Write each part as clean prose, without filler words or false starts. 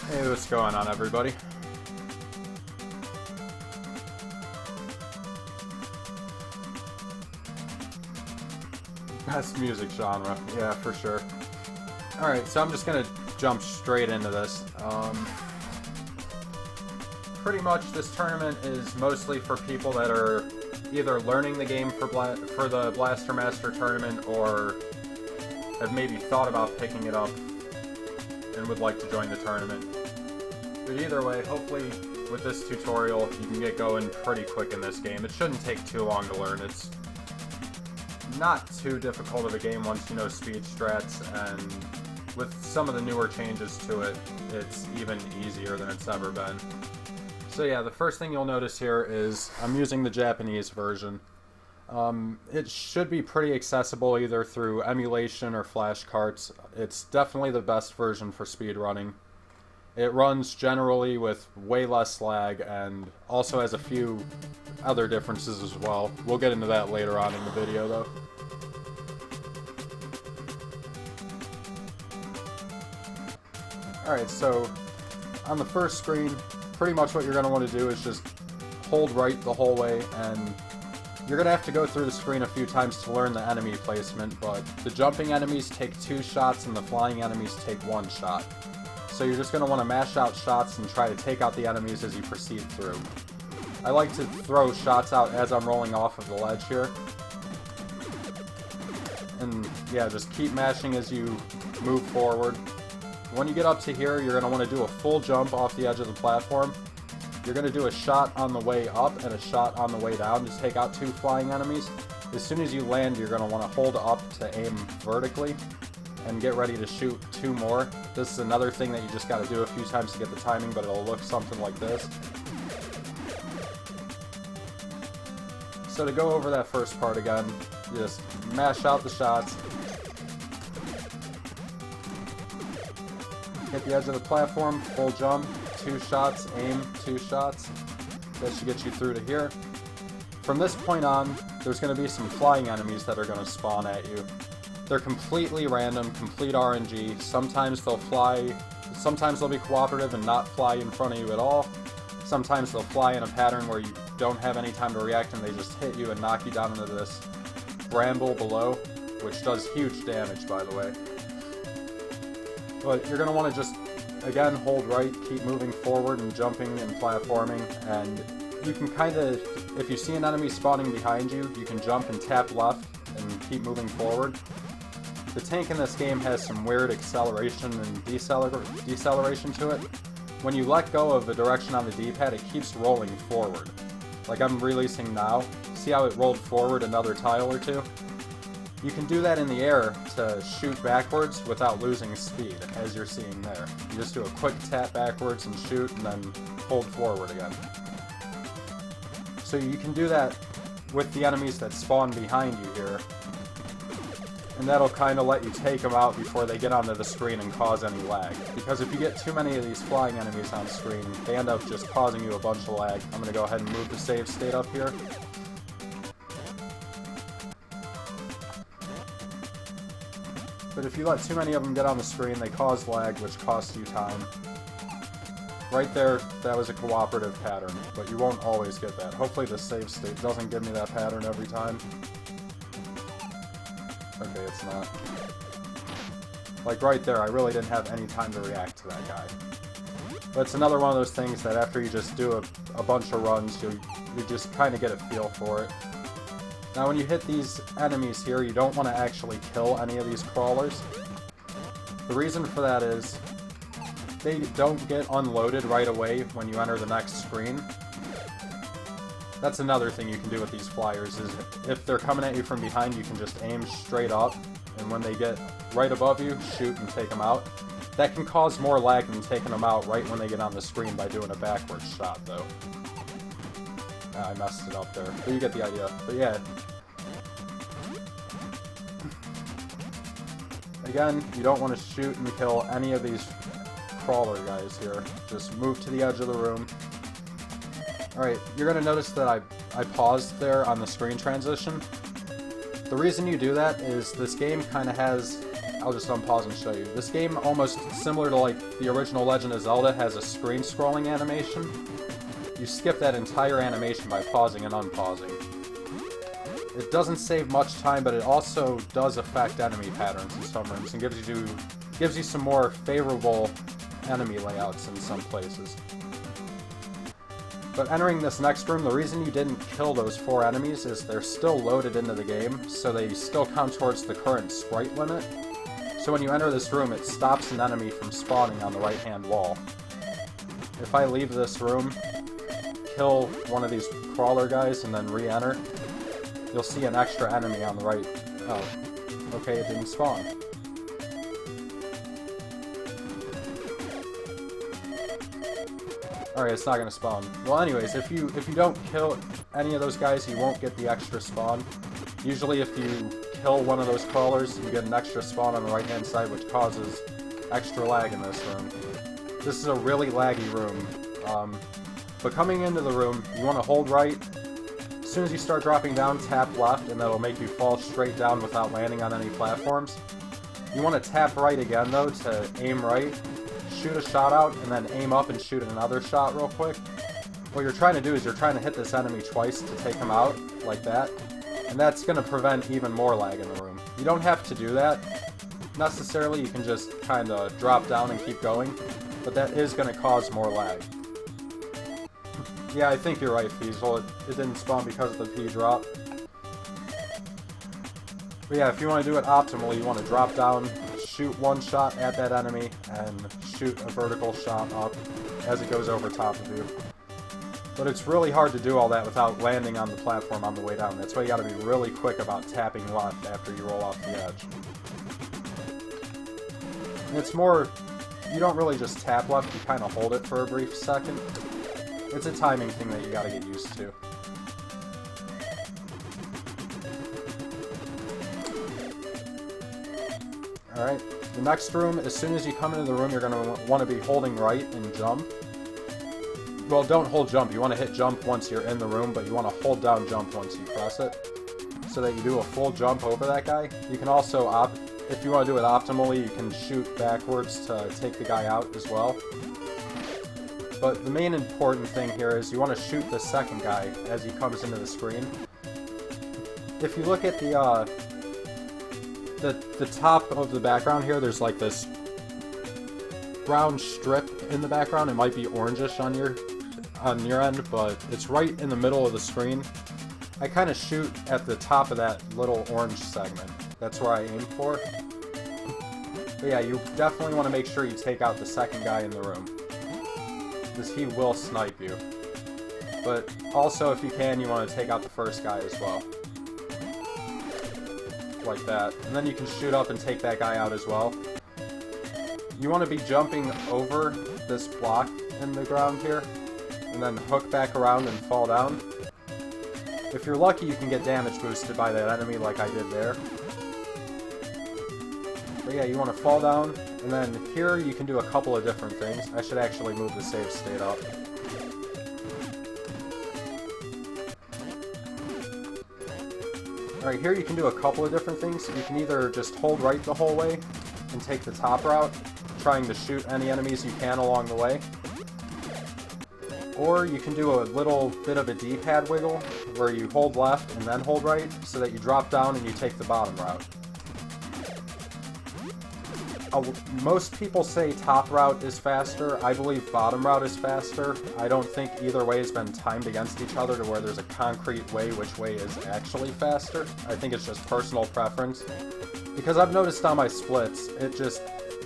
Hey, what's going on, everybody? Best music genre, yeah, for sure. Alright, so I'm just gonna jump straight into this. Pretty much this tournament is mostly for people that are either learning the game for the Blaster Master tournament or have maybe thought about picking it up and would like to join the tournament. But either way, hopefully with this tutorial you can get going pretty quick in this game. It shouldn't take too long to learn. It's not too difficult of a game once you know speed strats, and with some of the newer changes to it, it's even easier than it's ever been. So yeah, the first thing you'll notice here is I'm using the Japanese version. It should be pretty accessible either through emulation or flashcards. It's definitely the best version for speedrunning. It runs generally with way less lag and also has a few other differences as well. We'll get into that later on in the video though. Alright, so on the first screen, pretty much what you're going to want to do is just hold right the whole way, and you're going to have to go through the screen a few times to learn the enemy placement, but the jumping enemies take 2 shots and the flying enemies take 1 shot. So you're just going to want to mash out shots and try to take out the enemies as you proceed through. I like to throw shots out as I'm rolling off of the ledge here. And yeah, just keep mashing as you move forward. When you get up to here, you're going to want to do a full jump off the edge of the platform. You're going to do a shot on the way up and a shot on the way down to take out 2 flying enemies. As soon as you land, you're going to want to hold up to aim vertically and get ready to shoot 2 more. This is another thing that you just got to do a few times to get the timing, but it'll look something like this. So to go over that first part again, you just mash out the shots. Hit the edge of the platform, full jump, 2 shots, aim, 2 shots. That should get you through to here. From this point on, there's going to be some flying enemies that are going to spawn at you. They're completely random, complete RNG. Sometimes they'll fly, sometimes they'll be cooperative and not fly in front of you at all. Sometimes they'll fly in a pattern where you don't have any time to react and they just hit you and knock you down into this bramble below, which does huge damage, by the way. But you're going to want to just, again, hold right, keep moving forward and jumping and platforming, and you can kind of, if you see an enemy spawning behind you, you can jump and tap left and keep moving forward. The tank in this game has some weird acceleration and deceleration to it. When you let go of the direction on the D-pad, it keeps rolling forward. Like I'm releasing now. See how it rolled forward another tile or 2? You can do that in the air to shoot backwards without losing speed, as you're seeing there. You just do a quick tap backwards and shoot, and then hold forward again. So you can do that with the enemies that spawn behind you here, and that'll kind of let you take them out before they get onto the screen and cause any lag. Because if you get too many of these flying enemies on screen, they end up just causing you a bunch of lag. I'm going to go ahead and move the save state up here. But if you let too many of them get on the screen, they cause lag, which costs you time. Right there, that was a cooperative pattern, but you won't always get that. Hopefully the save state doesn't give me that pattern every time. Okay, it's not. Like right there, I really didn't have any time to react to that guy. But it's another one of those things that after you just do a bunch of runs, you just kind of get a feel for it. Now when you hit these enemies here, you don't want to actually kill any of these crawlers. The reason for that is they don't get unloaded right away when you enter the next screen. That's another thing you can do with these flyers, is if they're coming at you from behind, you can just aim straight up, and when they get right above you, shoot and take them out. That can cause more lag than taking them out right when they get on the screen by doing a backwards shot, though. I messed it up there, but you get the idea. But yeah. Again, you don't want to shoot and kill any of these crawler guys here. Just move to the edge of the room. Alright, you're going to notice that I paused there on the screen transition. The reason you do that is this game kind of has a I'll just unpause and show you. This game, almost similar to like the original Legend of Zelda, has a screen scrolling animation. You skip that entire animation by pausing and unpausing. It doesn't save much time, but it also does affect enemy patterns in some rooms and gives you some more favorable enemy layouts in some places. But entering this next room, the reason you didn't kill those 4 enemies is they're still loaded into the game, so they still count towards the current sprite limit. So when you enter this room, it stops an enemy from spawning on the right-hand wall. If I leave this room, kill one of these crawler guys, and then re-enter, you'll see an extra enemy on the right. Oh, okay, it didn't spawn. Alright, it's not gonna spawn. Well, anyways, if you don't kill any of those guys, you won't get the extra spawn. Usually if you kill one of those crawlers, you get an extra spawn on the right-hand side, which causes extra lag in this room. This is a really laggy room. But coming into the room, you want to hold right. As soon as you start dropping down, tap left, and that'll make you fall straight down without landing on any platforms. You want to tap right again, though, to aim right. Shoot a shot out, and then aim up and shoot another shot real quick. What you're trying to do is you're trying to hit this enemy twice to take him out, like that. And that's going to prevent even more lag in the room. You don't have to do that necessarily, you can just kind of drop down and keep going, but that is going to cause more lag. Yeah, I think you're right, Feasel. It didn't spawn because of the P drop. But yeah, if you want to do it optimally, you want to drop down, shoot one shot at that enemy, and shoot a vertical shot up as it goes over top of you. But it's really hard to do all that without landing on the platform on the way down. That's why you gotta be really quick about tapping left after you roll off the edge. And it's more, you don't really just tap left, you kind of hold it for a brief second. It's a timing thing that you gotta get used to. Alright, the next room, as soon as you come into the room, you're gonna want to be holding right and jump. Well, don't hold jump. You want to hit jump once you're in the room, but you want to hold down jump once you press it, so that you do a full jump over that guy. You can also, if you want to do it optimally, you can shoot backwards to take the guy out as well. But the main important thing here is you want to shoot the second guy as he comes into the screen. If you look at the top of the background here, there's like this brown strip in the background. It might be orangish on your end, but it's right in the middle of the screen. I kind of shoot at the top of that little orange segment. That's where I aim for. But yeah, you definitely want to make sure you take out the second guy in the room, because he will snipe you. But also, if you can, you want to take out the first guy as well. Like that. And then you can shoot up and take that guy out as well. You want to be jumping over this block in the ground here, and then hook back around and fall down. If you're lucky, you can get damage boosted by that enemy like I did there. But yeah, you want to fall down, and then here you can do a couple of different things. I should actually move the save state up. Alright, here you can do a couple of different things. You can either just hold right the whole way and take the top route, trying to shoot any enemies you can along the way. Or you can do a little bit of a D-pad wiggle, where you hold left and then hold right, so that you drop down and you take the bottom route. Most people say top route is faster. I believe bottom route is faster. I don't think either way has been timed against each other to where there's a concrete way which way is actually faster. I think it's just personal preference. Because I've noticed on my splits,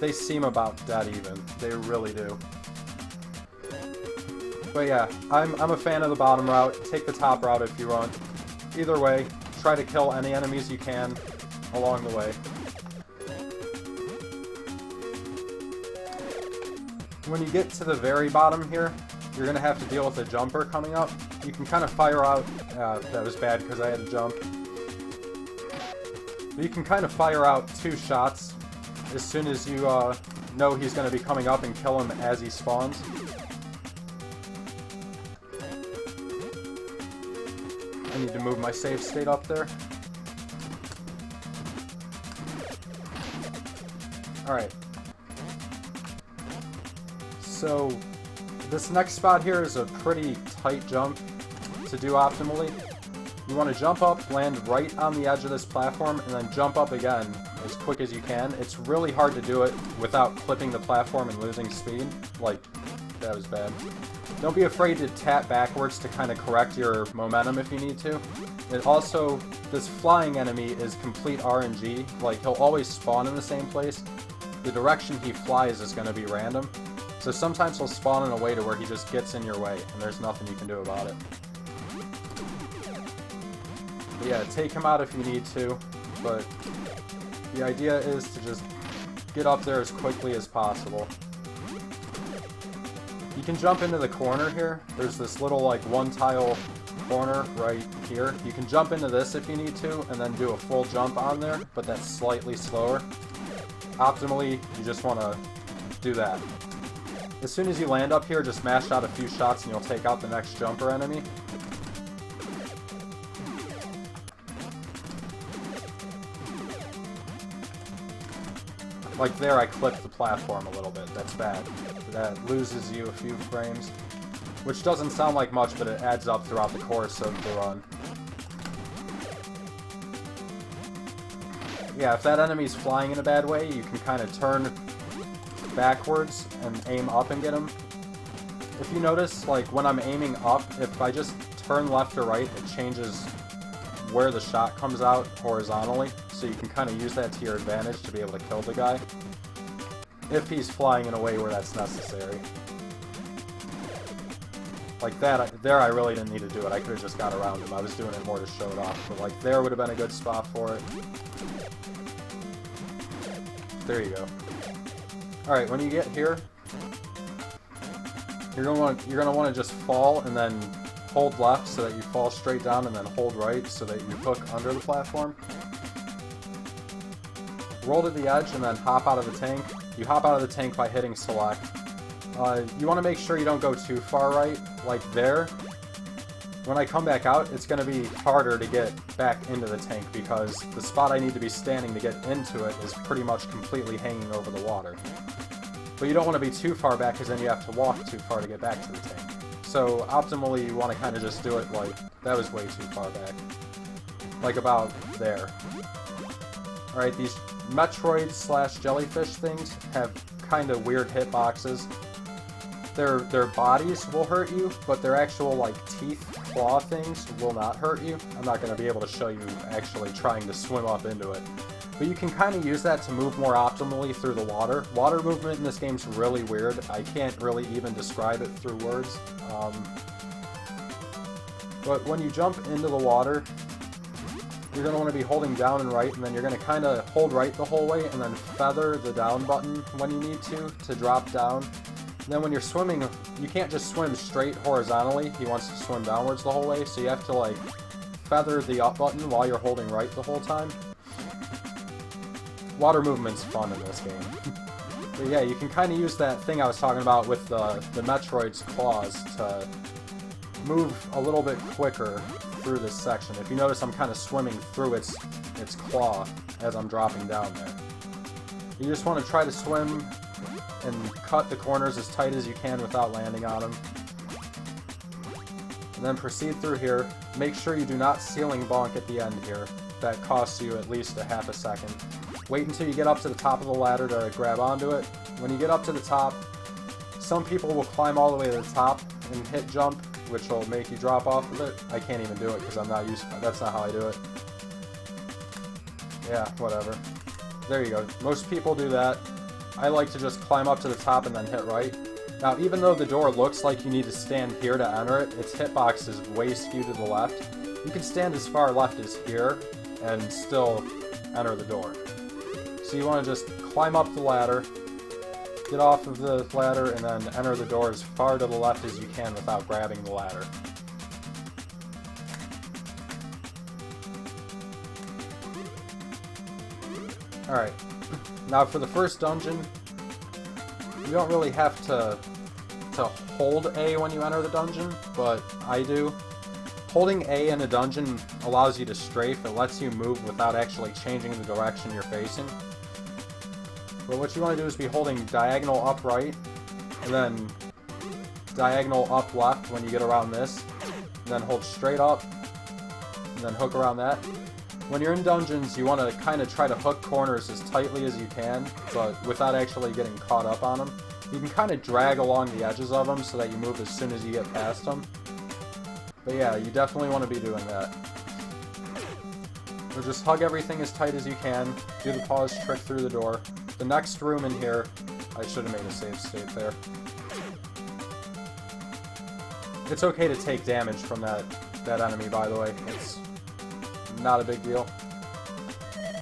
they seem about dead even. They really do. But yeah, I'm a fan of the bottom route. Take the top route if you want. Either way, try to kill any enemies you can along the way. When you get to the very bottom here, you're going to have to deal with a jumper coming up. You can kind of fire out... that was bad because I had to jump. But you can kind of fire out 2 shots as soon as you know he's going to be coming up, and kill him as he spawns. I need to move my save state up there. Alright. So, this next spot here is a pretty tight jump to do optimally. You want to jump up, land right on the edge of this platform, and then jump up again as quick as you can. It's really hard to do it without clipping the platform and losing speed. Like, that was bad. Don't be afraid to tap backwards to kind of correct your momentum if you need to. It also, this flying enemy is complete RNG. Like, he'll always spawn in the same place. The direction he flies is going to be random. So sometimes he'll spawn in a way to where he just gets in your way, and there's nothing you can do about it. But yeah, take him out if you need to, but the idea is to just get up there as quickly as possible. You can jump into the corner here. There's this little, like, one-tile corner right here. You can jump into this if you need to, and then do a full jump on there, but that's slightly slower. Optimally, you just want to do that. As soon as you land up here, just mash out a few shots and you'll take out the next jumper enemy. Like there, I clipped the platform a little bit. That's bad. That loses you a few frames. Which doesn't sound like much, but it adds up throughout the course of the run. Yeah, if that enemy's flying in a bad way, you can kind of turn backwards and aim up and get him. If you notice, like when I'm aiming up, if I just turn left or right, it changes where the shot comes out horizontally, so you can kind of use that to your advantage to be able to kill the guy if he's flying in a way where that's necessary. Like that, there I really didn't need to do it. I could have just got around him. I was doing it more to show it off, but like there would have been a good spot for it. There you go. Alright, when you get here, you're gonna want to just fall and then hold left so that you fall straight down, and then hold right so that you hook under the platform. Roll to the edge and then hop out of the tank. You hop out of the tank by hitting select. You want to make sure you don't go too far right, like there. When I come back out, it's going to be harder to get back into the tank because the spot I need to be standing to get into it is pretty much completely hanging over the water. But you don't want to be too far back because then you have to walk too far to get back to the tank. So optimally, you want to kind of just do it like, that was way too far back. Like about there. Alright, these Metroid/jellyfish things have kind of weird hitboxes. Their bodies will hurt you, but their actual like teeth, claw things will not hurt you. I'm not going to be able to show you actually trying to swim up into it. But you can kind of use that to move more optimally through the water. Water movement in this game's really weird. I can't really even describe it through words. But when you jump into the water, you're going to want to be holding down and right, and then you're going to kind of hold right the whole way, and then feather the down button when you need to drop down. And then when you're swimming, you can't just swim straight horizontally. He wants to swim downwards the whole way, so you have to like feather the up button while you're holding right the whole time. Water movement's fun in this game. But yeah, you can kind of use that thing I was talking about with the Metroid's claws to move a little bit quicker through this section. If you notice, I'm kind of swimming through its claw as I'm dropping down there. You just want to try to swim and cut the corners as tight as you can without landing on them. And then proceed through here. Make sure you do not ceiling bonk at the end here. That costs you at least a half a second. Wait until you get up to the top of the ladder to grab onto it. When you get up to the top, some people will climb all the way to the top and hit jump, which will make you drop off of it. I can't even do it because I'm not used to it. That's not how I do it. Yeah, whatever. There you go. Most people do that. I like to just climb up to the top and then hit right. Now, even though the door looks like you need to stand here to enter it, its hitbox is way skewed to the left. You can stand as far left as here and still enter the door. So you want to just climb up the ladder, get off of the ladder, and then enter the door as far to the left as you can without grabbing the ladder. Alright, now for the first dungeon, you don't really have to hold A when you enter the dungeon, but I do. Holding A in a dungeon allows you to strafe. It lets you move without actually changing the direction you're facing. But what you want to do is be holding diagonal up right, and then diagonal up left when you get around this, and then hold straight up, and then hook around that. When you're in dungeons, you want to kind of try to hook corners as tightly as you can, but without actually getting caught up on them. You can kind of drag along the edges of them so that you move as soon as you get past them. But yeah, you definitely want to be doing that. So just hug everything as tight as you can, do the pause trick through the door. The next room in here, I should have made a save state there. It's okay to take damage from that enemy, by the way. It's not a big deal.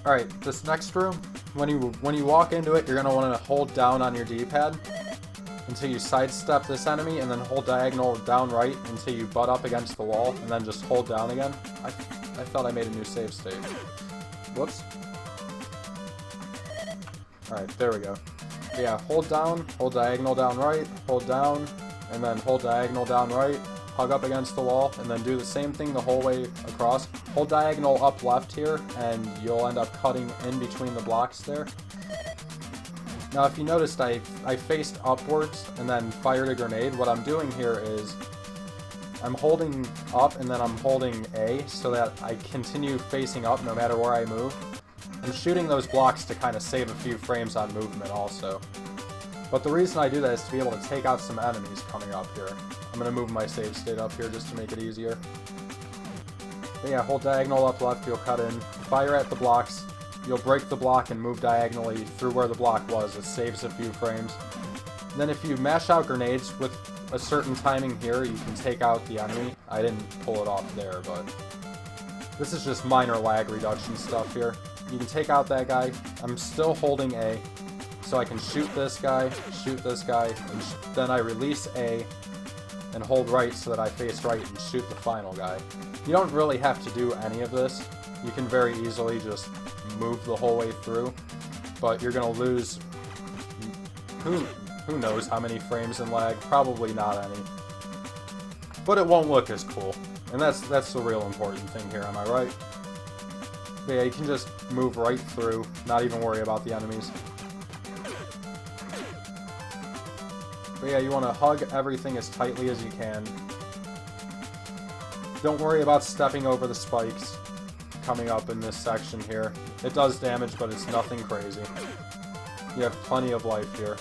Alright, this next room, when you walk into it, you're going to want to hold down on your D-pad until you sidestep this enemy, and then hold diagonal down right until you butt up against the wall, and then just hold down again. I thought I made a new save state. Whoops. Alright, there we go. Yeah, hold down, hold diagonal down right, hold down, and then hold diagonal down right, hug up against the wall, and then do the same thing the whole way across. Hold diagonal up left here, and you'll end up cutting in between the blocks there. Now if you noticed, I faced upwards and then fired a grenade. What I'm doing here is I'm holding up and then I'm holding A so that I continue facing up no matter where I move. I'm shooting those blocks to kind of save a few frames on movement also. But the reason I do that is to be able to take out some enemies coming up here. I'm going to move my save state up here just to make it easier. But yeah, hold diagonal up left, you'll cut in, fire at the blocks, you'll break the block and move diagonally through where the block was. It saves a few frames. Then if you mash out grenades with a certain timing here, you can take out the enemy. I didn't pull it off there, but this is just minor lag reduction stuff here. You can take out that guy. I'm still holding A, so I can shoot this guy, and then I release A and hold right so that I face right and shoot the final guy. You don't really have to do any of this. You can very easily just move the whole way through, but you're going to lose who knows how many frames in lag, probably not any. But it won't look as cool, and that's the real important thing here, am I right? But yeah, you can just move right through, not even worry about the enemies. But yeah, you want to hug everything as tightly as you can. Don't worry about stepping over the spikes coming up in this section here. It does damage, but it's nothing crazy. You have plenty of life here.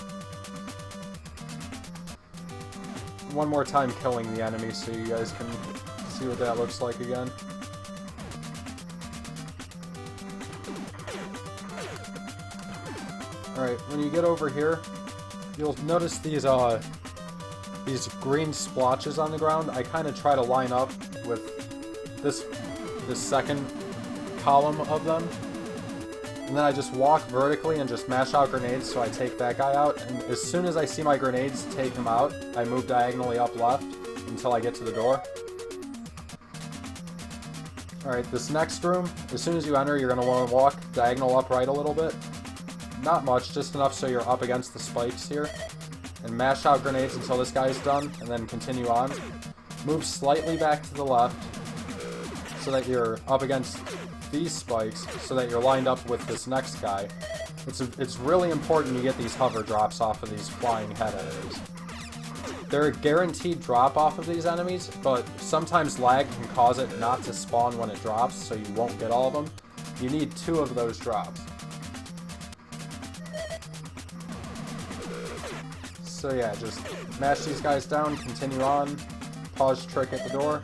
One more time killing the enemy so you guys can see what that looks like again. Alright, when you get over here, you'll notice these green splotches on the ground. I kind of try to line up with this second column of them. And then I just walk vertically and just mash out grenades so I take that guy out. And as soon as I see my grenades take him out, I move diagonally up left until I get to the door. Alright, this next room, as soon as you enter, you're going to want to walk diagonal up right a little bit. Not much, just enough so you're up against the spikes here. And mash out grenades until this guy's done, and then continue on. Move slightly back to the left so that you're up against these spikes, so that you're lined up with this next guy. It's really important you get these hover drops off of these flying head enemies. They're a guaranteed drop off of these enemies, but sometimes lag can cause it not to spawn when it drops, so you won't get all of them. You need 2 of those drops. So yeah, just mash these guys down, continue on, pause trick at the door.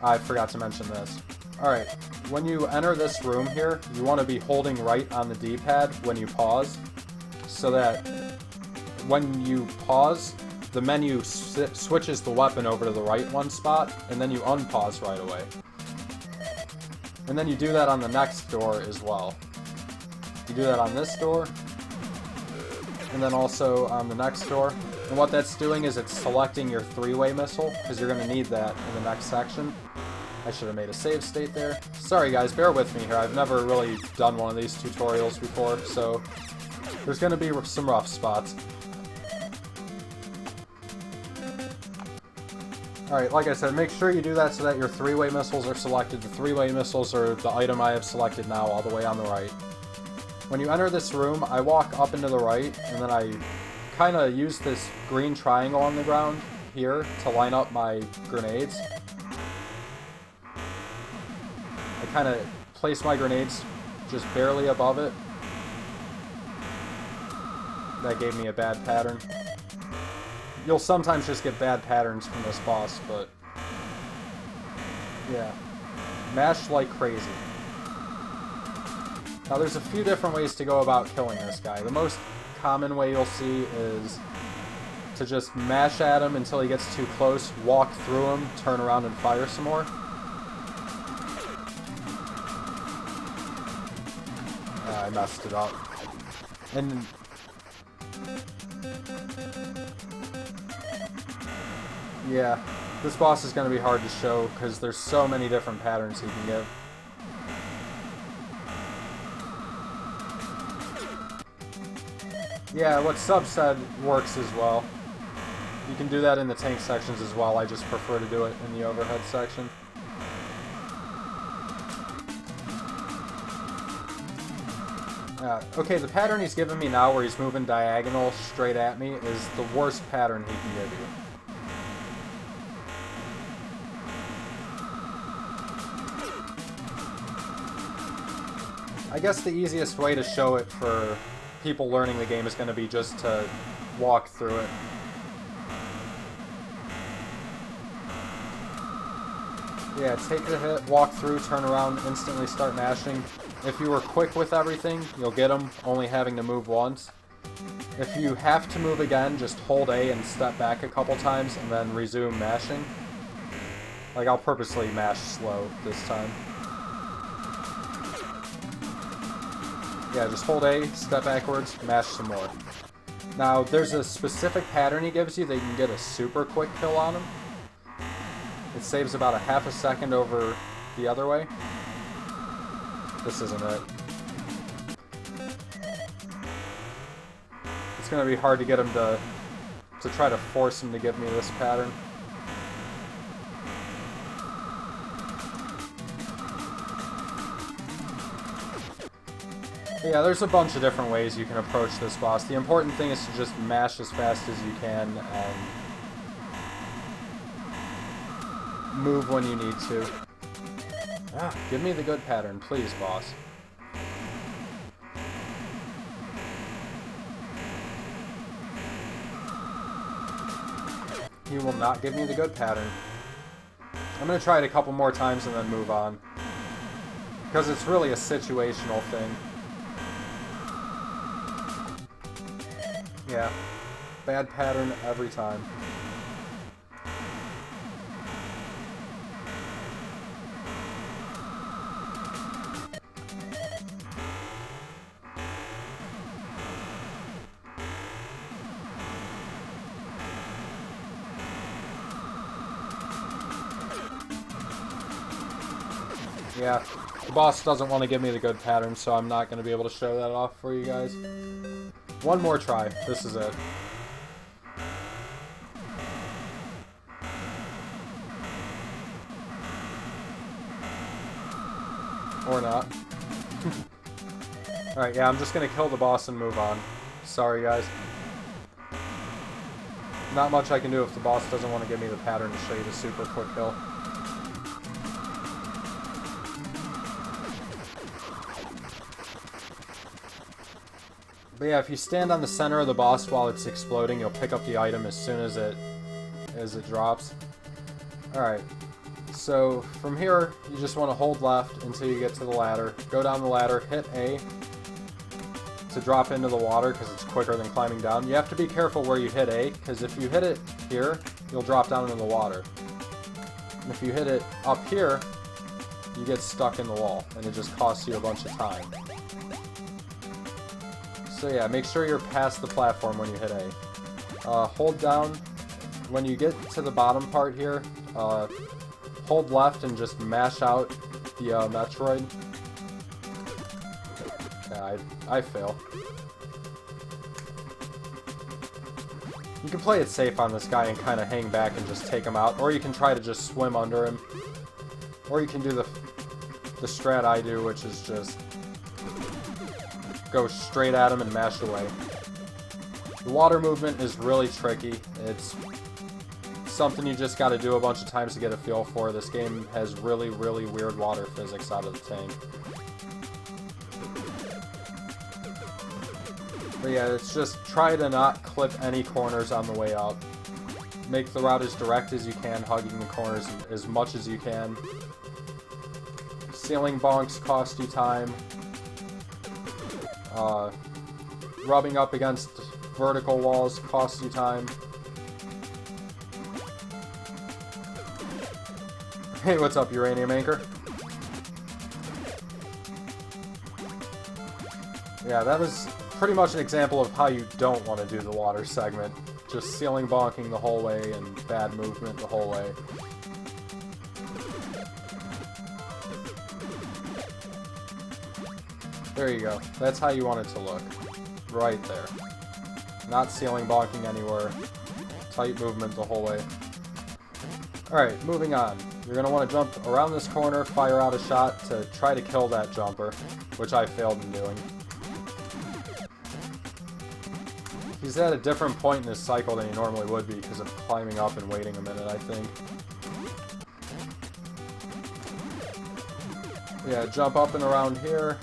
I forgot to mention this. Alright, when you enter this room here, you want to be holding right on the D-pad when you pause, so that when you pause, the menu switches the weapon over to the right one spot, and then you unpause right away. And then you do that on the next door as well. You do that on this door, and then also on the next door. And what that's doing is it's selecting your 3-way missile, because you're going to need that in the next section. I should have made a save state there. Sorry guys, bear with me here. I've never really done one of these tutorials before, so there's going to be some rough spots. Alright, like I said, make sure you do that so that your 3-way missiles are selected. The 3-way missiles are the item I have selected now, all the way on the right. When you enter this room, I walk up and to the right, and then I kind of use this green triangle on the ground here to line up my grenades. I kind of place my grenades just barely above it. That gave me a bad pattern. You'll sometimes just get bad patterns from this boss, but yeah. Mash like crazy. Now there's a few different ways to go about killing this guy. The most common way you'll see is to just mash at him until he gets too close, walk through him, turn around and fire some more. I messed it up. And yeah, this boss is going to be hard to show because there's so many different patterns he can give. Yeah, what Sub said works as well. You can do that in the tank sections as well. I just prefer to do it in the overhead section. Okay, the pattern he's giving me now where he's moving diagonal straight at me is the worst pattern he can give you. I guess the easiest way to show it for people learning the game is going to be just to walk through it. Yeah, take the hit, walk through, turn around, instantly start mashing. If you were quick with everything, you'll get them, only having to move once. If you have to move again, just hold A and step back a couple times, and then resume mashing. Like, I'll purposely mash slow this time. Yeah, just hold A, step backwards, mash some more. Now, there's a specific pattern he gives you that you can get a super quick kill on him. It saves about a half a second over the other way. This isn't it. It's going to be hard to get him to try to force him to give me this pattern. Yeah, there's a bunch of different ways you can approach this boss. The important thing is to just mash as fast as you can and move when you need to. Give me the good pattern, please, boss. He will not give me the good pattern. I'm going to try it a couple more times and then move on. Because it's really a situational thing. Yeah. Bad pattern every time. Yeah, the boss doesn't want to give me the good pattern, so I'm not going to be able to show that off for you guys. One more try. This is it. Or not. Alright, yeah, I'm just going to kill the boss and move on. Sorry, guys. Not much I can do if the boss doesn't want to give me the pattern to show you the super quick kill. But yeah, if you stand on the center of the boss while it's exploding, you'll pick up the item as soon as it drops. Alright, so from here, you just want to hold left until you get to the ladder. Go down the ladder, hit A to drop into the water because it's quicker than climbing down. You have to be careful where you hit A, because if you hit it here, you'll drop down into the water. And if you hit it up here, you get stuck in the wall, and it just costs you a bunch of time. So yeah, make sure you're past the platform when you hit A. Hold down. When you get to the bottom part here, hold left and just mash out the Metroid. Yeah, I fail. You can play it safe on this guy and kind of hang back and just take him out, or you can try to just swim under him. Or you can do the strat I do, which is just go straight at him and mash away. The water movement is really tricky. It's something you just got to do a bunch of times to get a feel for. This game has really, really weird water physics out of the tank. But yeah, it's just try to not clip any corners on the way up. Make the route as direct as you can, hugging the corners as much as you can. Ceiling bonks cost you time. Rubbing up against vertical walls costs you time. Hey, what's up, Uranium Anchor? Yeah, that was pretty much an example of how you don't want to do the water segment. Just ceiling bonking the whole way and bad movement the whole way. There you go. That's how you want it to look. Right there. Not ceiling bonking anywhere. Tight movement the whole way. Alright, moving on. You're going to want to jump around this corner, fire out a shot to try to kill that jumper, which I failed in doing. He's at a different point in his cycle than he normally would be because of climbing up and waiting a minute, I think. Yeah, jump up and around here.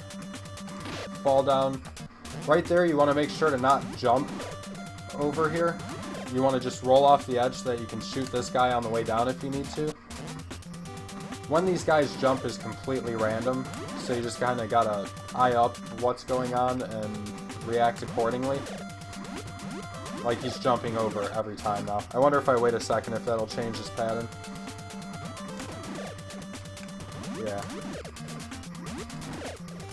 Fall down. Right there, you want to make sure to not jump over here. You want to just roll off the edge so that you can shoot this guy on the way down if you need to. When these guys jump is completely random, so you just kind of gotta eye up what's going on and react accordingly. Like he's jumping over every time now. I wonder if I wait a second if that'll change his pattern. Yeah.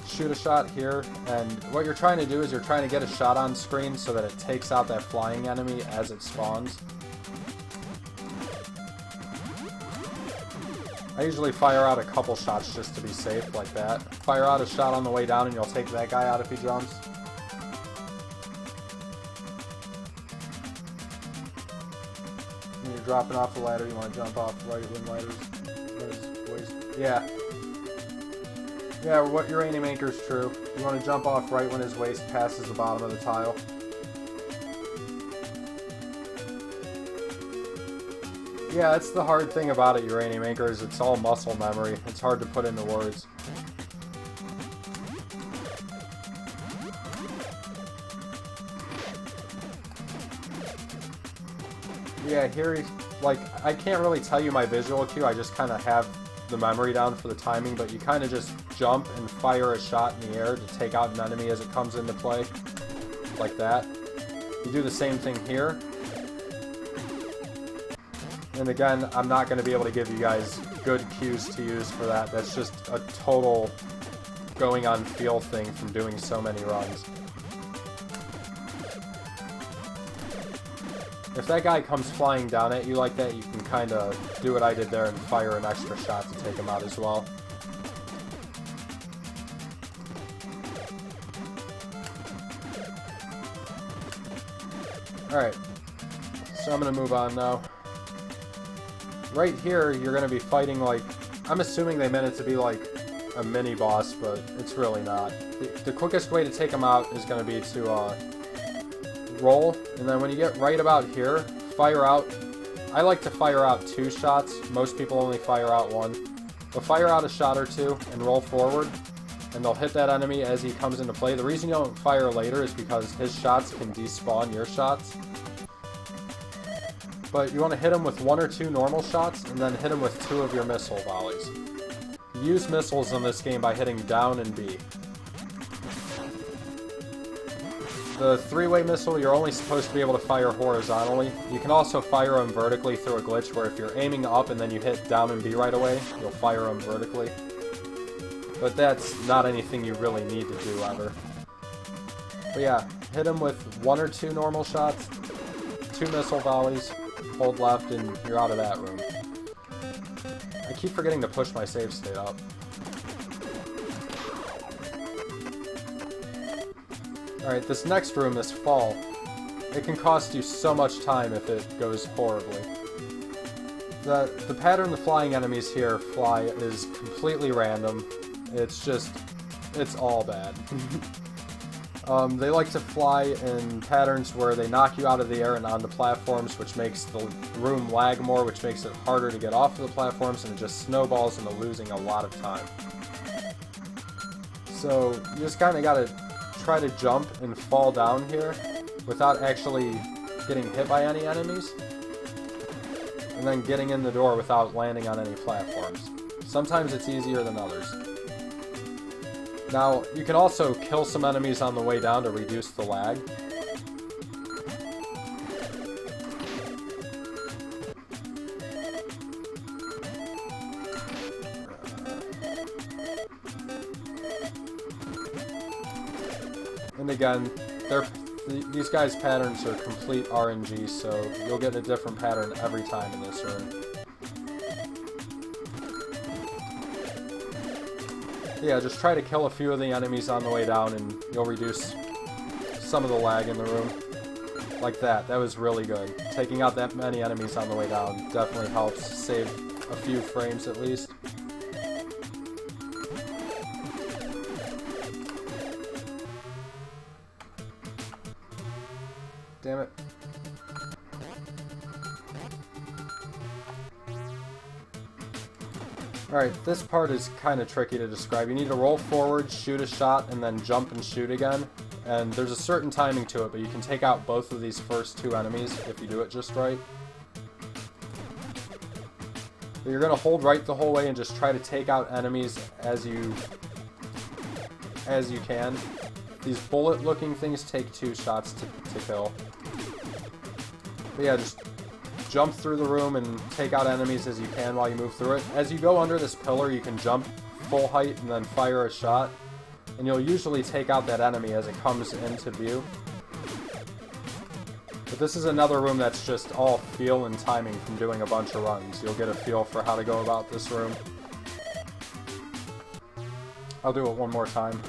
Shoot a shot here, and what you're trying to do is you're trying to get a shot on screen so that it takes out that flying enemy as it spawns. I usually fire out a couple shots just to be safe, like that. Fire out a shot on the way down and you'll take that guy out if he jumps. When you're dropping off the ladder, you want to jump off right when ladders. Yeah. Yeah, what Uranium Anchor is true. You want to jump off right when his waist passes the bottom of the tile. Yeah, that's the hard thing about it, Uranium Anchor, is it's all muscle memory. It's hard to put into words. Yeah, here, like, I can't really tell you my visual cue, I just kind of have the memory down for the timing, but you kind of just jump and fire a shot in the air to take out an enemy as it comes into play. Like that. You do the same thing here. And again, I'm not going to be able to give you guys good cues to use for that. That's just a total going on feel thing from doing so many runs. If that guy comes flying down at you like that, you can kind of do what I did there and fire an extra shot to take him out as well. Alright, so I'm going to move on now. Right here, you're going to be fighting like... I'm assuming they meant it to be like a mini-boss, but it's really not. The quickest way to take them out is going to be to roll, and then when you get right about here, fire out. I like to fire out 2 shots. Most people only fire out 1. But fire out a shot or 2 and roll forward, and they'll hit that enemy as he comes into play. The reason you don't fire later is because his shots can despawn your shots. But you want to hit him with 1 or 2 normal shots, and then hit him with 2 of your missile volleys. You use missiles in this game by hitting down and B. The 3-way missile, you're only supposed to be able to fire horizontally. You can also fire them vertically through a glitch where if you're aiming up and then you hit down and B right away, you'll fire them vertically. But that's not anything you really need to do ever. But yeah, hit him with 1 or 2 normal shots, 2 missile volleys, hold left, and you're out of that room. I keep forgetting to push my save state up. Alright, this next room, this fall, it can cost you so much time if it goes horribly. The pattern the flying enemies here fly is completely random. It's just, it's all bad. They like to fly in patterns where they knock you out of the air and onto platforms, which makes the room lag more, which makes it harder to get off of the platforms, and it just snowballs into losing a lot of time. So you just kind of gotta try to jump and fall down here without actually getting hit by any enemies, and then getting in the door without landing on any platforms. Sometimes it's easier than others. Now, you can also kill some enemies on the way down to reduce the lag. And again, these guys' patterns are complete RNG, so you'll get a different pattern every time in this room. Yeah, just try to kill a few of the enemies on the way down and you'll reduce some of the lag in the room. Like that. That was really good. Taking out that many enemies on the way down definitely helps save a few frames at least. Damn it. Alright, this part is kind of tricky to describe. You need to roll forward, shoot a shot, and then jump and shoot again. And there's a certain timing to it, but you can take out both of these first two enemies if you do it just right. But you're going to hold right the whole way and just try to take out enemies as you can. These bullet-looking things take 2 shots to kill. But yeah, just jump through the room and take out enemies as you can while you move through it. As you go under this pillar, you can jump full height and then fire a shot. And you'll usually take out that enemy as it comes into view. But this is another room that's just all feel and timing from doing a bunch of runs. You'll get a feel for how to go about this room. I'll do it one more time.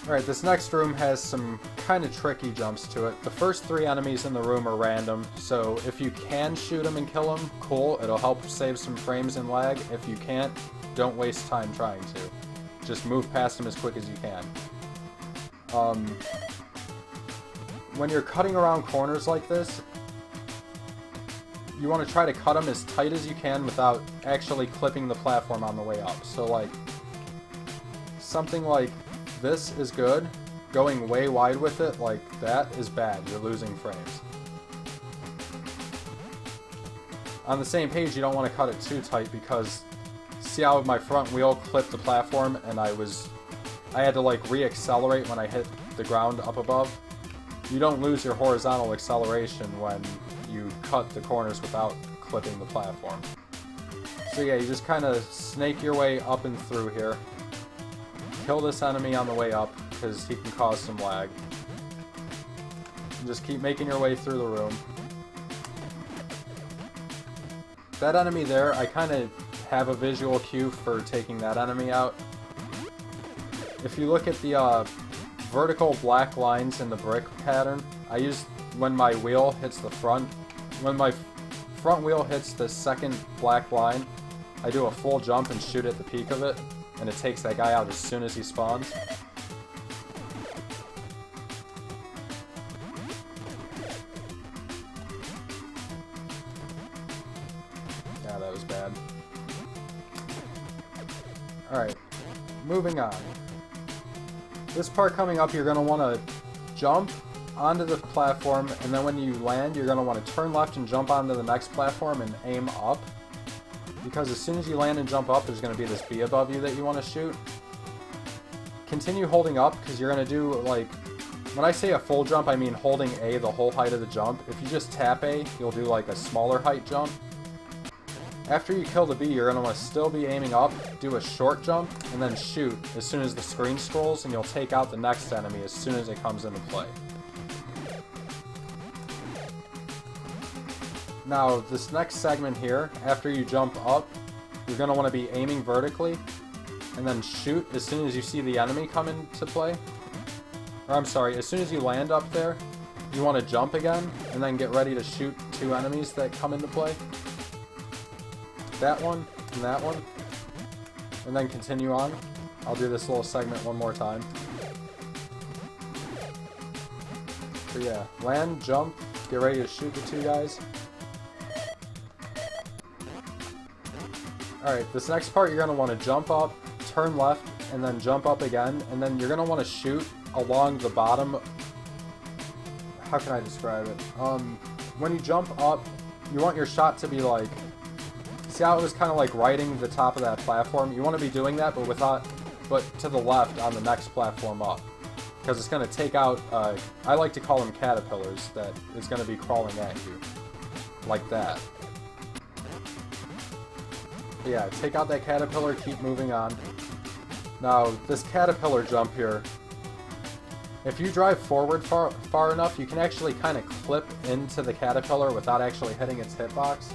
Alright, this next room has some kind of tricky jumps to it. The first 3 enemies in the room are random, so if you can shoot them and kill them, cool, it'll help save some frames and lag. If you can't, don't waste time trying to. Just move past them as quick as you can. When you're cutting around corners like this, you want to try to cut them as tight as you can without actually clipping the platform on the way up. So like, something like this is good. Going way wide with it like that is bad. You're losing frames. On the same page, you don't want to cut it too tight because see how my front wheel clipped the platform and I had to like re-accelerate when I hit the ground up above. You don't lose your horizontal acceleration when you cut the corners without clipping the platform. So yeah, you just kind of snake your way up and through here. Kill this enemy on the way up, because he can cause some lag. And just keep making your way through the room. That enemy there, I kind of have a visual cue for taking that enemy out. If you look at the vertical black lines in the brick pattern, I use when my wheel hits the front. When my front wheel hits the second black line, I do a full jump and shoot at the peak of it. And it takes that guy out as soon as he spawns. Yeah, that was bad. Alright, moving on. This part coming up, you're going to want to jump onto the platform, and then when you land, you're going to want to turn left and jump onto the next platform and aim up. Because as soon as you land and jump up, there's going to be this bee above you that you want to shoot. Continue holding up, because you're going to do, like, when I say a full jump, I mean holding A the whole height of the jump. If you just tap A, you'll do, like, a smaller height jump. After you kill the bee, you're going to want to still be aiming up, do a short jump, and then shoot as soon as the screen scrolls, and you'll take out the next enemy as soon as it comes into play. Now, this next segment here, after you jump up, you're going to want to be aiming vertically, and then shoot as soon as you see the enemy come into play. Or, I'm sorry, as soon as you land up there, you want to jump again, and then get ready to shoot 2 enemies that come into play. That one, and that one. And then continue on. I'll do this little segment one more time. So yeah, land, jump, get ready to shoot the 2 guys. Alright, this next part you're going to want to jump up, turn left, and then jump up again, and then you're going to want to shoot along the bottom. How can I describe it? When you jump up, you want your shot to be like, see how it was kind of like riding the top of that platform? You want to be doing that, but to the left on the next platform up. Because it's going to take out, I like to call them caterpillars, that is going to be crawling at you. Like that. But yeah, take out that caterpillar, keep moving on. Now, this caterpillar jump here, if you drive forward far enough, you can actually kind of clip into the caterpillar without actually hitting its hitbox.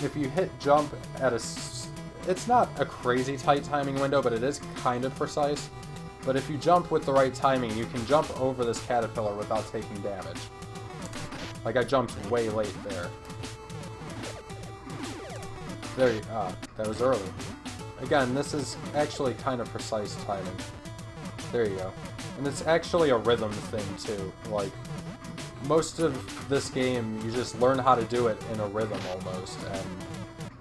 If you hit jump at it's not a crazy tight timing window, but it is kind of precise. But if you jump with the right timing, you can jump over this caterpillar without taking damage. Like I jumped way late there. There you that was early. Again, this is actually kind of precise timing. There you go. And it's actually a rhythm thing too. Like, most of this game, you just learn how to do it in a rhythm almost, and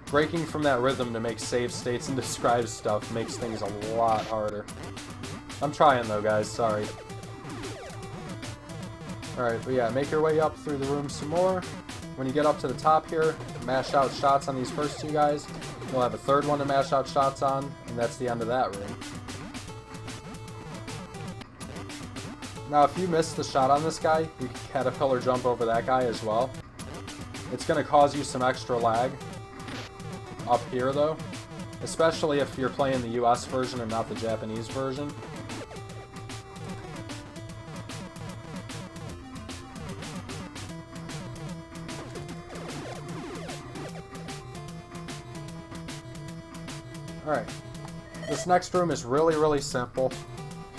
breaking from that rhythm to make save states and describe stuff makes things a lot harder. I'm trying though, guys, sorry. Alright, but yeah, make your way up through the room some more. When you get up to the top here, mash out shots on these first 2 guys. You'll have a 3rd one to mash out shots on, and that's the end of that room. Now, if you miss the shot on this guy, you can caterpillar jump over that guy as well. It's going to cause you some extra lag up here, though. Especially if you're playing the US version and not the Japanese version. Alright. This next room is really simple.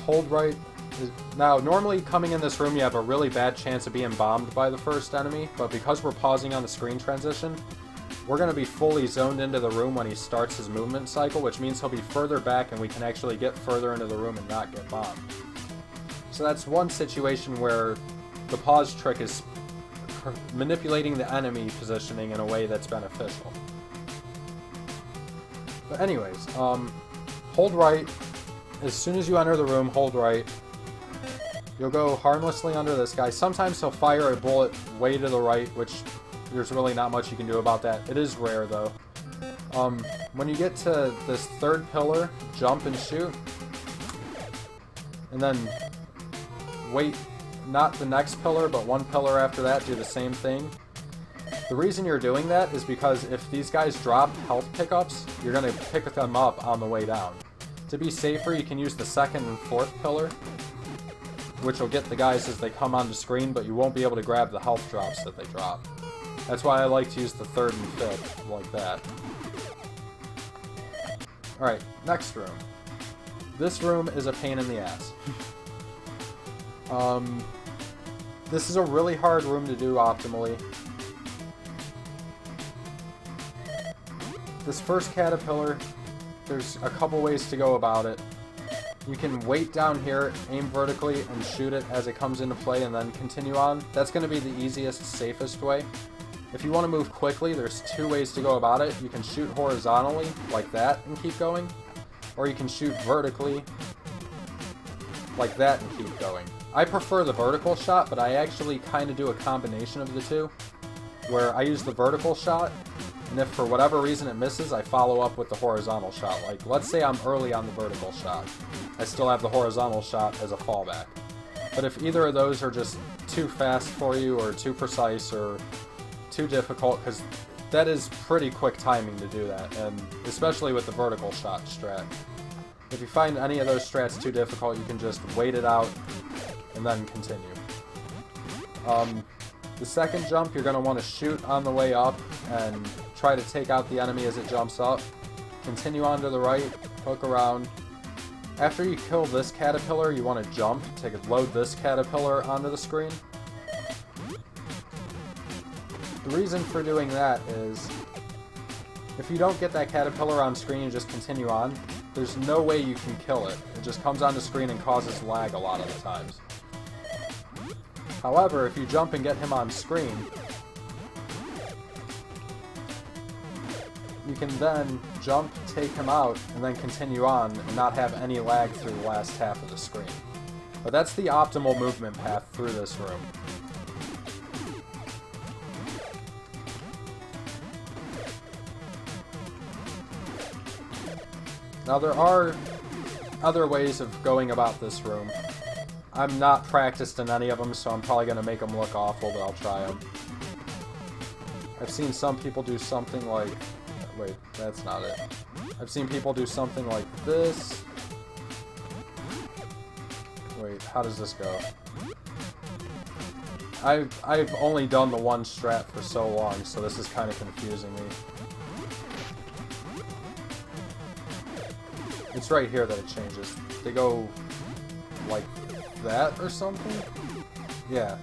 Hold right. Now, normally coming in this room you have a really bad chance of being bombed by the first enemy, but because we're pausing on the screen transition, we're going to be fully zoned into the room when he starts his movement cycle, which means he'll be further back and we can actually get further into the room and not get bombed. So that's one situation where the pause trick is manipulating the enemy positioning in a way that's beneficial. But anyways, hold right. As soon as you enter the room, hold right. You'll go harmlessly under this guy. Sometimes he'll fire a bullet way to the right, which there's really not much you can do about that. It is rare, though. When you get to this 3rd pillar, jump and shoot. And then wait, not the next pillar, but 1 pillar after that, do the same thing. The reason you're doing that is because if these guys drop health pickups, you're going to pick them up on the way down. To be safer, you can use the 2nd and 4th pillar, which will get the guys as they come onto screen, but you won't be able to grab the health drops that they drop. That's why I like to use the 3rd and 5th, like that. Alright, next room. This room is a pain in the ass. This is a really hard room to do optimally. This first caterpillar, there's a couple ways to go about it. You can wait down here, aim vertically, and shoot it as it comes into play and then continue on. That's going to be the easiest, safest way. If you want to move quickly, there's 2 ways to go about it. You can shoot horizontally, like that, and keep going. Or you can shoot vertically, like that, and keep going. I prefer the vertical shot, but I actually kind of do a combination of the 2, where I use the vertical shot, and if for whatever reason it misses, I follow up with the horizontal shot. Like, let's say I'm early on the vertical shot. I still have the horizontal shot as a fallback. But if either of those are just too fast for you, or too precise, or too difficult, because that is pretty quick timing to do that, and especially with the vertical shot strat. If you find any of those strats too difficult, you can just wait it out, and then continue. The 2nd jump, you're going to want to shoot on the way up, and try to take out the enemy as it jumps up. Continue on to the right, hook around. After you kill this caterpillar, you want to jump to load this caterpillar onto the screen. The reason for doing that is, if you don't get that caterpillar on screen and just continue on, there's no way you can kill it. It just comes onto screen and causes lag a lot of the times. However, if you jump and get him on screen, you can then jump, take him out, and then continue on and not have any lag through the last half of the screen. But that's the optimal movement path through this room. Now there are other ways of going about this room. I'm not practiced in any of them, so I'm probably going to make them look awful, but I'll try them. I've seen some people do something like... Wait, that's not it. I've seen people do something like this. Wait, how does this go? I've only done the one strat for so long, so this is kind of confusing me. It's right here that it changes. They go like that or something? Yeah.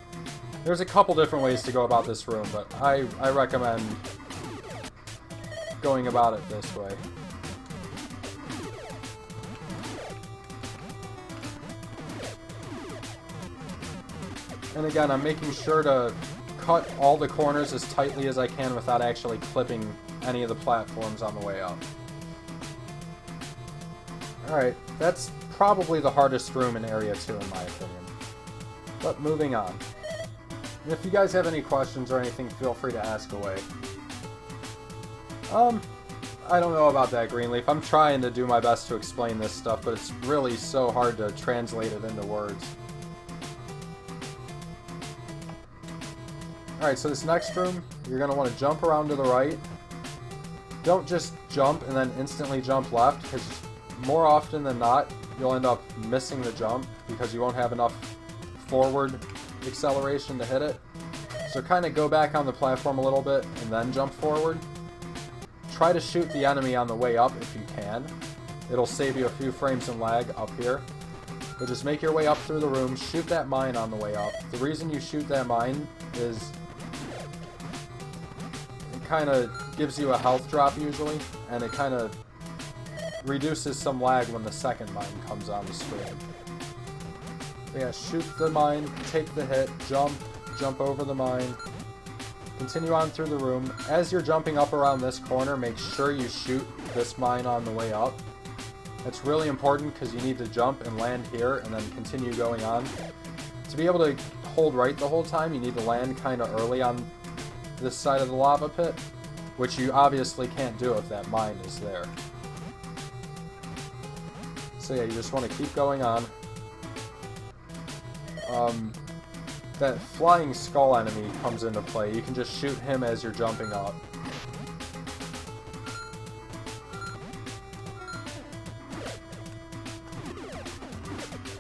There's a couple different ways to go about this room, but I recommend going about it this way. And again, I'm making sure to cut all the corners as tightly as I can without actually clipping any of the platforms on the way up. Alright, that's probably the hardest room in Area 2 in my opinion. But moving on. And if you guys have any questions or anything, feel free to ask away. I don't know about that, Greenleaf. I'm trying to do my best to explain this stuff, but it's really so hard to translate it into words. Alright, so this next room, you're going to want to jump around to the right. Don't just jump and then instantly jump left, because more often than not, you'll end up missing the jump because you won't have enough forward acceleration to hit it. So kind of go back on the platform a little bit and then jump forward. Try to shoot the enemy on the way up if you can. It'll save you a few frames in lag up here. But just make your way up through the room, shoot that mine on the way up. The reason you shoot that mine is it kind of gives you a health drop usually, and it kind of reduces some lag when the second mine comes on the screen. So yeah, shoot the mine, take the hit, jump over the mine, continue on through the room. As you're jumping up around this corner, make sure you shoot this mine on the way up. That's really important because you need to jump and land here and then continue going on. To be able to hold right the whole time, you need to land kind of early on this side of the lava pit, which you obviously can't do if that mine is there. So yeah, you just want to keep going on. That flying skull enemy comes into play. You can just shoot him as you're jumping up.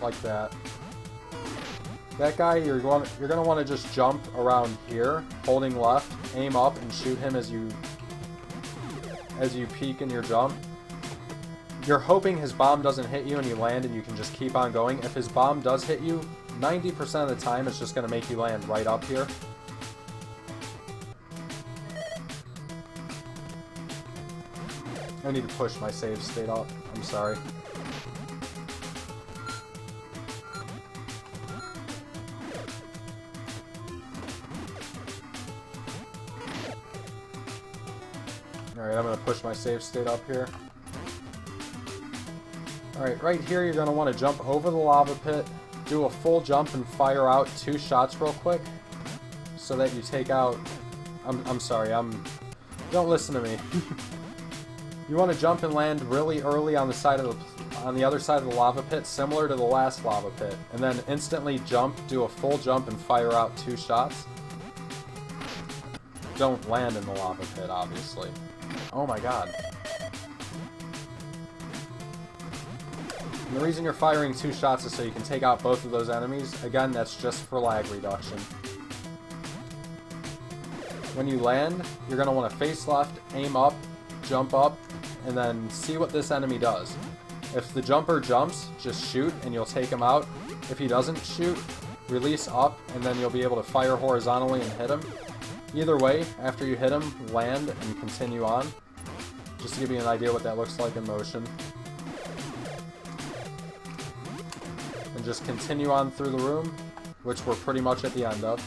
Like that. That guy, you're going to want to just jump around here, holding left, aim up, and shoot him as you peek in your jump. You're hoping his bomb doesn't hit you and you land and you can just keep on going. If his bomb does hit you, 90% of the time it's just going to make you land right up here. I need to push my save state up. I'm sorry. Alright, I'm going to push my save state up here. Alright, right here you're going to want to jump over the lava pit, do a full jump and fire out 2 shots real quick so that you take out... I'm sorry, don't listen to me. You want to jump and land really early on the other side of the lava pit, similar to the last lava pit, and then instantly jump, do a full jump and fire out 2 shots. Don't land in the lava pit, obviously. Oh my god. And the reason you're firing 2 shots is so you can take out both of those enemies. Again, that's just for lag reduction. When you land, you're going to want to face left, aim up, jump up, and then see what this enemy does. If the jumper jumps, just shoot and you'll take him out. If he doesn't shoot, release up and then you'll be able to fire horizontally and hit him. Either way, after you hit him, land and continue on. Just to give you an idea what that looks like in motion. And just continue on through the room, which we're pretty much at the end of.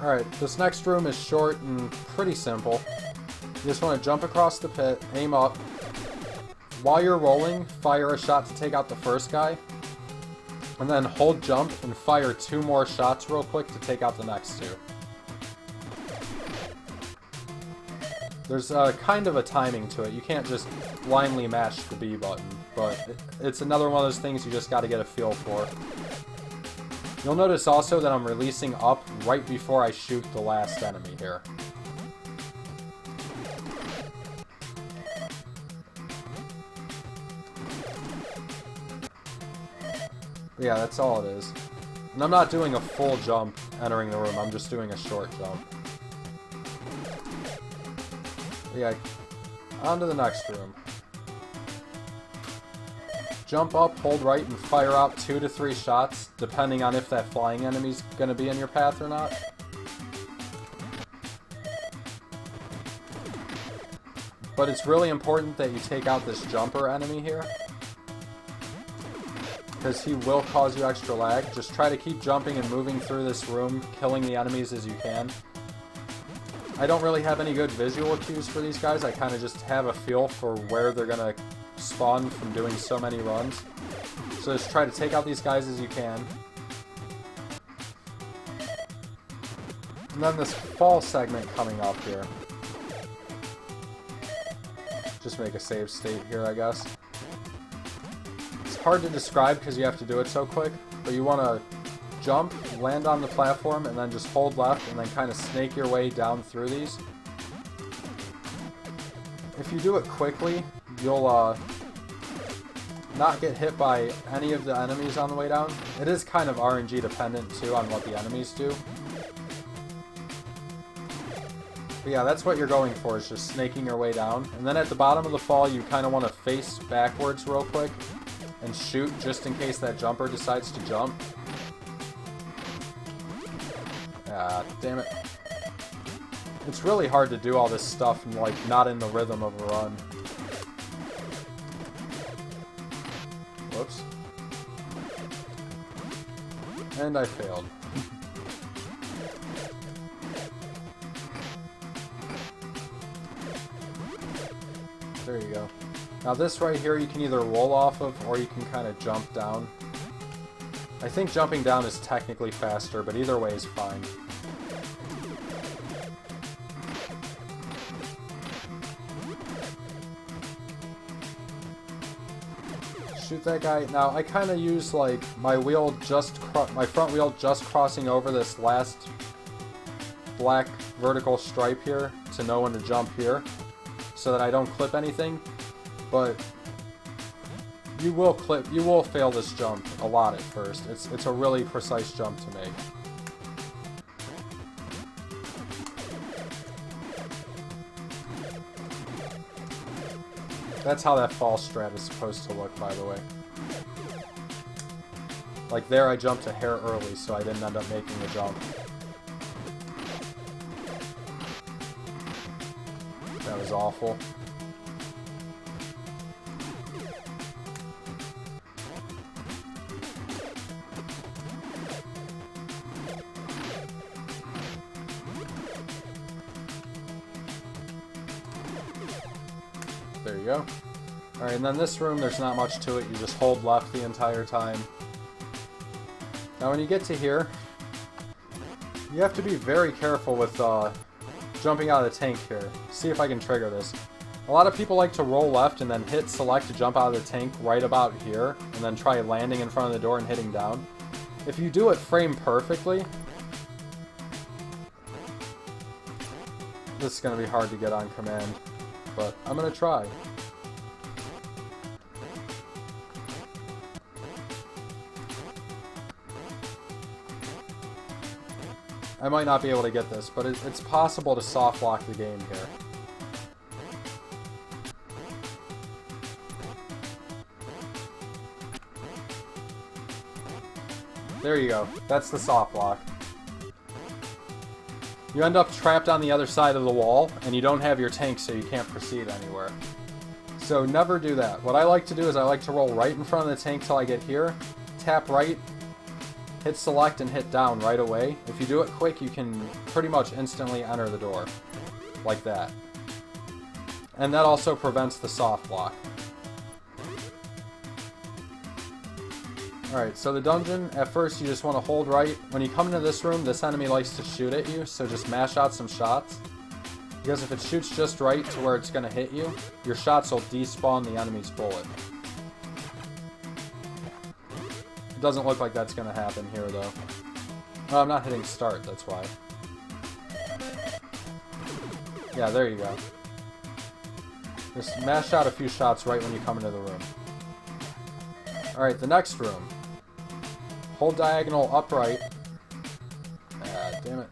Alright, this next room is short and pretty simple. You just want to jump across the pit, aim up. While you're rolling, fire a shot to take out the first guy. And then hold jump and fire 2 more shots real quick to take out the next 2. There's kind of a timing to it. You can't just blindly mash the B button, but it's another one of those things you just got to get a feel for. You'll notice also that I'm releasing up right before I shoot the last enemy here. Yeah, that's all it is. And I'm not doing a full jump entering the room, I'm just doing a short jump. Yeah, on to the next room. Jump up, hold right, and fire out 2 to 3 shots, depending on if that flying enemy's going to be in your path or not. But it's really important that you take out this jumper enemy here, because he will cause you extra lag. Just try to keep jumping and moving through this room, killing the enemies as you can. I don't really have any good visual cues for these guys, I kind of just have a feel for where they're going to spawn from doing so many runs. So just try to take out these guys as you can. And then this fall segment coming up here. Just make a save state here, I guess. It's hard to describe because you have to do it so quick, but you want to jump, land on the platform, and then just hold left, and then kind of snake your way down through these. If you do it quickly, you'll not get hit by any of the enemies on the way down. It is kind of RNG dependent too on what the enemies do. But yeah, that's what you're going for, is just snaking your way down. And then at the bottom of the fall, you kind of want to face backwards real quick and shoot just in case that jumper decides to jump. Ah, damn it. It's really hard to do all this stuff and, like, not in the rhythm of a run. Whoops. And I failed. There you go. Now this right here you can either roll off of or you can kind of jump down. I think jumping down is technically faster, but either way is fine. Shoot that guy. Now I kind of use like my wheel my front wheel just crossing over this last black vertical stripe here to know when to jump here, so that I don't clip anything. But you will fail this jump a lot at first. It's a really precise jump to make. That's how that fall strat is supposed to look, by the way. Like there I jumped a hair early, so I didn't end up making the jump. That was awful. There you go. Alright, and then this room, there's not much to it. You just hold left the entire time. Now when you get to here, you have to be very careful with jumping out of the tank here. See if I can trigger this. A lot of people like to roll left and then hit select to jump out of the tank right about here, and then try landing in front of the door and hitting down. If you do it frame perfectly, this is going to be hard to get on command, but I'm going to try. I might not be able to get this, but it's possible to soft lock the game here. there you go. That's the soft lock. You end up trapped on the other side of the wall, and you don't have your tank, so you can't proceed anywhere. So never do that. What I like to do is I like to roll right in front of the tank till I get here, tap right, hit select, and hit down right away. If you do it quick, you can pretty much instantly enter the door. Like that. And that also prevents the soft lock. Alright, so the dungeon, at first you just want to hold right. When you come into this room, this enemy likes to shoot at you, so just mash out some shots. Because if it shoots just right to where it's going to hit you, your shots will despawn the enemy's bullet. It doesn't look like that's going to happen here, though. Oh, I'm not hitting start, that's why. Yeah, there you go. Just mash out a few shots right when you come into the room. Alright, the next room. Hold diagonal upright. Ah, damn it.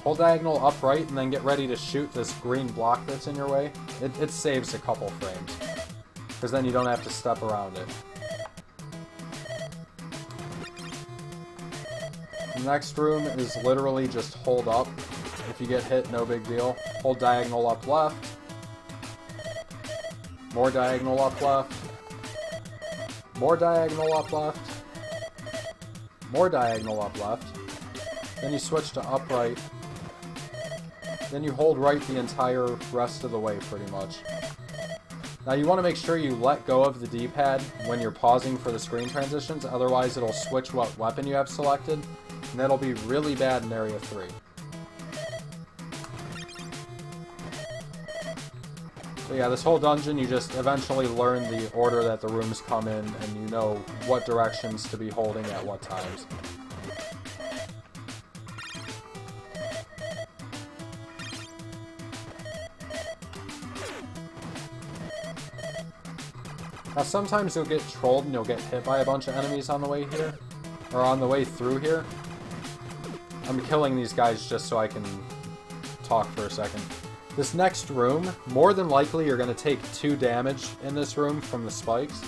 Hold diagonal upright and then get ready to shoot this green block that's in your way. It saves a couple frames. Because then you don't have to step around it. The next room is literally just hold up. If you get hit, no big deal. Hold diagonal up left. More diagonal up left. More diagonal up left. More diagonal up left. Then you switch to upright. Then you hold right the entire rest of the way, pretty much. Now you want to make sure you let go of the D-pad when you're pausing for the screen transitions, otherwise it'll switch what weapon you have selected, and that'll be really bad in Area 3. So yeah, this whole dungeon, you just eventually learn the order that the rooms come in, and you know what directions to be holding at what times. Now sometimes you'll get trolled and you'll get hit by a bunch of enemies on the way here, or on the way through here. I'm killing these guys just so I can talk for a second. This next room, more than likely you're going to take 2 damage in this room from the spikes.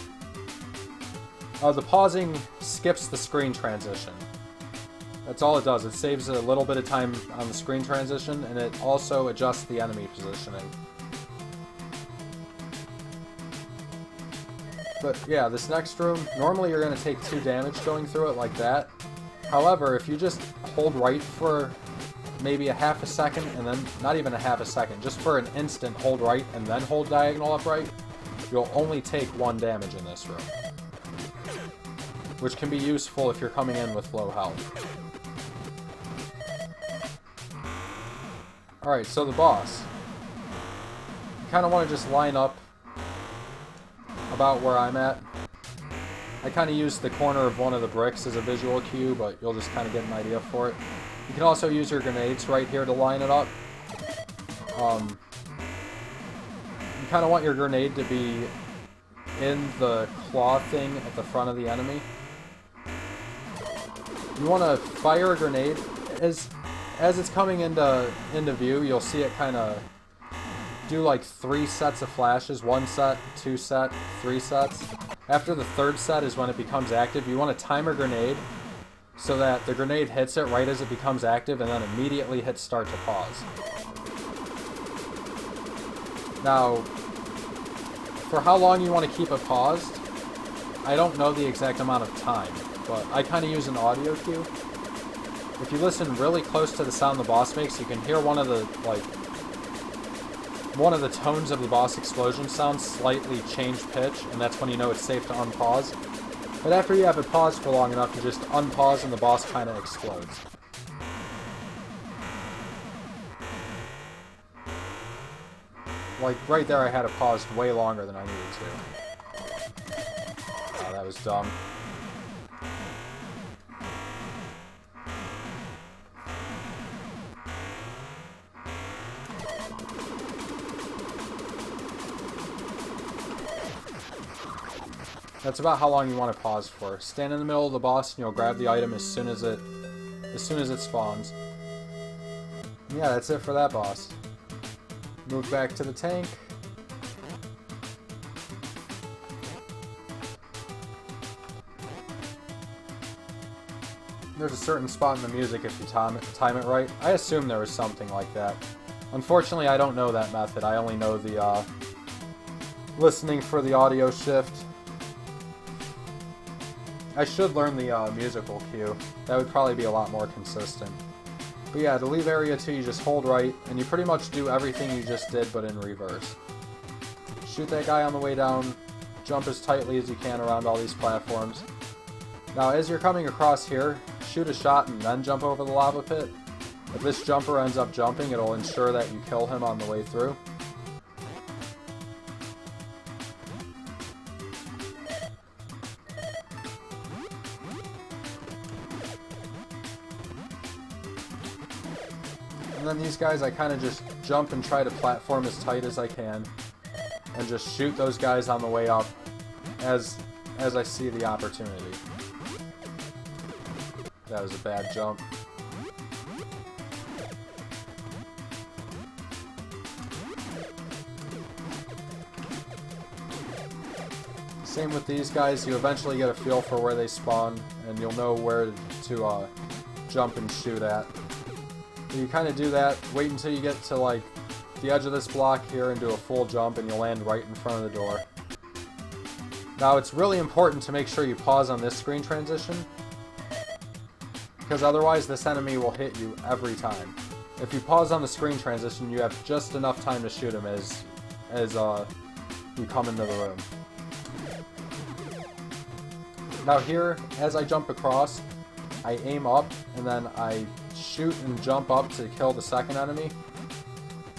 The pausing skips the screen transition. That's all it does. It saves a little bit of time on the screen transition, and it also adjusts the enemy positioning. But yeah, this next room, normally you're going to take 2 damage going through it like that. However, if you just hold right for maybe a half a second, and then not even a half a second, just for an instant hold right and then hold diagonal upright, you'll only take 1 damage in this room. Which can be useful if you're coming in with low health. Alright, so the boss. You kind of want to just line up about where I'm at. I kind of use the corner of one of the bricks as a visual cue, but you'll just kind of get an idea for it. You can also use your grenades right here to line it up. You kind of want your grenade to be in the claw thing at the front of the enemy. You want to fire a grenade. As it's coming into view, you'll see it kind of do like 3 sets of flashes. 1 set, 2 set, 3 sets. After the 3rd set is when it becomes active. You want to time a grenade so that the grenade hits it right as it becomes active and then immediately hit start to pause. Now, for how long you want to keep it paused, I don't know the exact amount of time, but I kind of use an audio cue. If you listen really close to the sound the boss makes, you can hear one of the tones of the boss explosion sound slightly change pitch, and that's when you know it's safe to unpause. But after you have it paused for long enough, you just unpause and the boss kind of explodes. Like, right there I had it paused way longer than I needed to. Oh, that was dumb. That's about how long you want to pause for. Stand in the middle of the boss and you'll grab the item as soon as it spawns. And yeah, that's it for that boss. Move back to the tank. there's a certain spot in the music if you time it right. I assume there was something like that. Unfortunately, I don't know that method. I only know the listening for the audio shift. I should learn the musical cue. That would probably be a lot more consistent. But yeah, to leave area 2, you just hold right, and you pretty much do everything you just did, but in reverse. Shoot that guy on the way down, jump as tightly as you can around all these platforms. Now, as you're coming across here, shoot a shot and then jump over the lava pit. If this jumper ends up jumping, it'll ensure that you kill him on the way through. And then these guys, I kind of just jump and try to platform as tight as I can, and just shoot those guys on the way up as I see the opportunity. That was a bad jump. Same with these guys, you eventually get a feel for where they spawn, and you'll know where to jump and shoot at. You kind of do that, wait until you get to like the edge of this block here and do a full jump, and you'll land right in front of the door. Now it's really important to make sure you pause on this screen transition, because otherwise this enemy will hit you every time. If you pause on the screen transition, you have just enough time to shoot him as you come into the room. Now here, as I jump across, I aim up and then I shoot and jump up to kill the second enemy.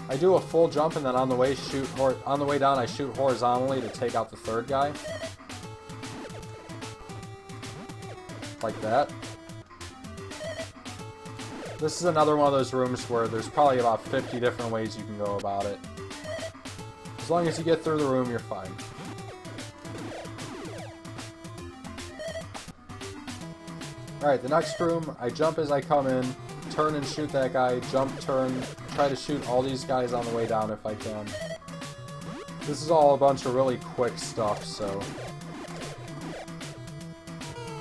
I do a full jump and then on the way down I shoot horizontally to take out the third guy. Like that. This is another one of those rooms where there's probably about 50 different ways you can go about it. As long as you get through the room, you're fine. Alright, the next room, I jump as I come in, turn and shoot that guy, jump, turn, try to shoot all these guys on the way down if I can. This is all a bunch of really quick stuff, so...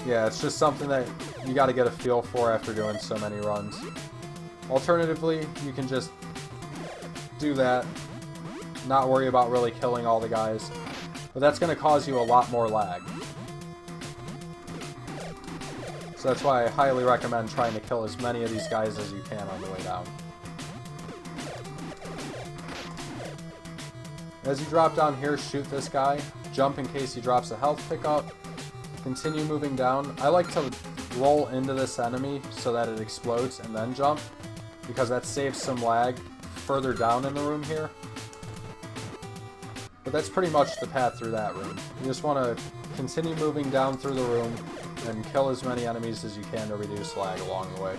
yeah, it's just something that you gotta get a feel for after doing so many runs. Alternatively, you can just do that, not worry about really killing all the guys, but that's gonna cause you a lot more lag. So that's why I highly recommend trying to kill as many of these guys as you can on the way down. As you drop down here, shoot this guy, jump in case he drops a health pickup, continue moving down. I like to roll into this enemy so that it explodes and then jump, because that saves some lag further down in the room here. But that's pretty much the path through that room. You just want to continue moving down through the room and kill as many enemies as you can to reduce lag along the way.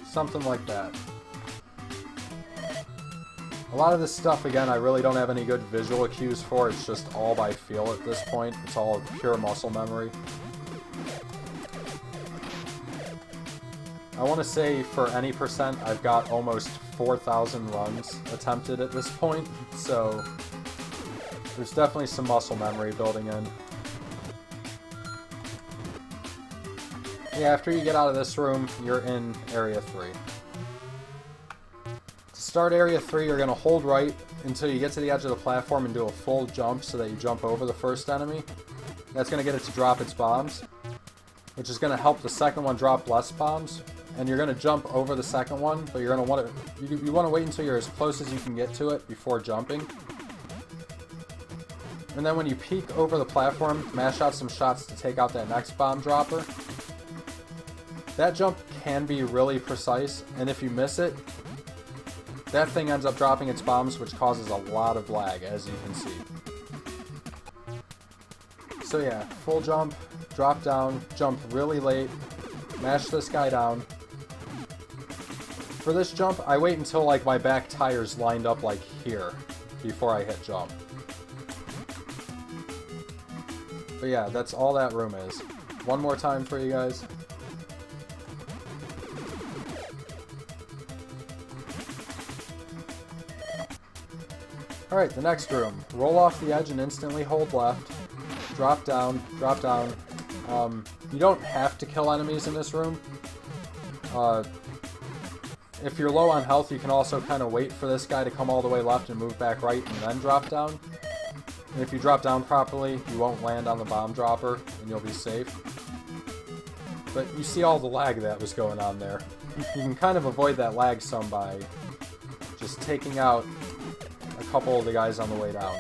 Something like that. A lot of this stuff, again, I really don't have any good visual cues for. It's just all by feel at this point. It's all pure muscle memory. I want to say for any percent, I've got almost 4,000 runs attempted at this point, so there's definitely some muscle memory building in. Yeah, after you get out of this room, you're in Area 3. To start Area 3, you're going to hold right until you get to the edge of the platform and do a full jump so that you jump over the first enemy. That's going to get it to drop its bombs, which is going to help the second one drop less bombs. And you're going to jump over the second one, but you're going to want to you want to wait until you're as close as you can get to it before jumping. And then when you peek over the platform, mash out some shots to take out that next bomb dropper. That jump can be really precise, and if you miss it, that thing ends up dropping its bombs, which causes a lot of lag, as you can see. So yeah, full jump, drop down, jump really late, mash this guy down. For this jump, I wait until like my back tire's lined up like here before I hit jump. But yeah, that's all that room is. One more time for you guys. Alright, the next room. Roll off the edge and instantly hold left. Drop down, drop down. You don't have to kill enemies in this room. If you're low on health, you can also kind of wait for this guy to come all the way left and move back right and then drop down. And if you drop down properly, you won't land on the bomb dropper and you'll be safe. But you see all the lag that was going on there. You can kind of avoid that lag some by just taking out a couple of the guys on the way down.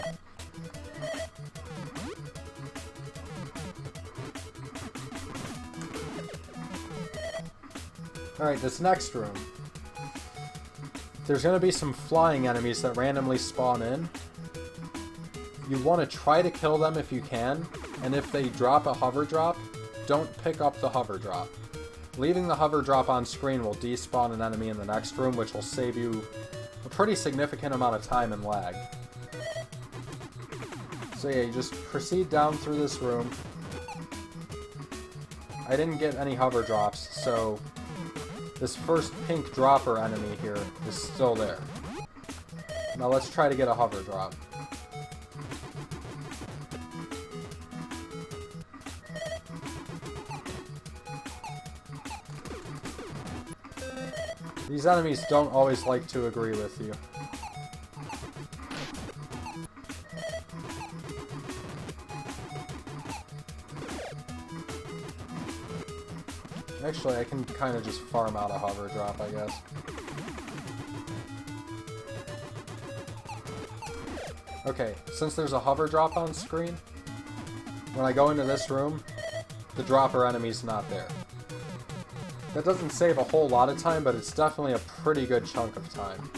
Alright, this next room. There's going to be some flying enemies that randomly spawn in. You want to try to kill them if you can, and if they drop a hover drop, don't pick up the hover drop. Leaving the hover drop on screen will despawn an enemy in the next room, which will save you a pretty significant amount of time and lag. So yeah, you just proceed down through this room. I didn't get any hover drops, so this first pink dropper enemy here is still there. Now let's try to get a hover drop. These enemies don't always like to agree with you. Actually, I can kind of just farm out a hover drop, I guess. Okay, since there's a hover drop on screen, when I go into this room, the dropper enemy's not there. That doesn't save a whole lot of time, but it's definitely a pretty good chunk of time.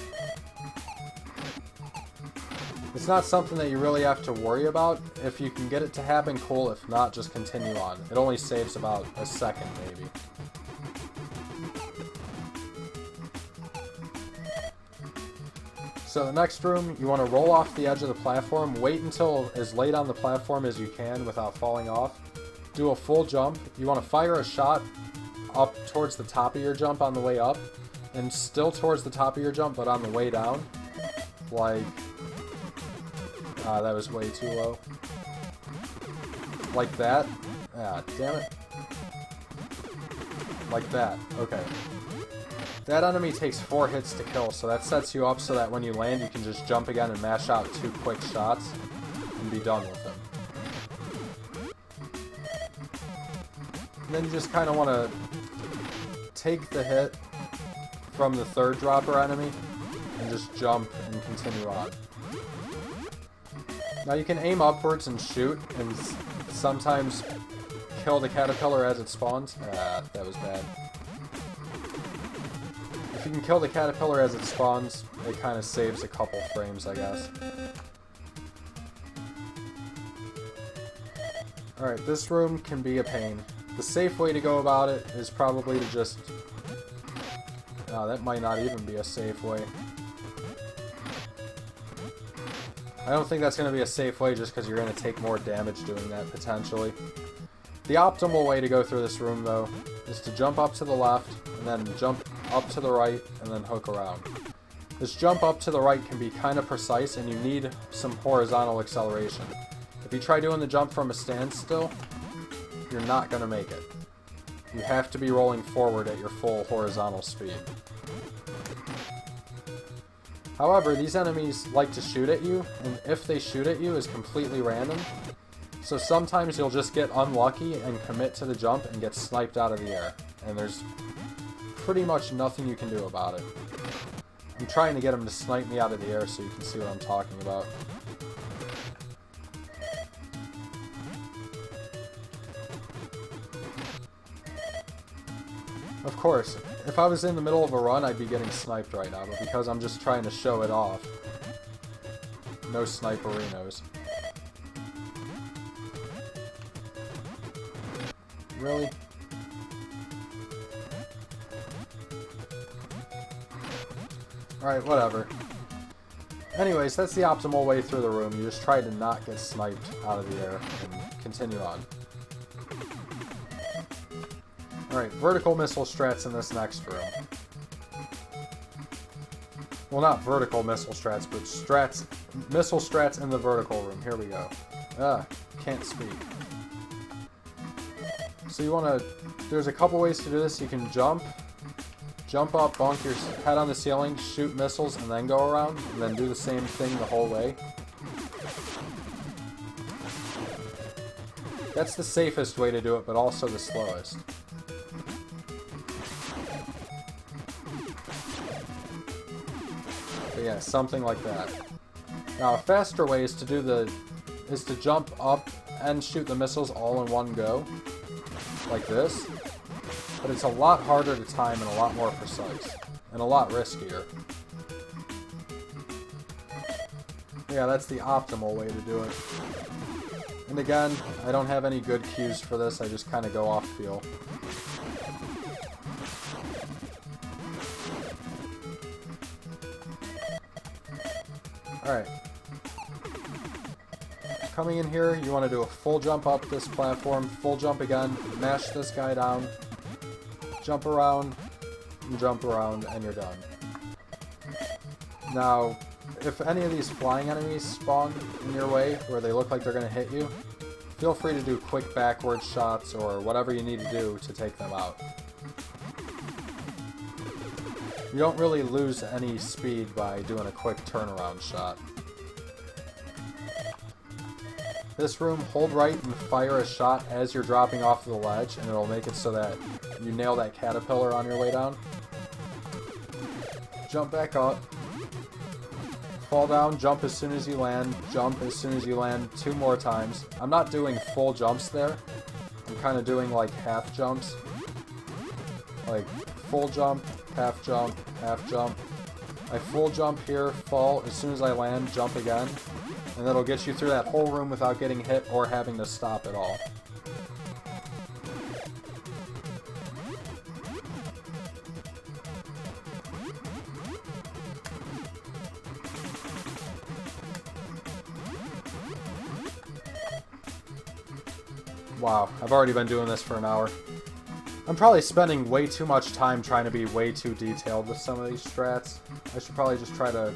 It's not something that you really have to worry about. If you can get it to happen, cool. If not, just continue on. It only saves about a second, maybe. So the next room, you want to roll off the edge of the platform, wait until as late on the platform as you can without falling off. Do a full jump. You want to fire a shot up towards the top of your jump on the way up, and still towards the top of your jump, but on the way down. Like, that was way too low. Like that. Ah, damn it. Like that. Okay. That enemy takes 4 hits to kill, so that sets you up so that when you land, you can just jump again and mash out 2 quick shots and be done with him. And then you just kind of want to take the hit from the third dropper enemy and just jump and continue on. Now you can aim upwards and shoot and sometimes kill the caterpillar as it spawns. Ah, that was bad. If you can kill the caterpillar as it spawns, it kind of saves a couple frames, I guess. Alright, this room can be a pain. The safe way to go about it is probably to just... that might not even be a safe way. I don't think that's going to be a safe way just because you're going to take more damage doing that, potentially. The optimal way to go through this room, though, is to jump up to the left, and then jump up to the right, and then hook around. This jump up to the right can be kind of precise, and you need some horizontal acceleration. If you try doing the jump from a standstill, you're not going to make it. You have to be rolling forward at your full horizontal speed. However, these enemies like to shoot at you, and if they shoot at you is completely random. So sometimes you'll just get unlucky and commit to the jump and get sniped out of the air. And there's pretty much nothing you can do about it. I'm trying to get him to snipe me out of the air so you can see what I'm talking about. Of course, if I was in the middle of a run, I'd be getting sniped right now, but because I'm just trying to show it off, no sniperinos. Really? Alright, whatever. Anyways, that's the optimal way through the room. You just try to not get sniped out of the air and continue on. Alright, vertical missile strats in this next room. Well, not vertical missile strats, but strats missile strats in the vertical room. Here we go. Can't speak. So you want to... There's a couple ways to do this. You can jump up, bonk your head on the ceiling, shoot missiles, and then go around, and then do the same thing the whole way. That's the safest way to do it, but also the slowest. But yeah, something like that. Now, a faster way is to jump up and shoot the missiles all in one go, like this. But it's a lot harder to time and a lot more precise, and a lot riskier. Yeah, that's the optimal way to do it. And again, I don't have any good cues for this, I just kind of go off feel. Alright. Coming in here, you want to do a full jump up this platform, full jump again, mash this guy down, jump around, and you're done. Now, if any of these flying enemies spawn in your way where they look like they're going to hit you, feel free to do quick backwards shots or whatever you need to do to take them out. You don't really lose any speed by doing a quick turnaround shot. This room, hold right and fire a shot as you're dropping off the ledge, and it'll make it so that you nail that caterpillar on your way down. Jump back up. Fall down, jump as soon as you land, jump as soon as you land 2 more times. I'm not doing full jumps there. I'm kind of doing like half jumps. Like full jump, half jump, half jump. I full jump here, fall, as soon as I land, jump again. And that'll get you through that whole room without getting hit or having to stop at all. Wow, I've already been doing this for an hour. I'm probably spending way too much time trying to be way too detailed with some of these strats. I should probably just try to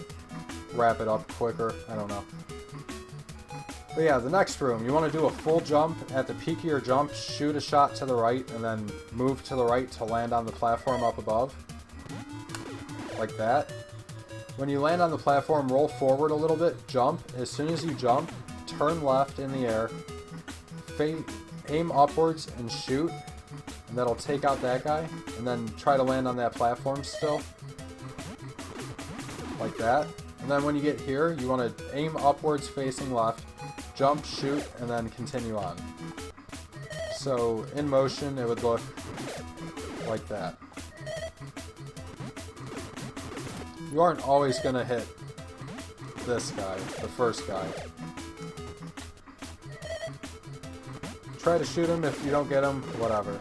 wrap it up quicker. I don't know. But yeah, the next room, you want to do a full jump. At the peak of your jump, shoot a shot to the right, and then move to the right to land on the platform up above. Like that. When you land on the platform, roll forward a little bit, jump. As soon as you jump, turn left in the air, aim upwards and shoot, and that'll take out that guy, and then try to land on that platform still. Like that. And then when you get here, you want to aim upwards facing left, jump, shoot, and then continue on. So, in motion, it would look like that. You aren't always going to hit this guy, the first guy. Try to shoot him. If you don't get him, whatever.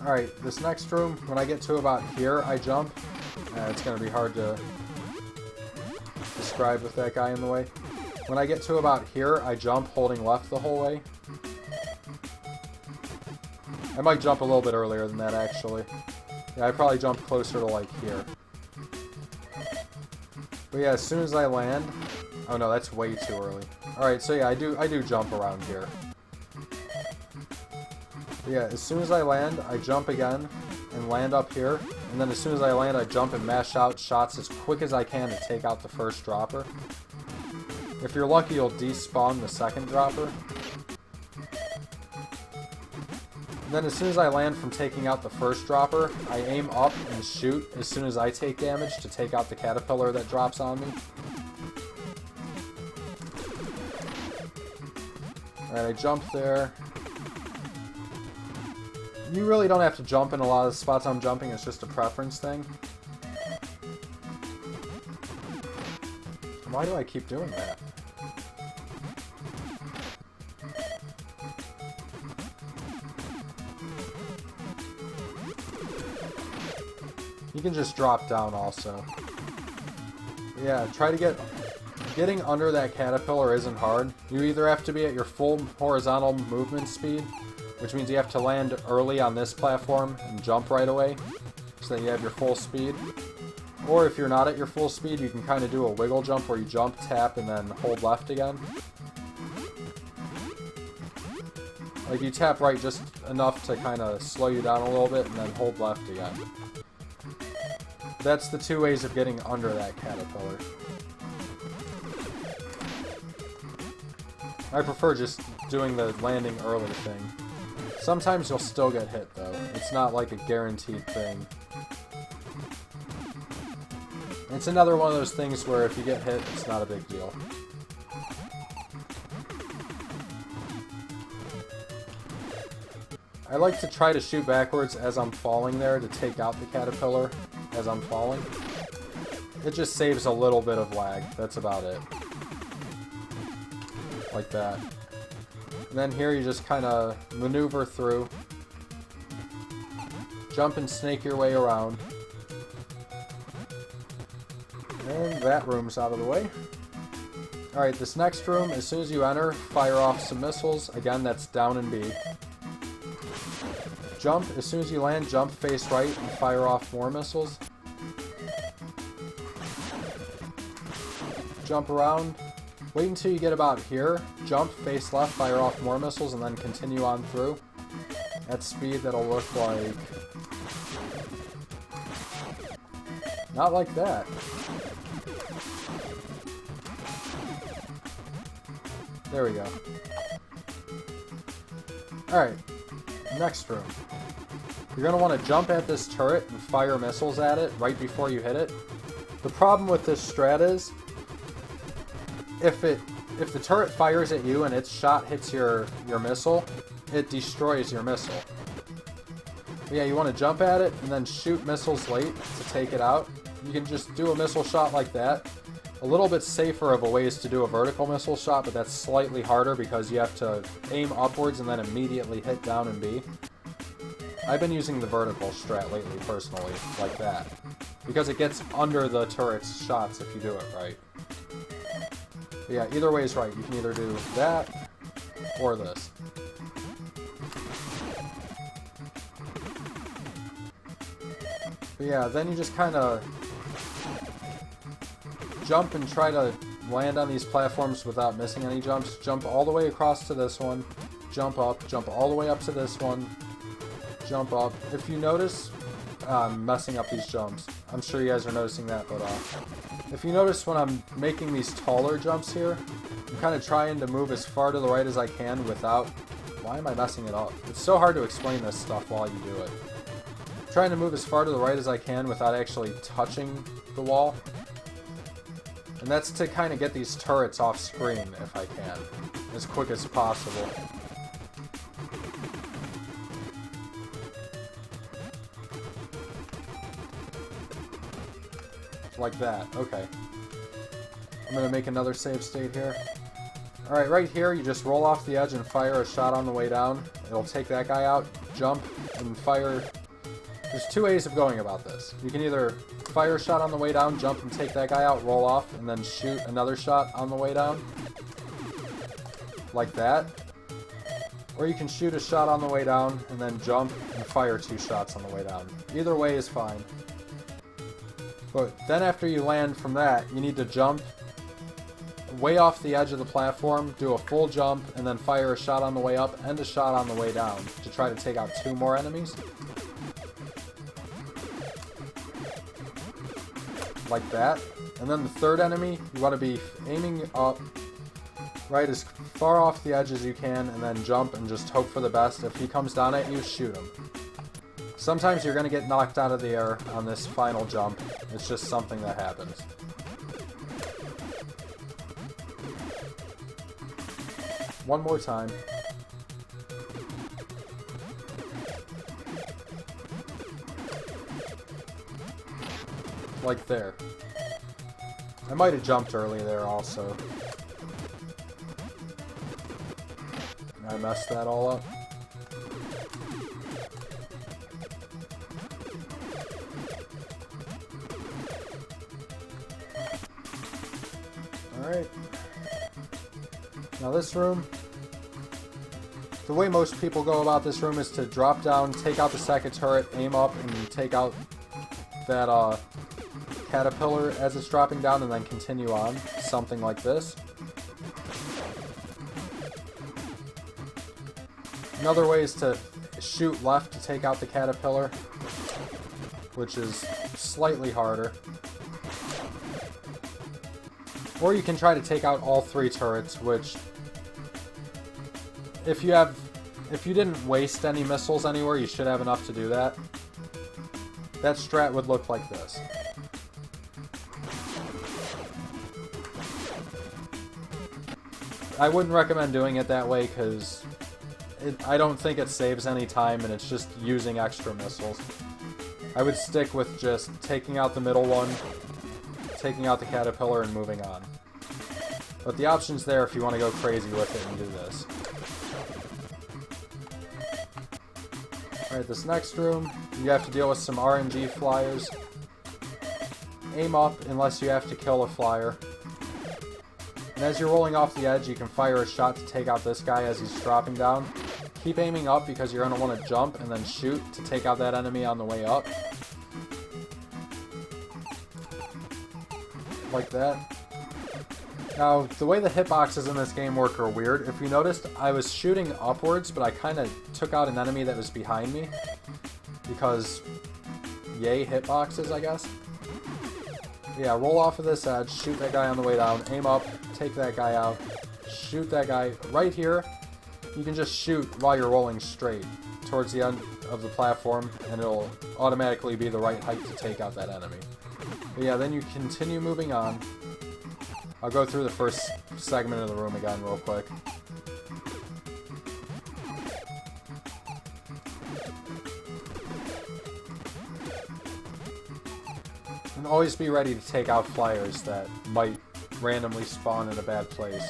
Alright, this next room, when I get to about here, I jump. It's going to be hard to describe with that guy in the way. When I get to about here, I jump holding left the whole way. I might jump a little bit earlier than that, actually. Yeah, I probably jump closer to, like, here. But yeah, as soon as I land... Oh no, that's way too early. Alright, so yeah, I do jump around here. But yeah, as soon as I land, I jump again and land up here. And then as soon as I land, I jump and mash out shots as quick as I can to take out the first dropper. If you're lucky, you'll despawn the second dropper. And then as soon as I land from taking out the first dropper, I aim up and shoot as soon as I take damage to take out the caterpillar that drops on me. Alright, I jump there. You really don't have to jump in a lot of the spots I'm jumping, it's just a preference thing. Why do I keep doing that? You can just drop down also. Yeah, try to getting under that caterpillar isn't hard. You either have to be at your full horizontal movement speed, which means you have to land early on this platform and jump right away so that you have your full speed. Or if you're not at your full speed, you can kind of do a wiggle jump where you jump, tap, and then hold left again. Like you tap right just enough to kind of slow you down a little bit and then hold left again. That's the two ways of getting under that caterpillar. I prefer just doing the landing early thing. Sometimes you'll still get hit though. It's not like a guaranteed thing. It's another one of those things where if you get hit, it's not a big deal. I like to try to shoot backwards as I'm falling there to take out the caterpillar as I'm falling. It just saves a little bit of lag. That's about it. Like that. And then here you just kind of maneuver through. Jump and snake your way around. And that room's out of the way. Alright, this next room, as soon as you enter, fire off some missiles. Again, that's down and B. Jump, as soon as you land, jump face right and fire off more missiles. Jump around. Wait until you get about here. Jump, face left, fire off more missiles, and then continue on through. At speed, that'll look like... not like that. There we go. Alright, next room. You're going to want to jump at this turret and fire missiles at it right before you hit it. The problem with this strat is, if the turret fires at you and its shot hits your missile, it destroys your missile. But yeah, you want to jump at it and then shoot missiles late to take it out. You can just do a missile shot like that. A little bit safer of a way is to do a vertical missile shot, but that's slightly harder because you have to aim upwards and then immediately hit down and B. I've been using the vertical strat lately, personally, like that. Because it gets under the turret's shots if you do it right. But yeah, either way is right. You can either do that or this. But yeah, then you just kind of jump and try to land on these platforms without missing any jumps. Jump all the way across to this one. Jump up. Jump all the way up to this one. Jump up. If you notice, I'm messing up these jumps. I'm sure you guys are noticing that, but if you notice when I'm making these taller jumps here, I'm kind of trying to move as far to the right as I can without... why am I messing it up? It's so hard to explain this stuff while you do it. I'm trying to move as far to the right as I can without actually touching the wall. And that's to kind of get these turrets off screen, if I can, as quick as possible. Like that, okay. I'm going to make another save state here. Alright, right here, you just roll off the edge and fire a shot on the way down. It'll take that guy out, jump, and fire... There's two ways of going about this. You can either fire a shot on the way down, jump and take that guy out, roll off, and then shoot another shot on the way down. Like that. Or you can shoot a shot on the way down, and then jump and fire 2 shots on the way down. Either way is fine. But then after you land from that, you need to jump way off the edge of the platform, do a full jump, and then fire a shot on the way up and a shot on the way down to try to take out 2 more enemies. Like that. And then the third enemy, you want to be aiming up right as far off the edge as you can, and then jump and just hope for the best. If he comes down at you, shoot him. Sometimes you're going to get knocked out of the air on this final jump. It's just something that happens. One more time. Like there. I might have jumped early there also. I messed that all up. Alright. Now this room, the way most people go about this room is to drop down, take out the second turret, aim up, and take out that caterpillar as it's dropping down, and then continue on. Something like this. Another way is to shoot left to take out the caterpillar, which is slightly harder. Or you can try to take out all 3 turrets, which, if you didn't waste any missiles anywhere, you should have enough to do that. That strat would look like this. I wouldn't recommend doing it that way because I don't think it saves any time and it's just using extra missiles. I would stick with just taking out the middle one, taking out the caterpillar, and moving on. But the option's there if you want to go crazy with it and do this. Alright, this next room, you have to deal with some RNG flyers. Aim up unless you have to kill a flyer. And as you're rolling off the edge, you can fire a shot to take out this guy as he's dropping down. Keep aiming up because you're going to want to jump and then shoot to take out that enemy on the way up. Like that. Now, the way the hitboxes in this game work are weird. If you noticed, I was shooting upwards, but I kind of took out an enemy that was behind me. Because, yay, hitboxes, I guess. Yeah, roll off of this edge, shoot that guy on the way down, aim up, take that guy out, shoot that guy right here. You can just shoot while you're rolling straight towards the end of the platform, and it'll automatically be the right height to take out that enemy. But yeah, then you continue moving on. I'll go through the first segment of the room again real quick. And always be ready to take out flyers that might randomly spawn in a bad place.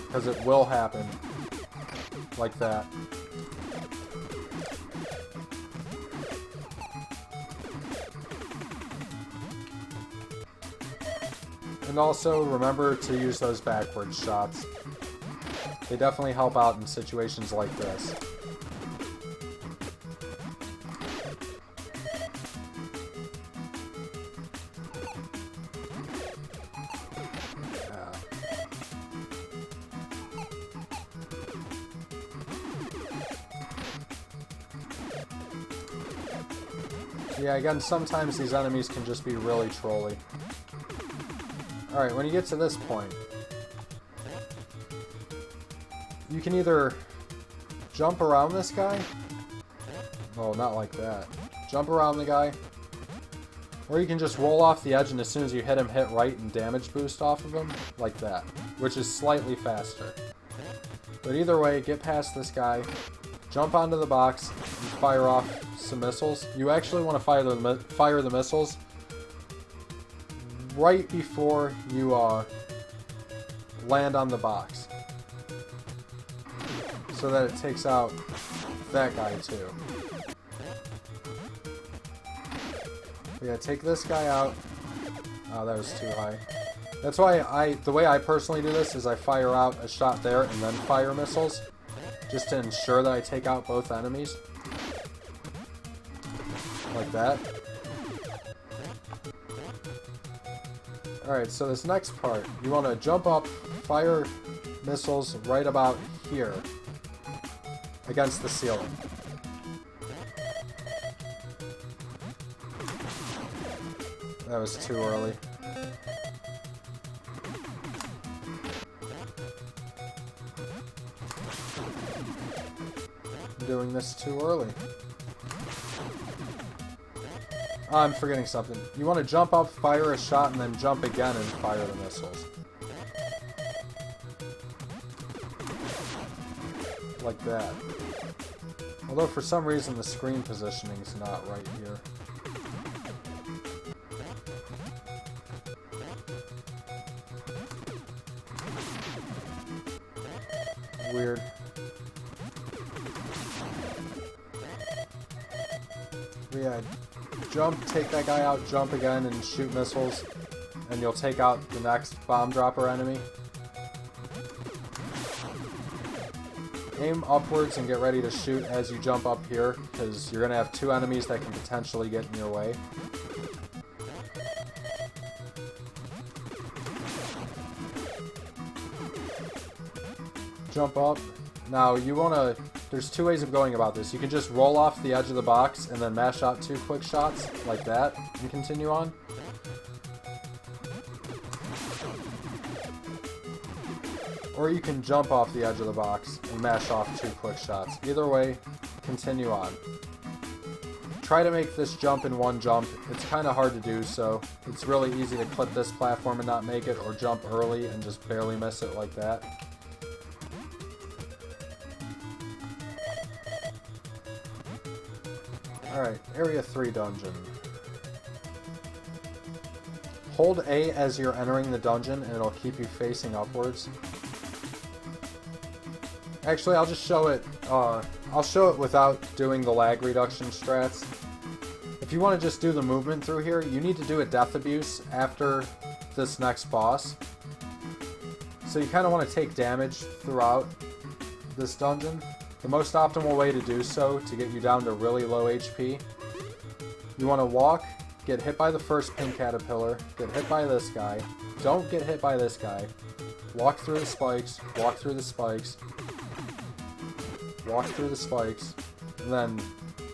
Because it will happen. Like that. And also, remember to use those backwards shots. They definitely help out in situations like this. Yeah, again, sometimes these enemies can just be really trolly. Alright, when you get to this point, you can either jump around this guy. Oh, not like that. Jump around the guy. Or you can just roll off the edge and as soon as you hit him, hit right and damage boost off of him. Like that. Which is slightly faster. But either way, get past this guy. Jump onto the box and fire off some missiles. You actually want to fire the missiles right before you land on the box, so that it takes out that guy too. Yeah, take this guy out. Oh, that was too high. That's why the way I personally do this is I fire out a shot there and then fire missiles, just to ensure that I take out both enemies. Like that. Alright, so this next part, you want to jump up, fire missiles right about here, against the ceiling. That was too early. I'm doing this too early. Oh, I'm forgetting something. You want to jump up, fire a shot, and then jump again and fire the missiles. Like that. Although for some reason the screen positioning is not right here. Weird. Yeah. Jump, take that guy out, jump again, and shoot missiles, and you'll take out the next bomb dropper enemy. aim upwards and get ready to shoot as you jump up here, because you're going to have two enemies that can potentially get in your way. Jump up. Now you want to, there's two ways of going about this. You can just roll off the edge of the box and then mash out two quick shots like that and continue on. Or you can jump off the edge of the box and mash off two quick shots. Either way, continue on. Try to make this jump in one jump. It's kind of hard to do, so it's really easy to clip this platform and not make it, or jump early and just barely miss it like that. Alright, Area 3 dungeon. Hold A as you're entering the dungeon and it'll keep you facing upwards. Actually, I'll just show it, I'll show it without doing the lag reduction strats. If you want to just do the movement through here, you need to do a death abuse after this next boss. So you kind of want to take damage throughout this dungeon. The most optimal way to do so, to get you down to really low HP, you want to walk, get hit by the first pink caterpillar, get hit by this guy, don't get hit by this guy, walk through the spikes, walk through the spikes, walk through the spikes, and then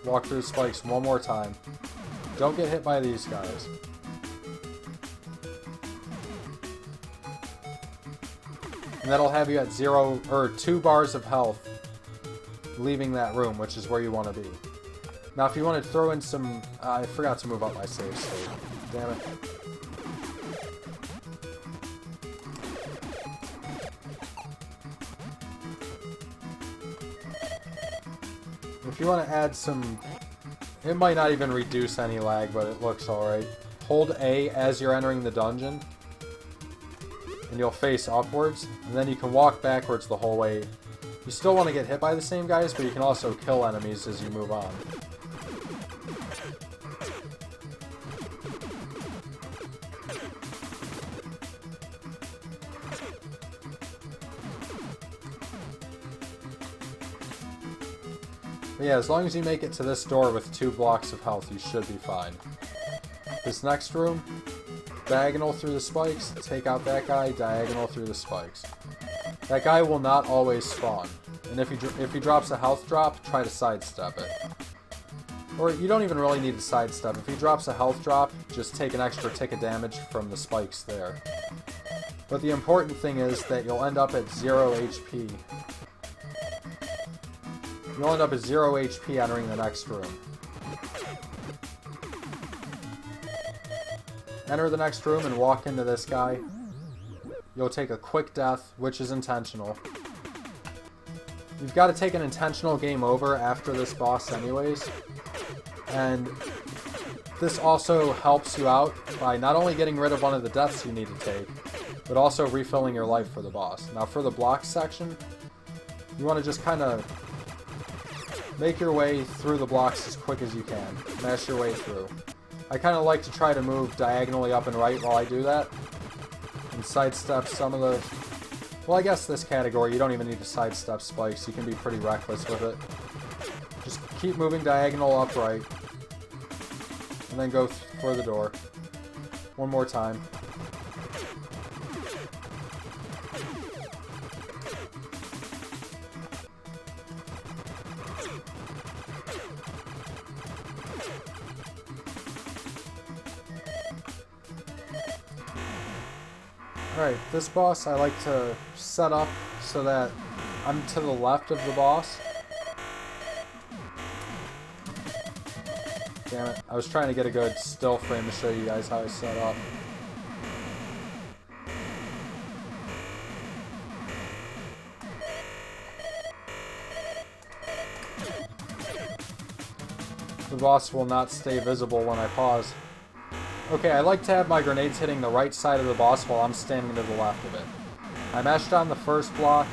walk through the spikes one more time. Don't get hit by these guys. And that'll have you at 0 or 2 bars of health leaving that room, which is where you want to be. Now if you want to throw in some... I forgot to move up my save state. Damn it. If you want to add some... It might not even reduce any lag, but it looks alright. Hold A as you're entering the dungeon, and you'll face upwards, and then you can walk backwards the whole way. You still want to get hit by the same guys, but you can also kill enemies as you move on. But yeah, as long as you make it to this door with 2 blocks of health, you should be fine. This next room, diagonal through the spikes, take out that guy, diagonal through the spikes. That guy will not always spawn, and if he drops a health drop, try to sidestep it. Or you don't even really need to sidestep. If he drops a health drop, just take an extra tick of damage from the spikes there. But the important thing is that you'll end up at 0 HP. You'll end up at 0 HP entering the next room. Enter the next room and walk into this guy. You'll take a quick death, which is intentional. You've got to take an intentional game over after this boss anyways. And this also helps you out by not only getting rid of one of the deaths you need to take, but also refilling your life for the boss. Now for the block section, you want to just kind of make your way through the blocks as quick as you can. Mash your way through. I kind of like to try to move diagonally up and right while I do that. And sidestep some of the... Well, I guess this category, you don't even need to sidestep spikes. You can be pretty reckless with it. Just keep moving diagonal upright. And then go for the door. One more time. Alright, this boss I like to set up so that I'm to the left of the boss. Damn it, I was trying to get a good still frame to show you guys how I set up. The boss will not stay visible when I pause. Okay, I like to have my grenades hitting the right side of the boss while I'm standing to the left of it. I mash down the first block,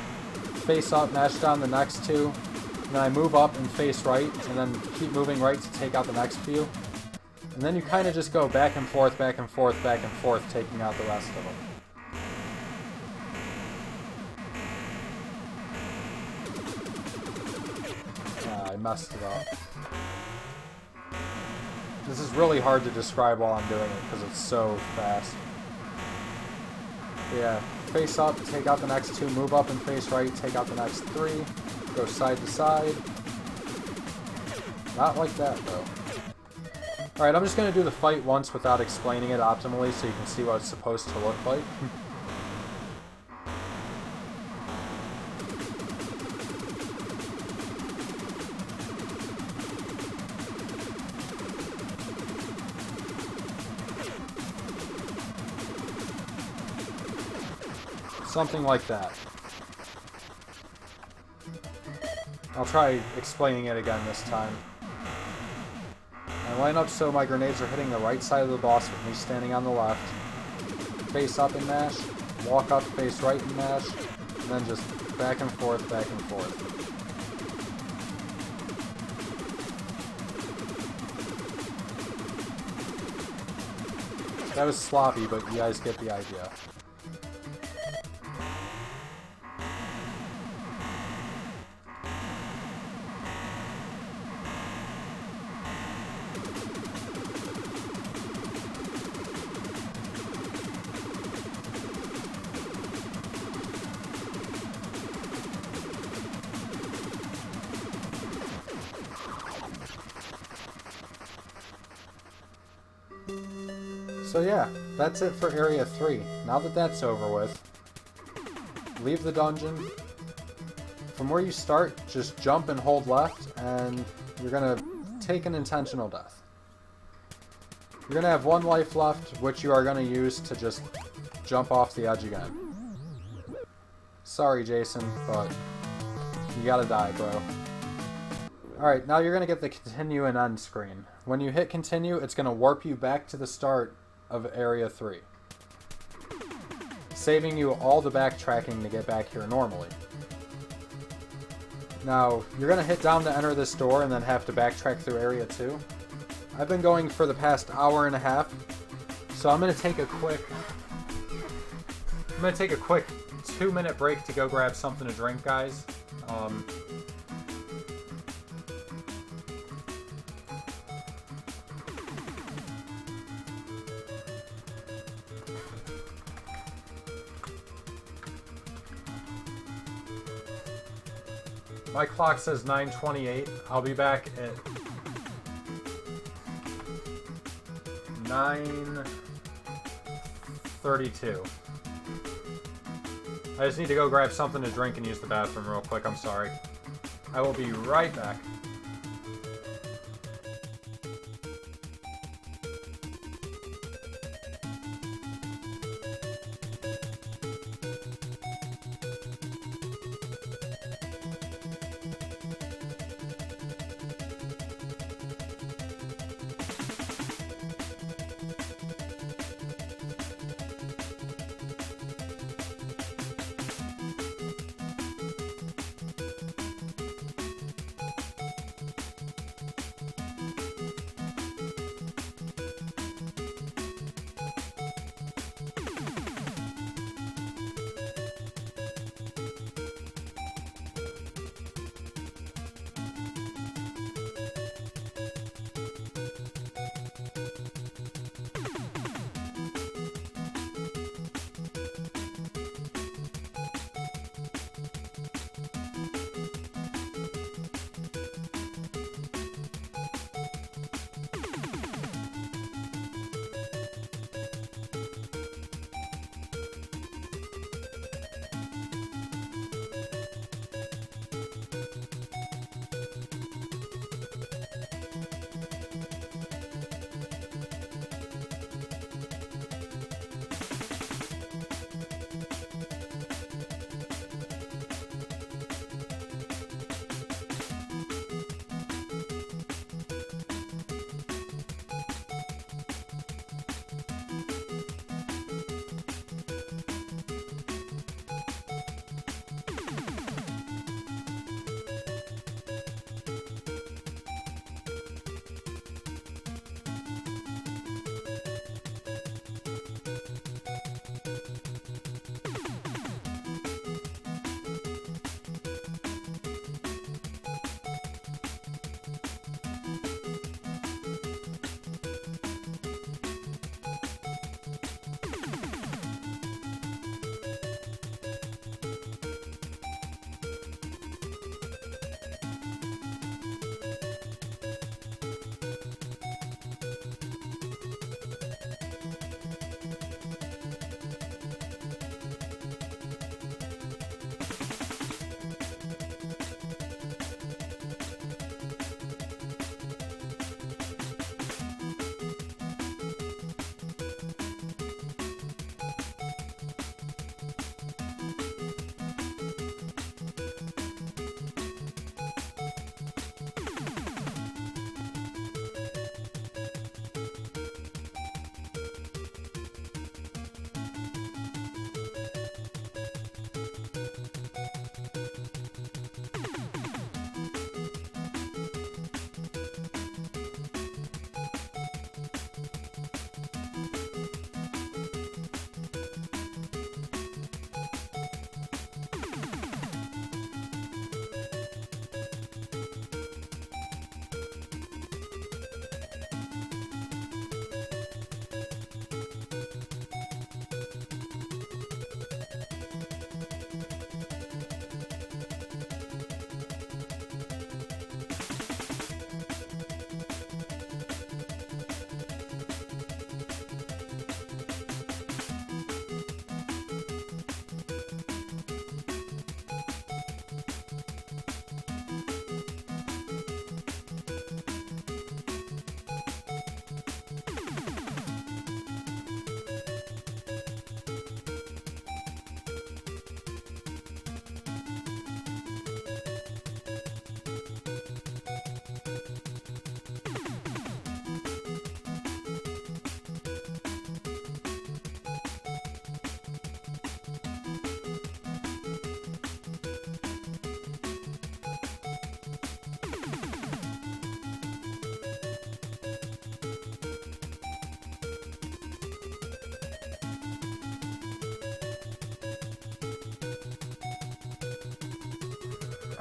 face up, mash down the next 2, and then I move up and face right, and then keep moving right to take out the next few. And then you kind of just go back and forth, back and forth, back and forth, taking out the rest of them. messed it up. This is really hard to describe while I'm doing it because it's so fast. But yeah, face up, take out the next 2, move up and face right, take out the next 3, go side to side. Not like that though. Alright, I'm just going to do the fight once without explaining it optimally so you can see what it's supposed to look like. Something like that. I'll try explaining it again this time. I line up so my grenades are hitting the right side of the boss with me standing on the left. Face up and mash, walk up, face right and mash, and then just back and forth, back and forth. That was sloppy, but you guys get the idea. So yeah, that's it for Area 3. Now that that's over with, leave the dungeon. From where you start, just jump and hold left, and you're gonna take an intentional death. You're gonna have 1 life left, which you are gonna use to just jump off the edge again. Sorry, Jason, but you gotta die, bro. Alright, now you're gonna get the continue and end screen. When you hit continue, it's gonna warp you back to the start of Area 3, saving you all the backtracking to get back here normally. Now, you're going to hit down to enter this door and then have to backtrack through Area 2. I've been going for the past hour and a half, so I'm going to take a quick 2-minute break to go grab something to drink, guys. My clock says 9:28. I'll be back at 9:32. I just need to go grab something to drink and use the bathroom real quick. I'm sorry. I will be right back.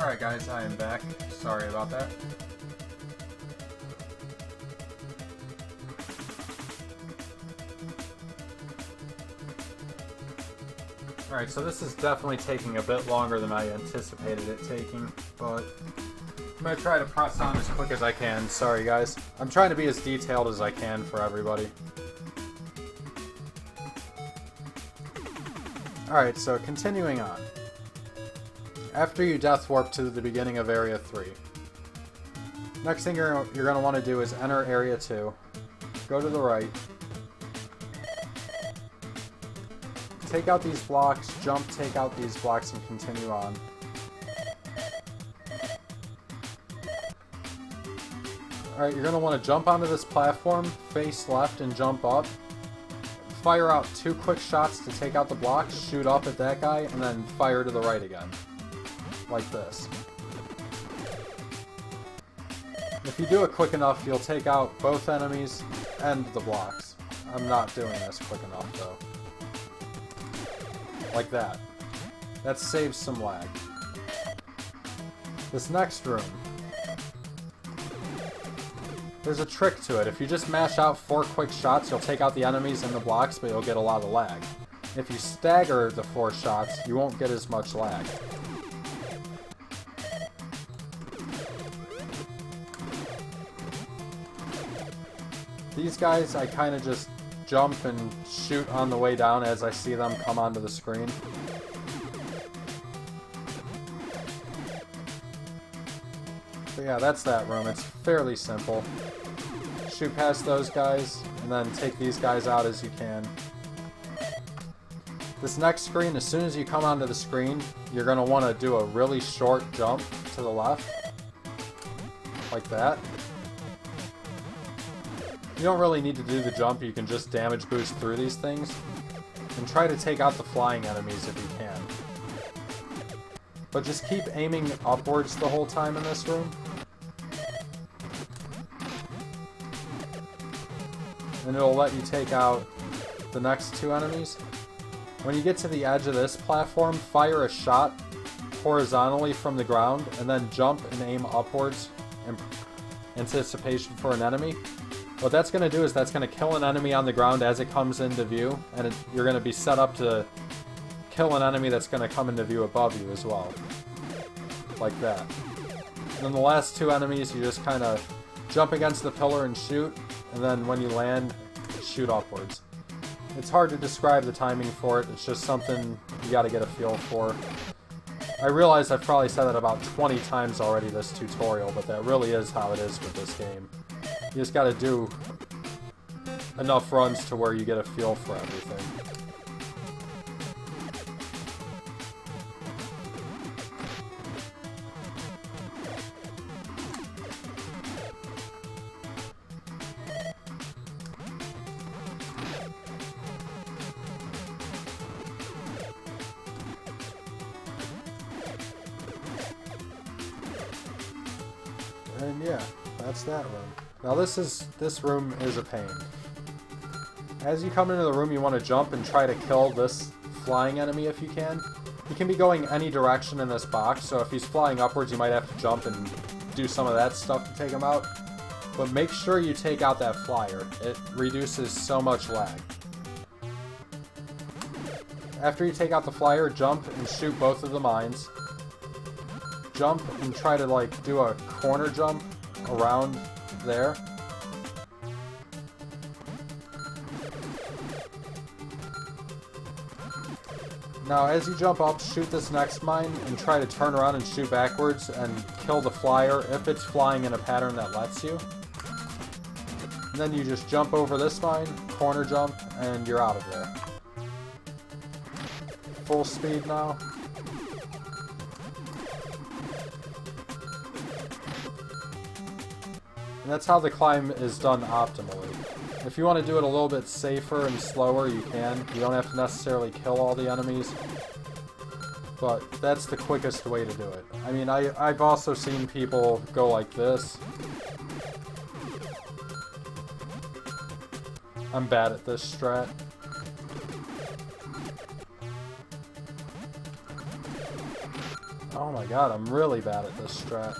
Alright guys, I am back. Sorry about that. Alright, so this is definitely taking a bit longer than I anticipated it taking, but I'm going to try to press on as quick as I can. Sorry guys. I'm trying to be as detailed as I can for everybody. Alright, so continuing on. After you death warp to the beginning of Area 3, next thing you're going to want to do is enter Area 2, go to the right, take out these blocks, jump, take out these blocks, and continue on. Alright, you're going to want to jump onto this platform, face left, and jump up. Fire out 2 quick shots to take out the blocks, shoot up at that guy, and then fire to the right again. Like this. If you do it quick enough, you'll take out both enemies and the blocks. I'm not doing this quick enough, though. Like that. That saves some lag. This next room. There's a trick to it. If you just mash out 4 quick shots, you'll take out the enemies and the blocks, but you'll get a lot of lag. If you stagger the 4 shots, you won't get as much lag. These guys, I kind of just jump and shoot on the way down as I see them come onto the screen. But yeah, that's that room. It's fairly simple. Shoot past those guys, and then take these guys out as you can. This next screen, as soon as you come onto the screen, you're going to want to do a really short jump to the left. Like that. You don't really need to do the jump, you can just damage boost through these things. And try to take out the flying enemies if you can. But just keep aiming upwards the whole time in this room. And it'll let you take out the next 2 enemies. When you get to the edge of this platform, fire a shot horizontally from the ground, and then jump and aim upwards in anticipation for an enemy. What that's going to do is that's going to kill an enemy on the ground as it comes into view, and you're going to be set up to kill an enemy that's going to come into view above you as well. Like that. And then the last 2 enemies, you just kind of jump against the pillar and shoot, and then when you land, shoot upwards. It's hard to describe the timing for it, it's just something you got to get a feel for. I realize I've probably said that about 20 times already this tutorial, but that really is how it is with this game. You just gotta do enough runs to where you get a feel for everything. And yeah, that's that room. Now this room is a pain. As you come into the room, you want to jump and try to kill this flying enemy if you can. He can be going any direction in this box, so if he's flying upwards, you might have to jump and do some of that stuff to take him out. But make sure you take out that flyer. It reduces so much lag. After you take out the flyer, jump and shoot both of the mines. Jump and try to like do a corner jump around there. Now as you jump up, shoot this next mine and try to turn around and shoot backwards and kill the flyer if it's flying in a pattern that lets you. And then you just jump over this mine, corner jump, and you're out of there. Full speed now. And that's how the climb is done optimally. If you want to do it a little bit safer and slower, you can. You don't have to necessarily kill all the enemies. But that's the quickest way to do it. I mean, I've also seen people go like this. I'm bad at this strat. Oh my my god, I'm really bad at this strat.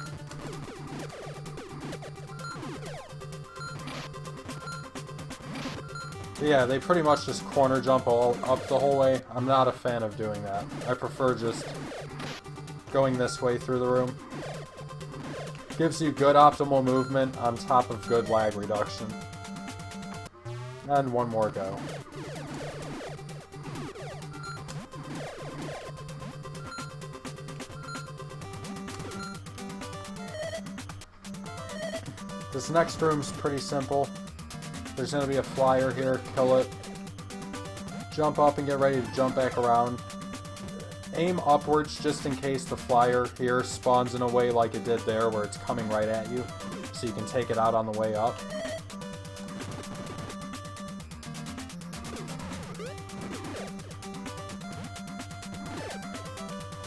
But yeah, they pretty much just corner jump all up the whole way. I'm not a fan of doing that. I prefer just going this way through the room. Gives you good optimal movement on top of good lag reduction. And one more go. This next room's pretty simple. There's going to be a flyer here, kill it. Jump up and get ready to jump back around. Aim upwards just in case the flyer here spawns in a way like it did there where it's coming right at you. So you can take it out on the way up.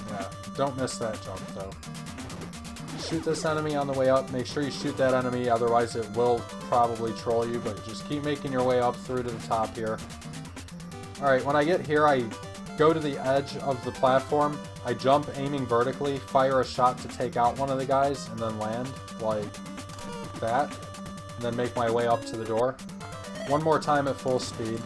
Yeah, don't miss that jump though. Shoot this enemy on the way up. Make sure you shoot that enemy, otherwise it will probably troll you, but just keep making your way up through to the top here. Alright, when I get here, I go to the edge of the platform, I jump aiming vertically, fire a shot to take out one of the guys, and then land, like that, and then make my way up to the door. One more time at full speed.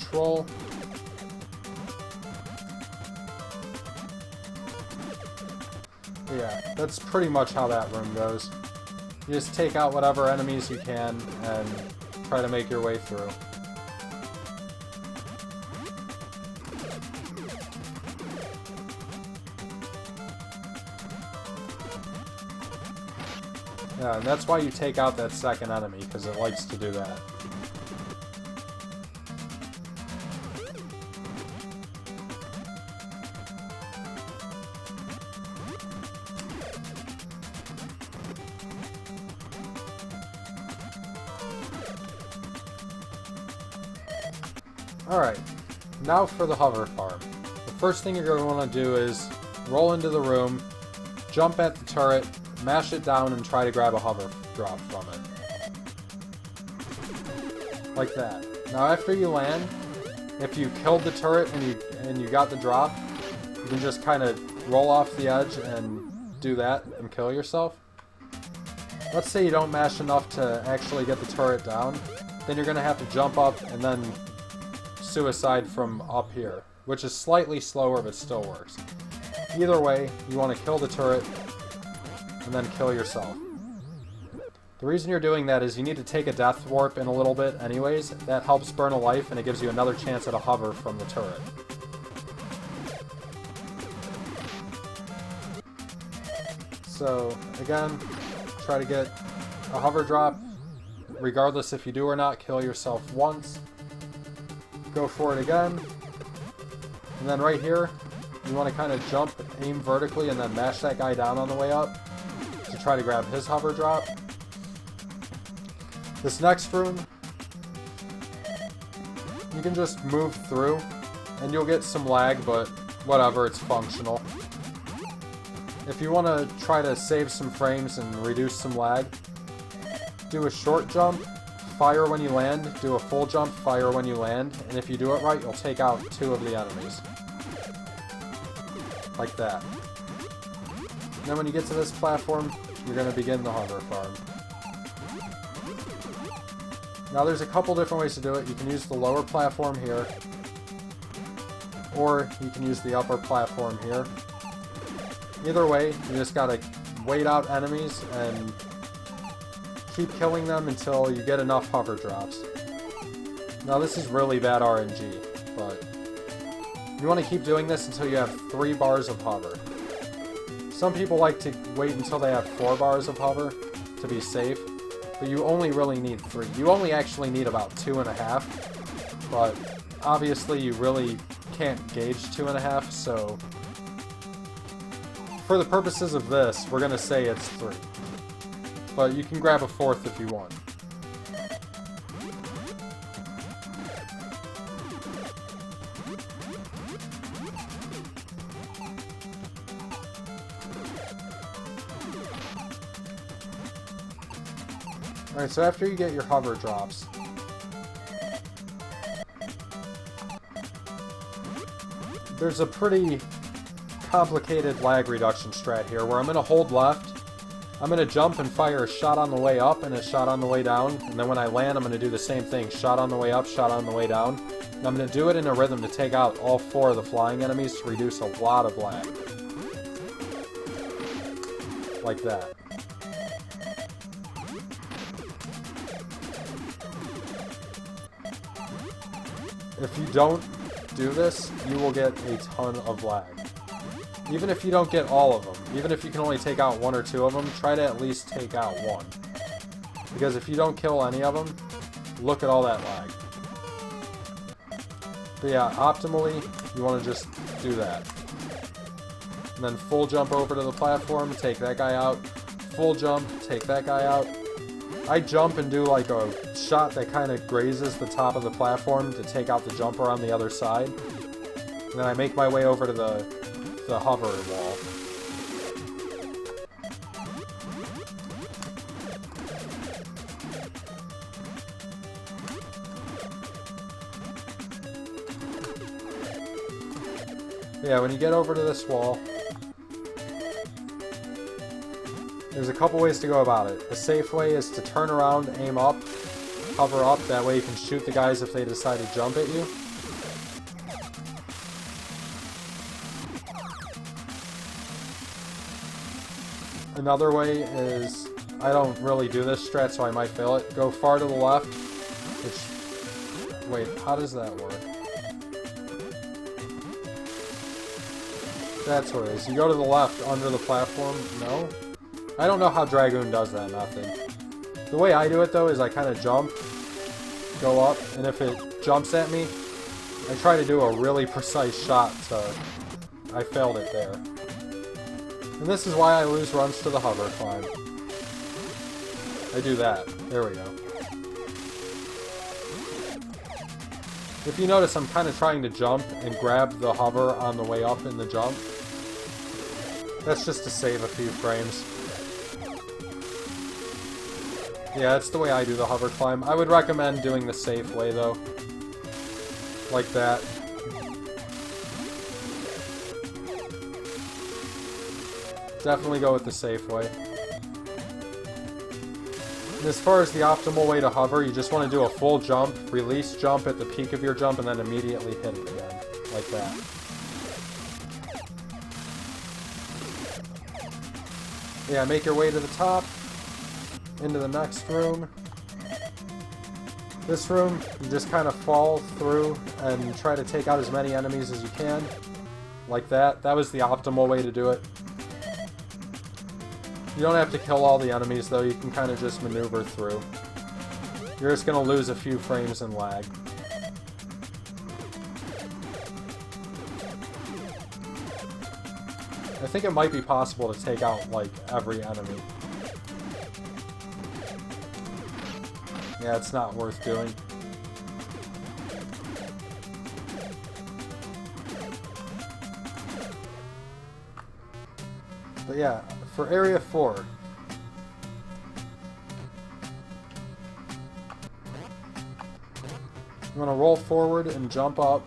Troll. Yeah, that's pretty much how that room goes. You just take out whatever enemies you can and try to make your way through. Yeah, and that's why you take out that second enemy, because it likes to do that. Alright, now for the hover farm. The first thing you're going to want to do is roll into the room, jump at the turret, mash it down, and try to grab a hover drop from it. Like that. Now after you land, if you killed the turret and you got the drop, you can just kind of roll off the edge and do that and kill yourself. Let's say you don't mash enough to actually get the turret down, then you're going to have to jump up and then suicide from up here, which is slightly slower but still works. Either way, you want to kill the turret and then kill yourself. The reason you're doing that is you need to take a death warp in a little bit anyways. That helps burn a life and it gives you another chance at a hover from the turret. So again, try to get a hover drop. Regardless if you do or not, kill yourself once. Go for it again, and then right here, you want to kind of jump, aim vertically, and then mash that guy down on the way up to try to grab his hover drop. This next room, you can just move through, and you'll get some lag, but whatever, it's functional. If you want to try to save some frames and reduce some lag, do a short jump, fire when you land, do a full jump, fire when you land, and if you do it right, you'll take out 2 of the enemies. Like that. And then when you get to this platform, you're going to begin the hover farm. Now there's a couple different ways to do it. You can use the lower platform here, or you can use the upper platform here. Either way, you just gotta wait out enemies and keep killing them until you get enough hover drops. Now this is really bad RNG, but you want to keep doing this until you have 3 bars of hover. Some people like to wait until they have 4 bars of hover to be safe, but you only really need 3. You only actually need about 2.5, but obviously you really can't gauge 2.5, so for the purposes of this, we're going to say it's 3. But you can grab a 4th if you want. Alright, so after you get your hover drops, there's a pretty complicated lag reduction strat here where I'm going to hold left, I'm going to jump and fire a shot on the way up and a shot on the way down, and then when I land I'm going to do the same thing, shot on the way up, shot on the way down, and I'm going to do it in a rhythm to take out all 4 of the flying enemies to reduce a lot of lag. Like that. If you don't do this, you will get a ton of lag. Even if you don't get all of them, even if you can only take out 1 or 2 of them, try to at least take out 1. Because if you don't kill any of them, look at all that lag. But yeah, optimally, you want to just do that. And then full jump over to the platform, take that guy out. Full jump, take that guy out. I jump and do like a shot that kind of grazes the top of the platform to take out the jumper on the other side. And then I make my way over to the hover wall. Yeah, when you get over to this wall, there's a couple ways to go about it. The safe way is to turn around, aim up, hover up, that way you can shoot the guys if they decide to jump at you. Another way is, I don't really do this strat so I might fail it, go far to the left, which, wait, how does that work? That's what it is. You go to the left under the platform, no? I don't know how Dragoon does that method. The way I do it though is I kind of jump, go up, and if it jumps at me, I try to do a really precise shot, so I failed it there. And this is why I lose runs to the hover climb. I do that. There we go. If you notice, I'm kind of trying to jump and grab the hover on the way up in the jump. That's just to save a few frames. Yeah, that's the way I do the hover climb. I would recommend doing the safe way, though. Like that. Definitely go with the safe way. And as far as the optimal way to hover, you just want to do a full jump, release jump at the peak of your jump, and then immediately hit it again. Like that. Yeah, make your way to the top, into the next room. This room, you just kind of fall through and try to take out as many enemies as you can. Like that. That was the optimal way to do it. You don't have to kill all the enemies though, you can kind of just maneuver through. You're just going to lose a few frames in lag. I think it might be possible to take out, like, every enemy. Yeah, it's not worth doing. But yeah, for Area 4, you want to roll forward and jump up,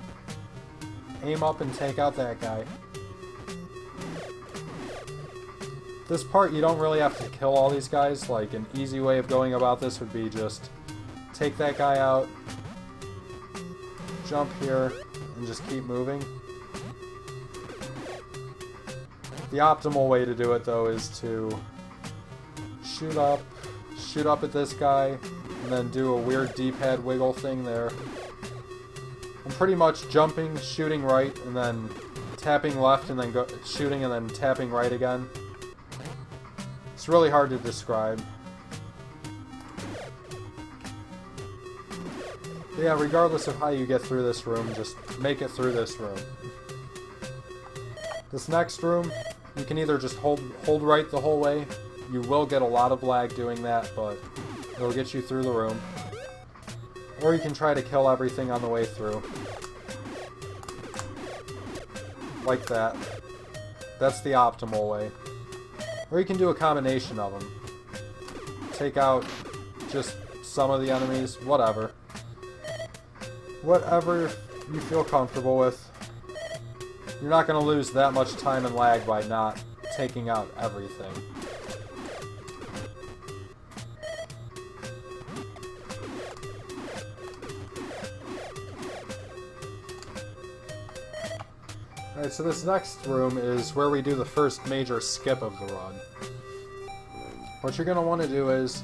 aim up and take out that guy. This part, you don't really have to kill all these guys. Like, an easy way of going about this would be just take that guy out, jump here, and just keep moving. The optimal way to do it, though, is to shoot up at this guy, and then do a weird D-pad wiggle thing there. I'm pretty much jumping, shooting right, and then tapping left, and then shooting, and then tapping right again. It's really hard to describe. But yeah, regardless of how you get through this room, just make it through this room. This next room, you can either just hold right the whole way. You will get a lot of lag doing that, but it'll get you through the room. Or you can try to kill everything on the way through. Like that. That's the optimal way. Or you can do a combination of them. Take out just some of the enemies, whatever. Whatever you feel comfortable with. You're not going to lose that much time and lag by not taking out everything. Alright, so this next room is where we do the first major skip of the run. What you're going to want to do is,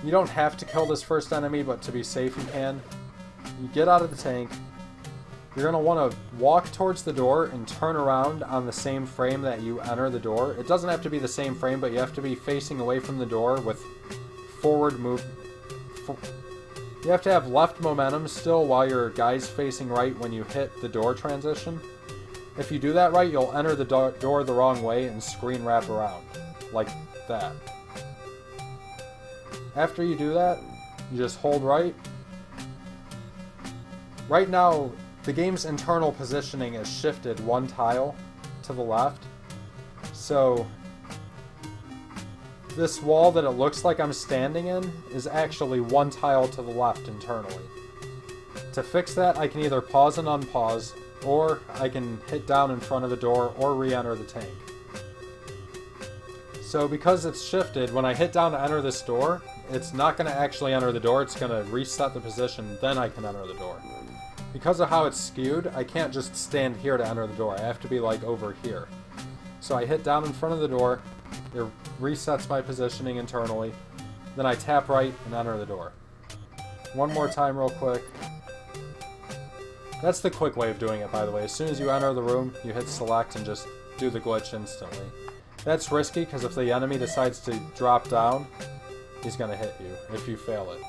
you don't have to kill this first enemy, but to be safe you can. You get out of the tank, you're going to want to walk towards the door and turn around on the same frame that you enter the door. It doesn't have to be the same frame, but you have to be facing away from the door with forward move. You have to have left momentum still while your guy's facing right when you hit the door transition. If you do that right, you'll enter the door the wrong way and screen wrap around. Like that. After you do that, you just hold right. Right now, the game's internal positioning is shifted one tile to the left. So, this wall that it looks like I'm standing in is actually one tile to the left internally. To fix that, I can either pause and unpause, or I can hit down in front of the door or re-enter the tank. So because it's shifted, when I hit down to enter this door, it's not going to actually enter the door, it's going to reset the position, then I can enter the door. Because of how it's skewed, I can't just stand here to enter the door. I have to be like over here. So I hit down in front of the door, it resets my positioning internally, then I tap right and enter the door. One more time real quick. That's the quick way of doing it, by the way. As soon as you enter the room, you hit select and just do the glitch instantly. That's risky, because if the enemy decides to drop down, he's going to hit you if you fail it.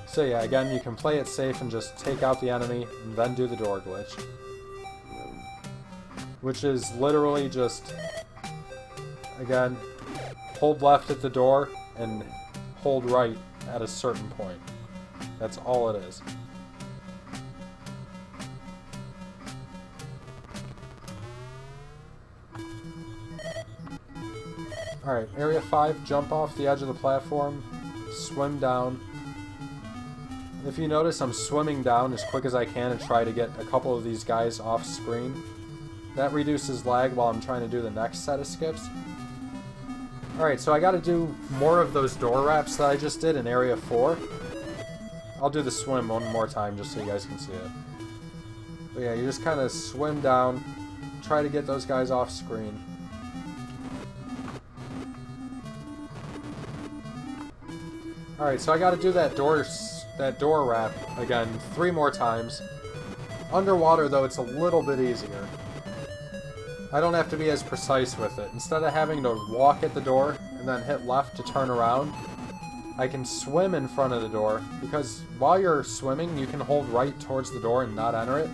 So yeah, again, you can play it safe and just take out the enemy and then do the door glitch. Which is literally just, again, hold left at the door and hold right at a certain point. That's all it is. Alright, Area 5, jump off the edge of the platform, swim down. If you notice, I'm swimming down as quick as I can and try to get a couple of these guys off screen. That reduces lag while I'm trying to do the next set of skips. Alright, so I gotta do more of those door wraps that I just did in Area 4. I'll do the swim one more time just so you guys can see it. But yeah, you just kind of swim down, try to get those guys off screen. Alright, so I gotta do that door wrap again 3 more times. Underwater, though, it's a little bit easier. I don't have to be as precise with it. Instead of having to walk at the door and then hit left to turn around, I can swim in front of the door, because while you're swimming, you can hold right towards the door and not enter it.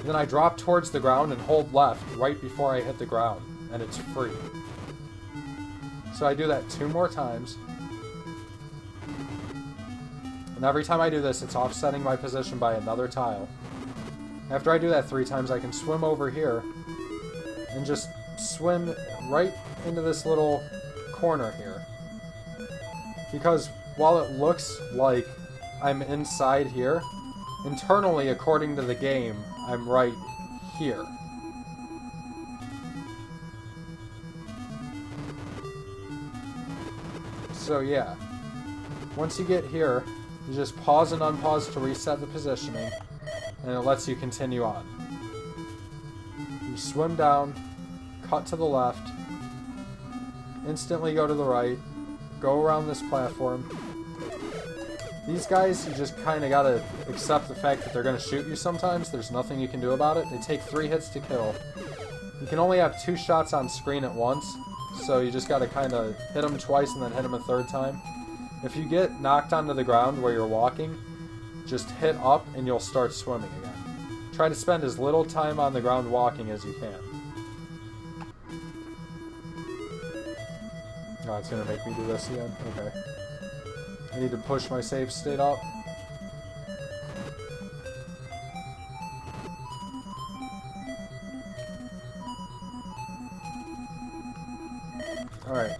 And then I drop towards the ground and hold left right before I hit the ground, and it's free. So I do that 2 more times. And every time I do this, it's offsetting my position by another tile. After I do that 3 times, I can swim over here and just swim right into this little corner here. Because while it looks like I'm inside here, internally, according to the game, I'm right here. So yeah, once you get here, you just pause and unpause to reset the positioning, and it lets you continue on. You swim down, cut to the left, instantly go to the right, go around this platform. These guys, you just kind of gotta accept the fact that they're gonna shoot you sometimes. There's nothing you can do about it. They take 3 hits to kill. You can only have 2 shots on screen at once, so you just gotta kind of hit them twice and then hit them a 3rd time. If you get knocked onto the ground where you're walking, just hit up and you'll start swimming again. Try to spend as little time on the ground walking as you can. Oh, it's gonna make me do this again? Okay. I need to push my save state up. Alright.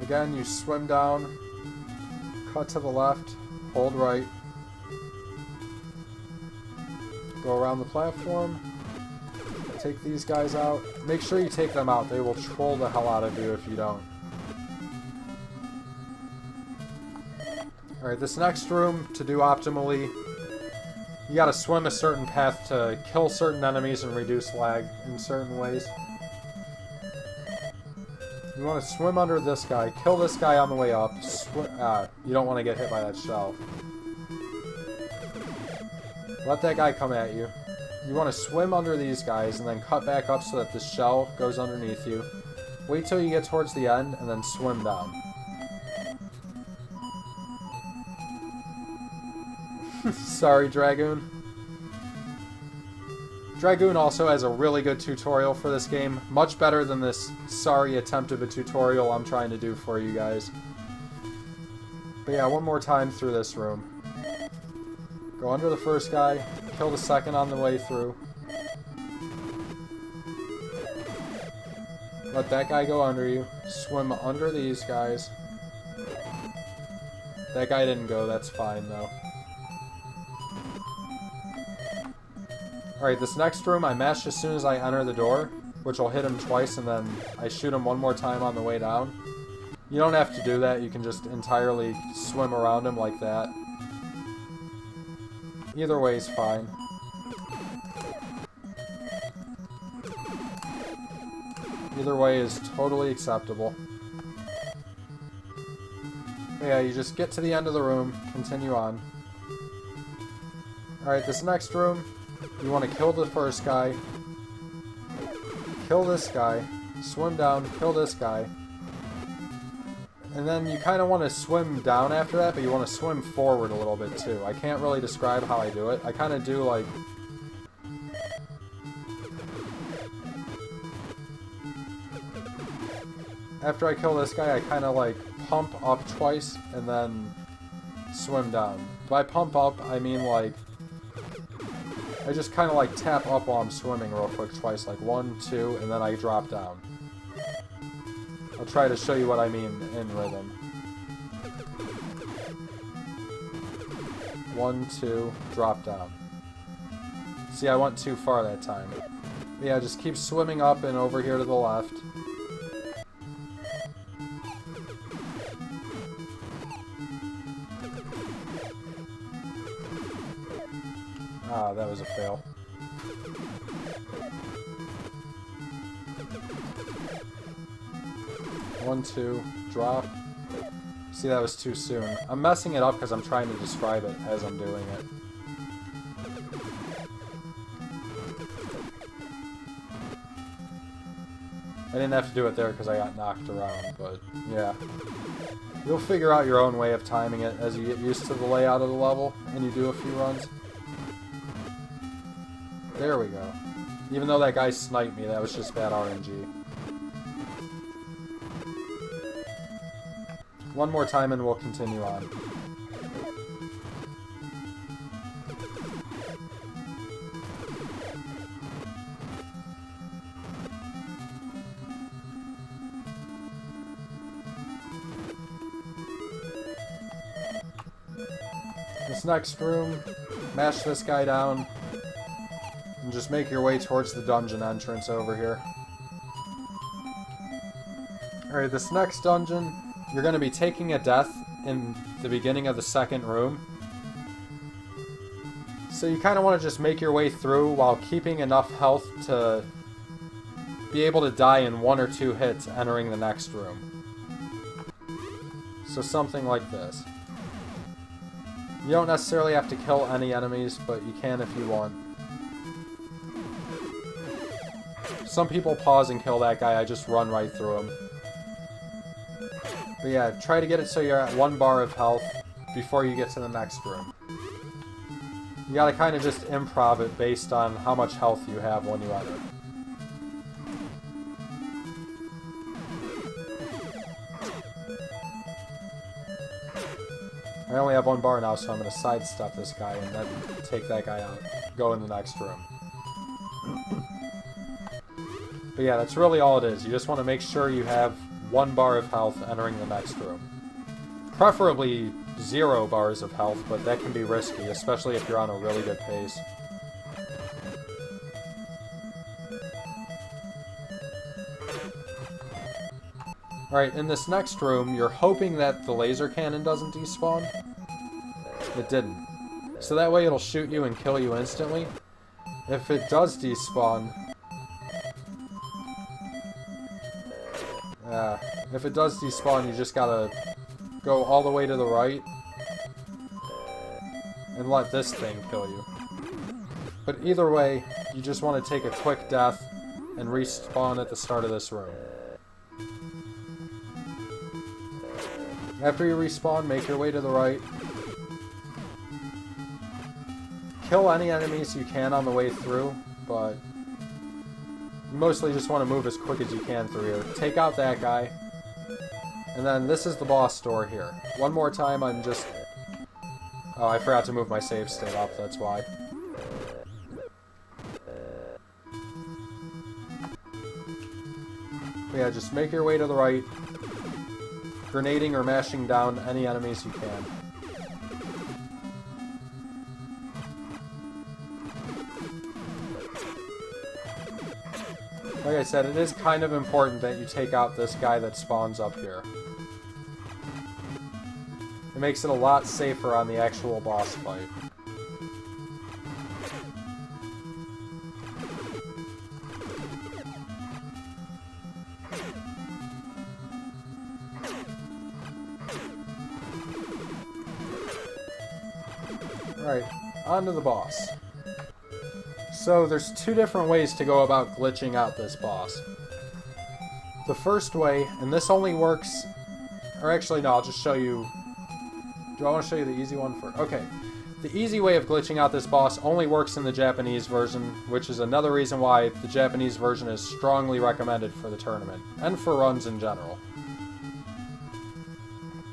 Again, you swim down, cut to the left, hold right, go around the platform, take these guys out. Make sure you take them out. They will troll the hell out of you if you don't. Alright, this next room, to do optimally, you gotta swim a certain path to kill certain enemies and reduce lag in certain ways. You want to swim under this guy, kill this guy on the way up. You don't want to get hit by that shell. Let that guy come at you. You want to swim under these guys and then cut back up so that the shell goes underneath you. Wait till you get towards the end and then swim down. Sorry, Dragoon. Dragoon also has a really good tutorial for this game. Much better than this sorry attempt of a tutorial I'm trying to do for you guys. But yeah, one more time through this room. Go under the first guy, kill the second on the way through. Let that guy go under you. Swim under these guys. That guy didn't go, that's fine though. Alright, this next room I mash as soon as I enter the door, which will hit him twice and then I shoot him one more time on the way down. You don't have to do that, you can just entirely swim around him like that. Either way is fine. Either way is totally acceptable. But yeah, you just get to the end of the room, continue on. Alright, this next room, you want to kill the first guy, kill this guy, swim down, kill this guy, and then you kind of want to swim down after that, but you want to swim forward a little bit too. I can't really describe how I do it. I kind of do like... After I kill this guy, I kind of like pump up twice and then swim down. By pump up, I mean like... I just kind of like tap up while I'm swimming real quick twice, like 1, 2, and then I drop down. I'll try to show you what I mean in rhythm. 1, 2, drop down. See, I went too far that time. But yeah, just keep swimming up and over here to the left. Ah, that was a fail. One, two, drop. See, that was too soon. I'm messing it up because I'm trying to describe it as I'm doing it. I didn't have to do it there because I got knocked around, but yeah. You'll figure out your own way of timing it as you get used to the layout of the level and you do a few runs. There we go. Even though that guy sniped me, that was just bad RNG. One more time and we'll continue on. This next room, mash this guy down. And just make your way towards the dungeon entrance over here. Alright, this next dungeon, you're going to be taking a death in the beginning of the second room. So you kind of want to just make your way through while keeping enough health to be able to die in 1 or 2 hits entering the next room. So something like this. You don't necessarily have to kill any enemies, but you can if you want. Some people pause and kill that guy, I just run right through him. But yeah, try to get it so you're at 1 bar of health before you get to the next room. You gotta kind of just improv it based on how much health you have when you enter. I only have 1 bar now, so I'm gonna sidestep this guy and then take that guy out. Go in the next room. But yeah, that's really all it is. You just want to make sure you have 1 bar of health entering the next room. Preferably 0 bars of health, but that can be risky, especially if you're on a really good pace. Alright, in this next room, you're hoping that the laser cannon doesn't despawn. It didn't. So that way it'll shoot you and kill you instantly. If it does despawn... if it does despawn, you just gotta go all the way to the right and let this thing kill you. But either way, you just want to take a quick death and respawn at the start of this room. After you respawn, make your way to the right. Kill any enemies you can on the way through, but you mostly just want to move as quick as you can through here. Take out that guy. And then this is the boss door here. One more time, I'm just... Oh, I forgot to move my save state up, that's why. But yeah, just make your way to the right. Grenading or mashing down any enemies you can. Like I said, it is kind of important that you take out this guy that spawns up here. It makes it a lot safer on the actual boss fight. Alright, on to the boss. So there's 2 different ways to go about glitching out this boss. The first way, and this only works... Or actually, no, I'll just show you... Do I want to show you the easy one first? Okay. The easy way of glitching out this boss only works in the Japanese version, which is another reason why the Japanese version is strongly recommended for the tournament, and for runs in general.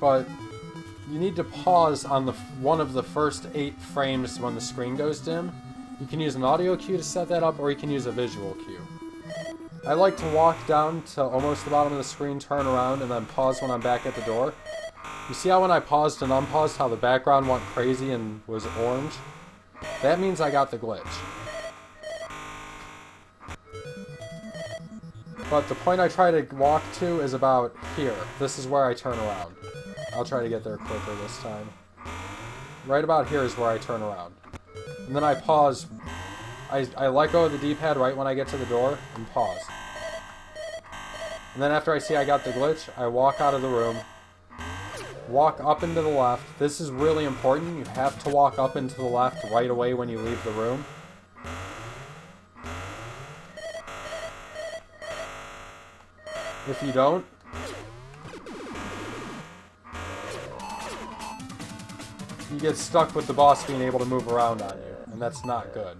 But you need to pause on one of the first 8 frames when the screen goes dim. You can use an audio cue to set that up, or you can use a visual cue. I like to walk down to almost the bottom of the screen, turn around, and then pause when I'm back at the door. You see how when I paused and unpaused, how the background went crazy and was orange? That means I got the glitch. But the point I try to walk to is about here. This is where I turn around. I'll try to get there quicker this time. Right about here is where I turn around. And then I pause. I let go of the D-pad right when I get to the door and pause. And then after I see I got the glitch, I walk out of the room. Walk up and to the left. This is really important. You have to walk up and to the left right away when you leave the room. If you don't, you get stuck with the boss being able to move around on you, and that's not good.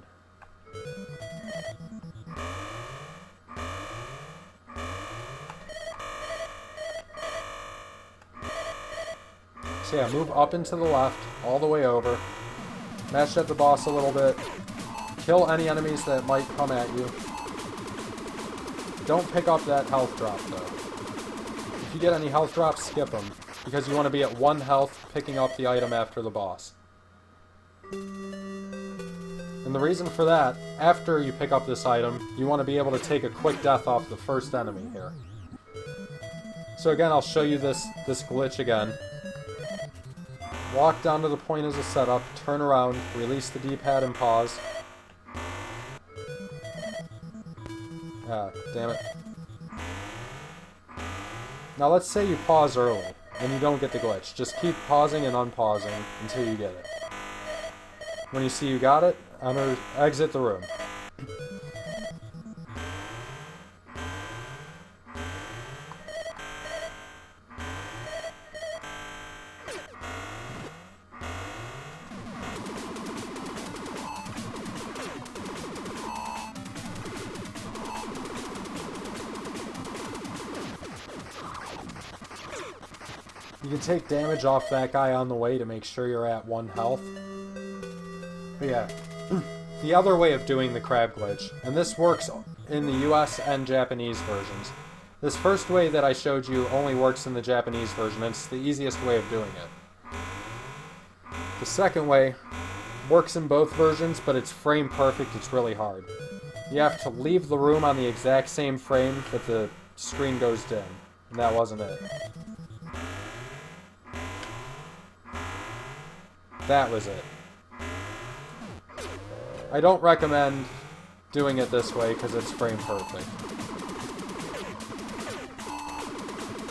So yeah, move up and to the left, all the way over. Mash at the boss a little bit. Kill any enemies that might come at you. Don't pick up that health drop, though. If you get any health drops, skip them, because you want to be at 1 health picking up the item after the boss. And the reason for that, after you pick up this item, you want to be able to take a quick death off the first enemy here. So again, I'll show you this glitch again. Walk down to the point as a setup, turn around, release the D-pad and pause. Ah, damn it. Now let's say you pause early, and you don't get the glitch. Just keep pausing and unpausing until you get it. When you see you got it, exit the room. You can take damage off that guy on the way to make sure you're at 1 health. But yeah, the other way of doing the crab glitch, and this works in the US and Japanese versions, This first way that I showed you only works in the Japanese version, and it's the easiest way of doing it. The second way works in both versions, but it's frame perfect, it's really hard. You have to leave the room on the exact same frame that the screen goes dim, and that wasn't it. That was it. I don't recommend doing it this way because it's frame perfect.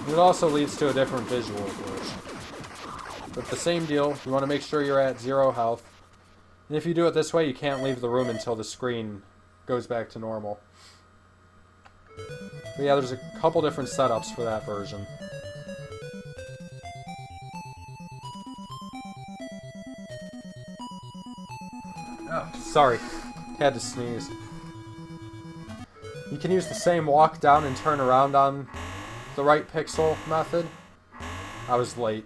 It also leads to a different visual glitch. But the same deal, you want to make sure you're at 0 health. And if you do it this way, you can't leave the room until the screen goes back to normal. But yeah, there's a couple different setups for that version. Oh, sorry. Had to sneeze. You can use the same walk down and turn around on the right pixel method. I was late.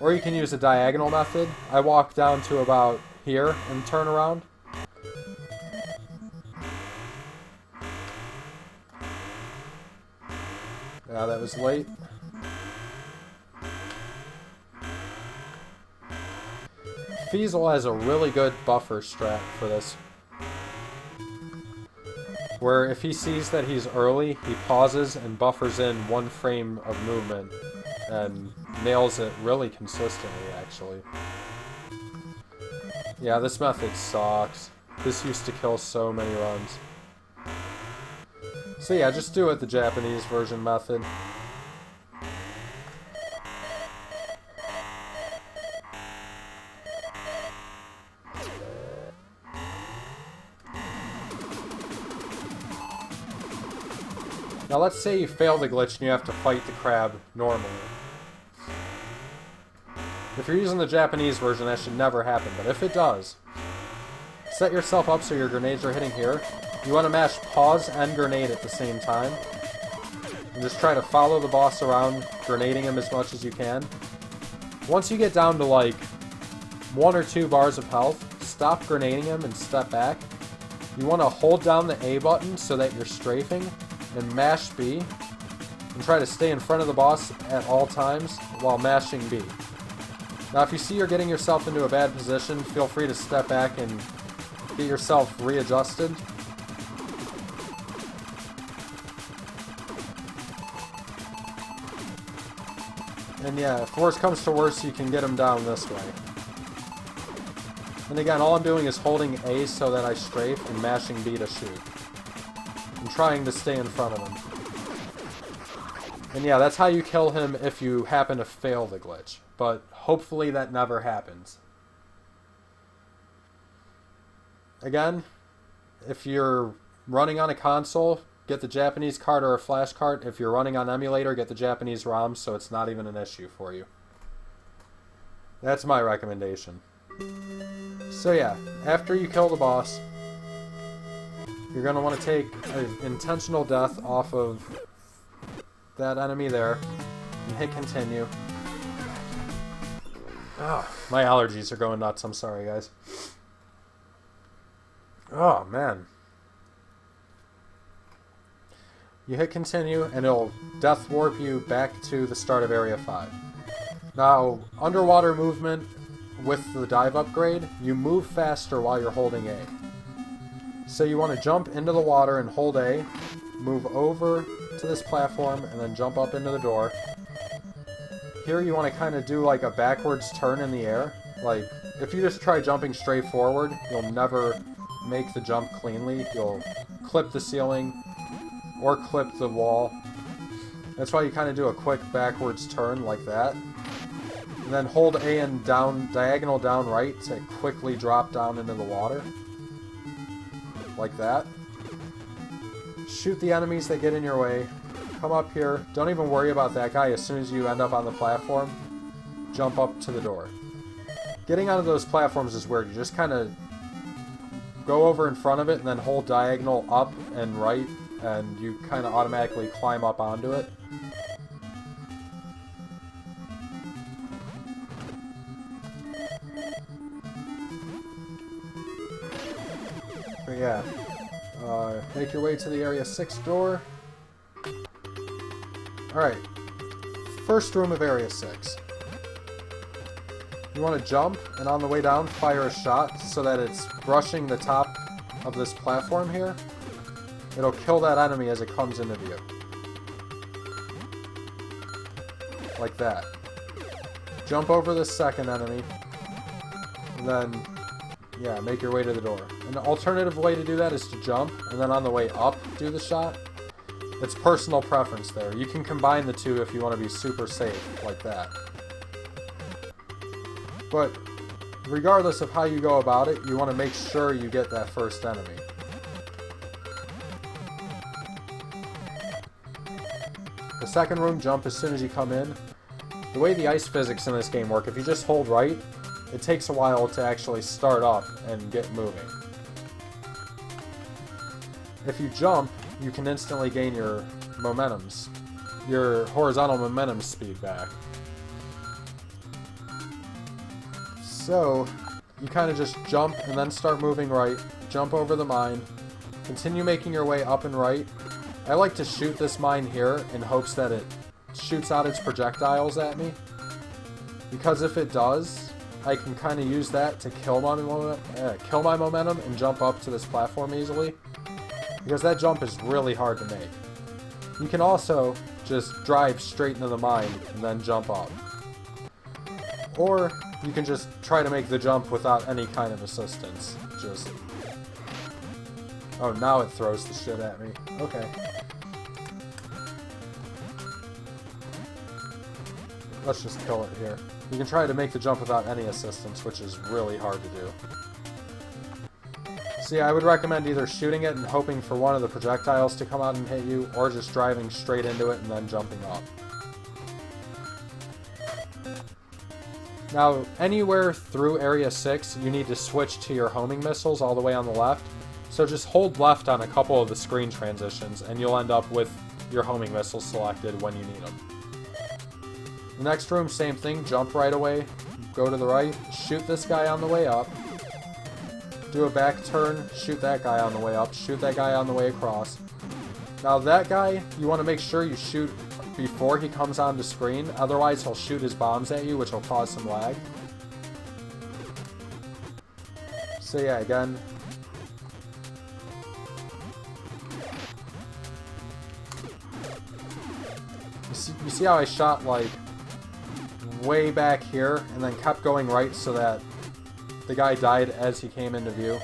Or you can use the diagonal method. I walk down to about here and turn around. Yeah, that was late. Feasel has a really good buffer strat for this. Where if he sees that he's early, he pauses and buffers in 1 frame of movement. And nails it really consistently, actually. Yeah, this method sucks. This used to kill so many runs. So yeah, just do it the Japanese version method. Now let's say you fail the glitch and you have to fight the crab normally. If you're using the Japanese version, that should never happen, but if it does, set yourself up so your grenades are hitting here. You want to mash pause and grenade at the same time. And just try to follow the boss around, grenading him as much as you can. Once you get down to like 1 or 2 bars of health, stop grenading him and step back. You want to hold down the A button so that you're strafing, and mash B, and try to stay in front of the boss at all times while mashing B. Now if you see you're getting yourself into a bad position, feel free to step back and get yourself readjusted. And yeah, if worse comes to worse, you can get him down this way. And again, all I'm doing is holding A so that I strafe and mashing B to shoot. I'm trying to stay in front of him. And yeah, that's how you kill him if you happen to fail the glitch. But hopefully that never happens. Again, if you're running on a console, get the Japanese card or a flash card. If you're running on emulator, get the Japanese ROM so it's not even an issue for you. That's my recommendation. So yeah, after you kill the boss, you're going to want to take an intentional death off of that enemy there and hit continue. Oh, my allergies are going nuts. I'm sorry, guys. Oh, man. You hit continue and it'll death warp you back to the start of Area 5. Now, underwater movement with the dive upgrade, you move faster while you're holding A. So you want to jump into the water and hold A, move over to this platform, and then jump up into the door. Here you want to kind of do like a backwards turn in the air. Like, if you just try jumping straight forward, you'll never make the jump cleanly. You'll clip the ceiling or clip the wall. That's why you kind of do a quick backwards turn like that. And then hold A and down, diagonal down right to quickly drop down into the water. Like that. Shoot the enemies that get in your way. Come up here. Don't even worry about that guy. As soon as you end up on the platform, jump up to the door. Getting onto those platforms is weird. You just kind of go over in front of it and then hold diagonal up and right, and you kind of automatically climb up onto it. But yeah, make your way to the Area 6 door. Alright. First room of Area 6. You want to jump, and on the way down, fire a shot so that it's brushing the top of this platform here. It'll kill that enemy as it comes into view. Like that. Jump over the second enemy, and then, yeah, make your way to the door. An alternative way to do that is to jump, and then on the way up, do the shot. It's personal preference there. You can combine the two if you want to be super safe, like that. But regardless of how you go about it, you want to make sure you get that first enemy. The second room, jump as soon as you come in. The way the ice physics in this game work, if you just hold right, it takes a while to actually start up and get moving. If you jump, you can instantly gain your momentums, your horizontal momentum speed back. So, you kind of just jump and then start moving right, jump over the mine, continue making your way up and right. I like to shoot this mine here in hopes that it shoots out its projectiles at me, because if it does, I can kind of use that to kill my momentum and jump up to this platform easily, because that jump is really hard to make. You can also just drive straight into the mine and then jump up. Or you can just try to make the jump without any kind of assistance. Just... oh, now it throws the shit at me. Okay. Let's just kill it here. You can try to make the jump without any assistance, which is really hard to do. So yeah, I would recommend either shooting it and hoping for one of the projectiles to come out and hit you, or just driving straight into it and then jumping up. Now, anywhere through Area 6, you need to switch to your homing missiles all the way on the left. So just hold left on a couple of the screen transitions, and you'll end up with your homing missiles selected when you need them. The next room, same thing, jump right away, go to the right, shoot this guy on the way up, do a back turn, shoot that guy on the way up, shoot that guy on the way across. Now that guy, you want to make sure you shoot before he comes onto screen, otherwise he'll shoot his bombs at you, which will cause some lag. So yeah, again, you see how I shot like way back here and then kept going right so that the guy died as he came into view?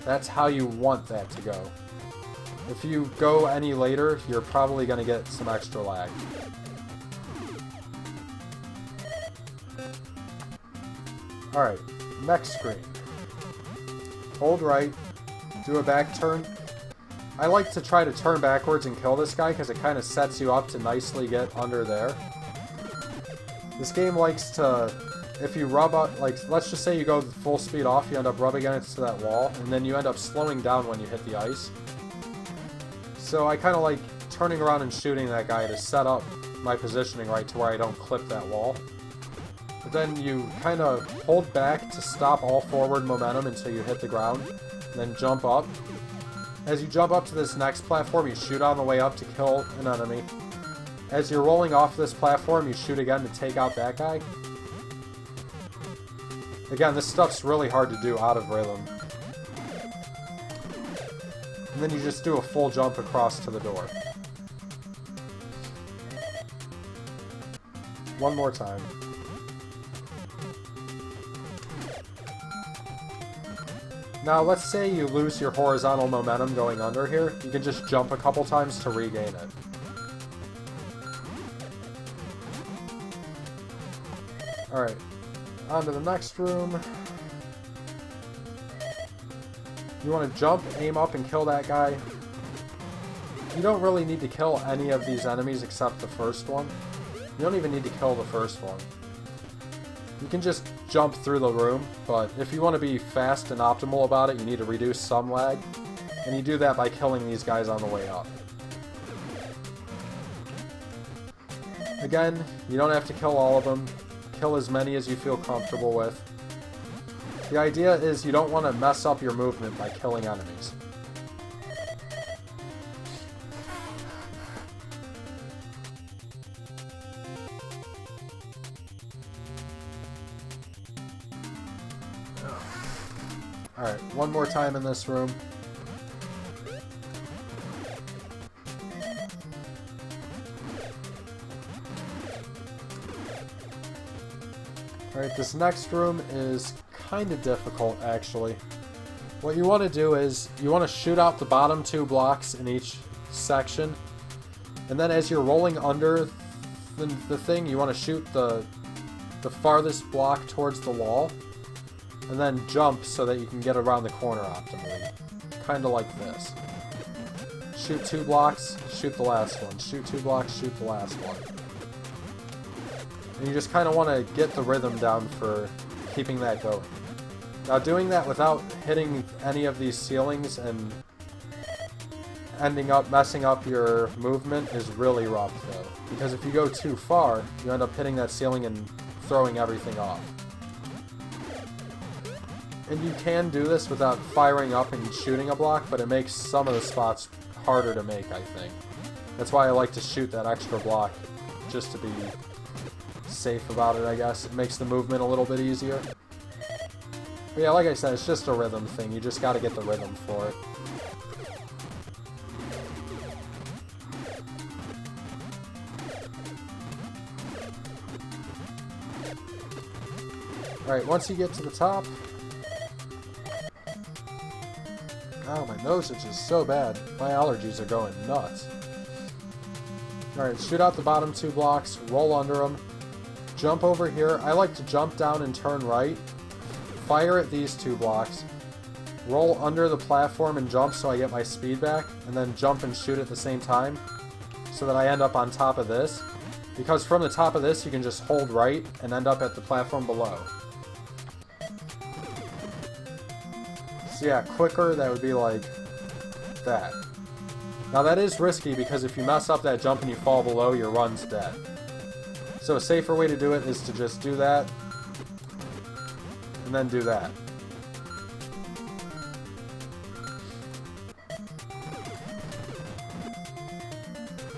That's how you want that to go. If you go any later, you're probably going to get some extra lag. Alright, next screen. Hold right, do a back turn. I like to try to turn backwards and kill this guy because it kind of sets you up to nicely get under there. This game likes to, if you rub up, like, let's just say you go full speed off, you end up rubbing against that wall, and then you end up slowing down when you hit the ice. So I kind of like turning around and shooting that guy to set up my positioning right to where I don't clip that wall. But then you kind of hold back to stop all forward momentum until you hit the ground, and then jump up. As you jump up to this next platform, you shoot on the way up to kill an enemy. As you're rolling off this platform, you shoot again to take out that guy. Again, this stuff's really hard to do out of rhythm. And then you just do a full jump across to the door. One more time. Now, let's say you lose your horizontal momentum going under here. You can just jump a couple times to regain it. Alright, on to the next room. You want to jump, aim up, and kill that guy. You don't really need to kill any of these enemies except the first one. You don't even need to kill the first one. You can just jump through the room, but if you want to be fast and optimal about it, you need to reduce some lag, and you do that by killing these guys on the way up. Again, you don't have to kill all of them. Kill as many as you feel comfortable with. The idea is you don't want to mess up your movement by killing enemies. Alright, one more time in this room. Alright, this next room is kind of difficult, actually. What you want to do is, you want to shoot out the bottom 2 blocks in each section, and then as you're rolling under the thing, you want to shoot the farthest block towards the wall, and then jump so that you can get around the corner optimally. Kind of like this. Shoot 2 blocks, shoot the last one. Shoot 2 blocks, shoot the last one. And you just kind of want to get the rhythm down for keeping that going. Now doing that without hitting any of these ceilings and ending up messing up your movement is really rough though. Because if you go too far, you end up hitting that ceiling and throwing everything off. And you can do this without firing up and shooting a block, but it makes some of the spots harder to make, I think. That's why I like to shoot that extra block, just to be safe about it, I guess. It makes the movement a little bit easier. But yeah, like I said, it's just a rhythm thing. You just gotta get the rhythm for it. Alright, once you get to the top... Oh, my nose itches so bad. My allergies are going nuts. Alright, shoot out the bottom 2 blocks, roll under them, jump over here. I like to jump down and turn right, fire at these 2 blocks, roll under the platform and jump so I get my speed back, and then jump and shoot at the same time so that I end up on top of this. Because from the top of this you can just hold right and end up at the platform below. So yeah, quicker, that would be like that. Now that is risky because if you mess up that jump and you fall below, your run's dead. So a safer way to do it is to just do that, and then do that.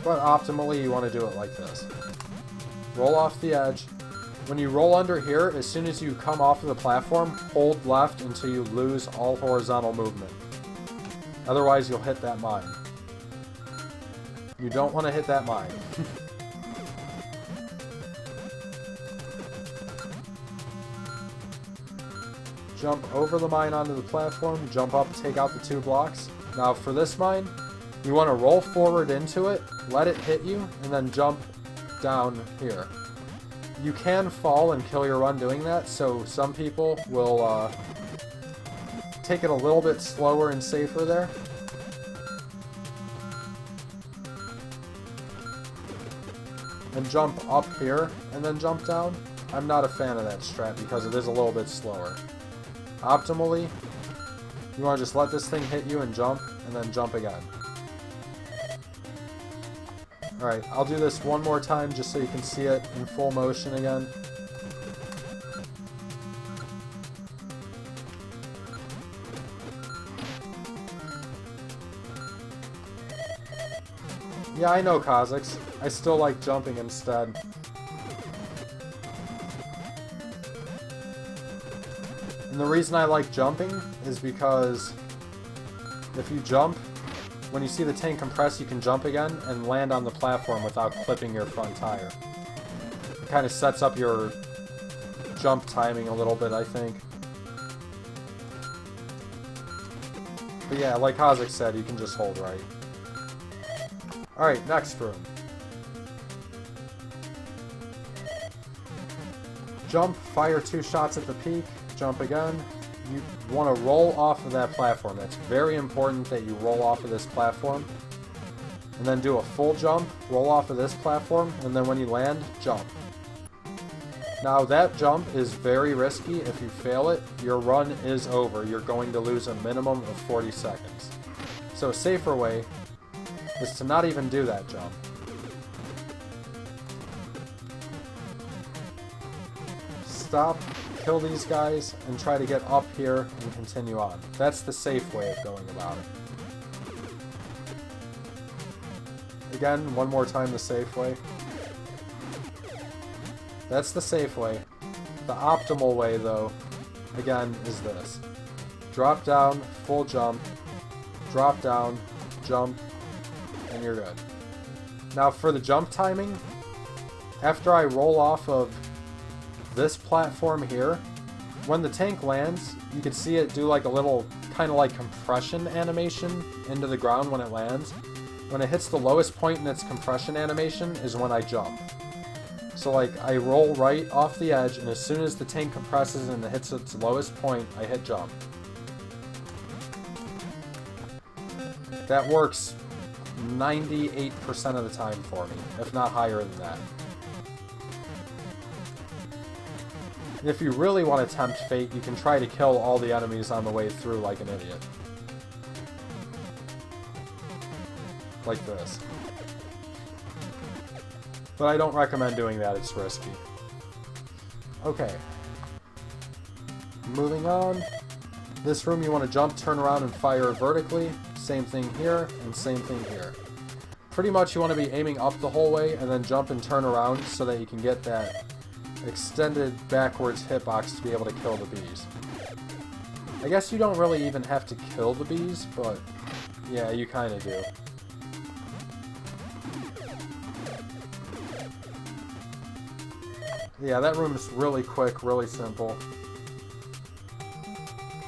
But optimally, you want to do it like this. Roll off the edge. When you roll under here, as soon as you come off of the platform, hold left until you lose all horizontal movement. Otherwise, you'll hit that mine. You don't want to hit that mine. Jump over the mine onto the platform, jump up, take out the 2 blocks. Now for this mine, you want to roll forward into it, let it hit you, and then jump down here. You can fall and kill your run doing that, so some people will take it a little bit slower and safer there. And jump up here, and then jump down. I'm not a fan of that strat because it is a little bit slower. Optimally, you want to just let this thing hit you and then jump again. Alright, I'll do this one more time just so you can see it in full motion again. Yeah, I know, Kazakhs. I still like jumping instead. And the reason I like jumping is because if you jump, when you see the tank compress, you can jump again and land on the platform without clipping your front tire. It kind of sets up your jump timing a little bit, I think. But yeah, like Kazakh said, you can just hold right. Alright, next room. Jump, fire 2 shots at the peak, jump again. You want to roll off of that platform. It's very important that you roll off of this platform. And then do a full jump, roll off of this platform, and then when you land, jump. Now that jump is very risky. If you fail it, your run is over. You're going to lose a minimum of 40 seconds. So a safer way is to not even do that jump. Stop, kill these guys, and try to get up here and continue on. That's the safe way of going about it. Again, one more time the safe way. That's the safe way. The optimal way, though, again, is this. drop down, full jump, drop down, jump, and you're good. Now for the jump timing, after I roll off of this platform here, when the tank lands, you can see it do like a little kind of like compression animation into the ground when it lands. When it hits the lowest point in its compression animation is when I jump. So like I roll right off the edge, and as soon as the tank compresses and it hits its lowest point, I hit jump. That works 98% of the time for me, if not higher than that. If you really want to tempt fate, you can try to kill all the enemies on the way through like an idiot. Like this. But I don't recommend doing that, it's risky. Okay. Moving on. This room you want to jump, turn around, and fire vertically. Same thing here, and same thing here. Pretty much you want to be aiming up the whole way, and then jump and turn around so that you can get that extended backwards hitbox to be able to kill the bees. I guess you don't really even have to kill the bees, but yeah, you kind of do. Yeah, that room is really quick, really simple.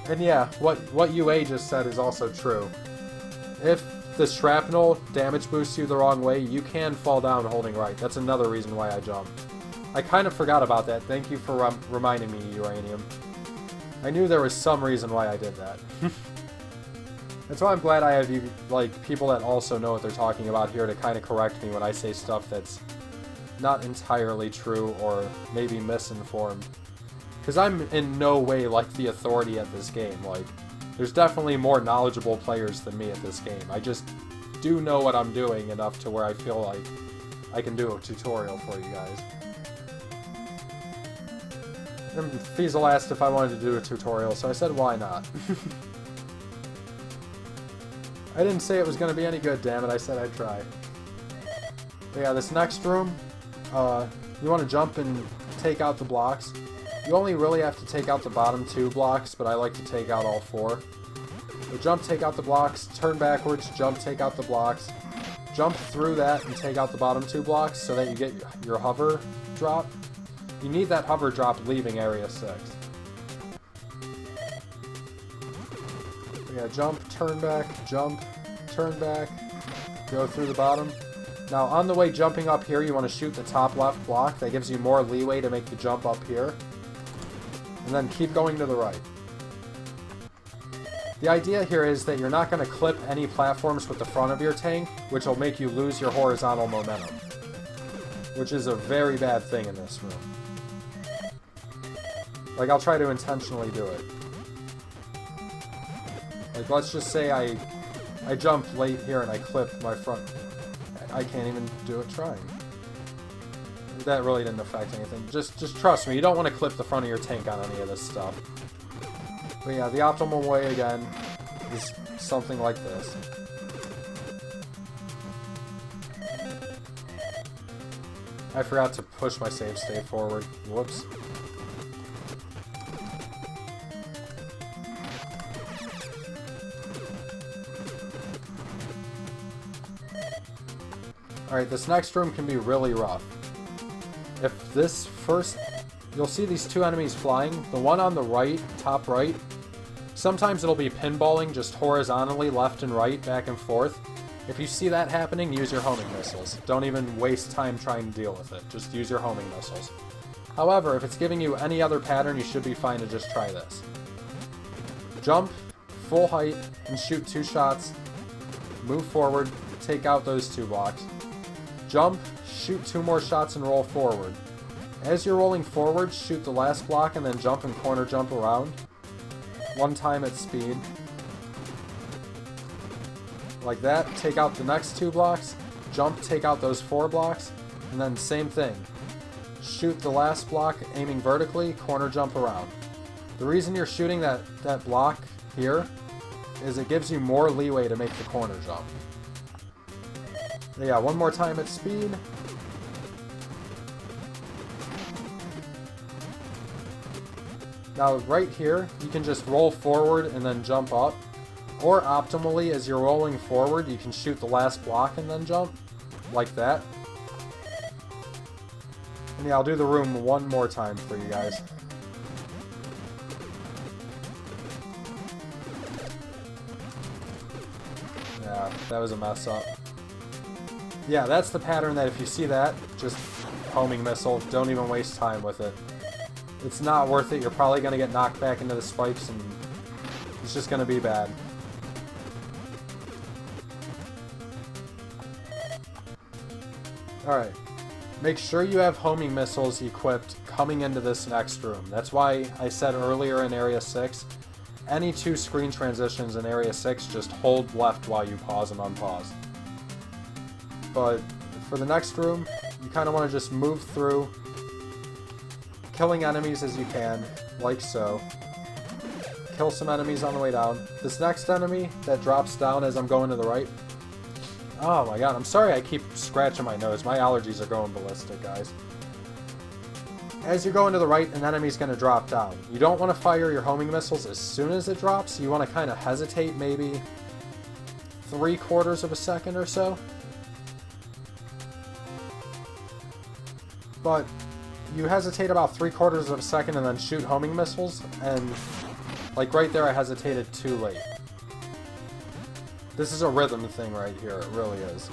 And yeah, what UA just said is also true. If the shrapnel damage boosts you the wrong way, you can fall down holding right. That's another reason why I jumped. I kind of forgot about that. Thank you for reminding me, Uranium. I knew there was some reason why I did that. That's why I'm glad I have people that also know what they're talking about here to kind of correct me when I say stuff that's not entirely true or maybe misinformed. Because I'm in no way like the authority at this game. Like, there's definitely more knowledgeable players than me at this game. I just do know what I'm doing enough to where I feel like I can do a tutorial for you guys. And Fiesel asked if I wanted to do a tutorial, so I said why not. I didn't say it was going to be any good, damn it. I said I'd try. But yeah, this next room, you want to jump and take out the blocks. You only really have to take out the bottom 2 blocks, but I like to take out all 4. So jump, take out the blocks, turn backwards, jump, take out the blocks, jump through that and take out the bottom 2 blocks so that you get your hover drop. You need that hover drop leaving Area 6. Yeah, jump, turn back, go through the bottom. Now, on the way jumping up here, you want to shoot the top left block. That gives you more leeway to make the jump up here. And then keep going to the right. The idea here is that you're not going to clip any platforms with the front of your tank, which will make you lose your horizontal momentum. Which is a very bad thing in this room. Like, I'll try to intentionally do it. Like, let's just say I jump late here and I clip my front. I can't even do it trying. That really didn't affect anything. Just trust me, you don't want to clip the front of your tank on any of this stuff. But yeah, the optimal way, again, is something like this. I forgot to push my save state forward. Whoops. Alright, this next room can be really rough. If this first... You'll see these 2 enemies flying. The one on the right, top right, sometimes it'll be pinballing just horizontally left and right, back and forth. If you see that happening, use your homing missiles. Don't even waste time trying to deal with it. Just use your homing missiles. However, if it's giving you any other pattern, you should be fine to just try this. Jump, full height, and shoot 2 shots. Move forward, take out those 2 blocks. Jump, shoot 2 more shots and roll forward. As you're rolling forward, shoot the last block and then jump and corner jump around. 1 time at speed. Like that, take out the next 2 blocks, jump, take out those 4 blocks, and then same thing. Shoot the last block aiming vertically, corner jump around. The reason you're shooting that block here is it gives you more leeway to make the corner jump. Yeah, 1 more time at speed. Now right here, you can just roll forward and then jump up. Or optimally, as you're rolling forward, you can shoot the last block and then jump. Like that. And yeah, I'll do the room one more time for you guys. Yeah, that was a mess up. Yeah, that's the pattern that if you see that, just homing missile, don't even waste time with it. It's not worth it, you're probably going to get knocked back into the spikes and it's just going to be bad. Alright, make sure you have homing missiles equipped coming into this next room. That's why I said earlier in Area 6, any 2 screen transitions in Area 6, just hold left while you pause and unpause. But for the next room, you kind of want to just move through, killing enemies as you can, like so. Kill some enemies on the way down. This next enemy that drops down as I'm going to the right. Oh my god, I'm sorry I keep scratching my nose. My allergies are going ballistic, guys. As you're going to the right, an enemy's going to drop down. You don't want to fire your homing missiles as soon as it drops. You want to kind of hesitate maybe 3/4 of a second or so. But you hesitate about 3/4 of a second and then shoot homing missiles, and like right there I hesitated too late. This is a rhythm thing right here, it really is.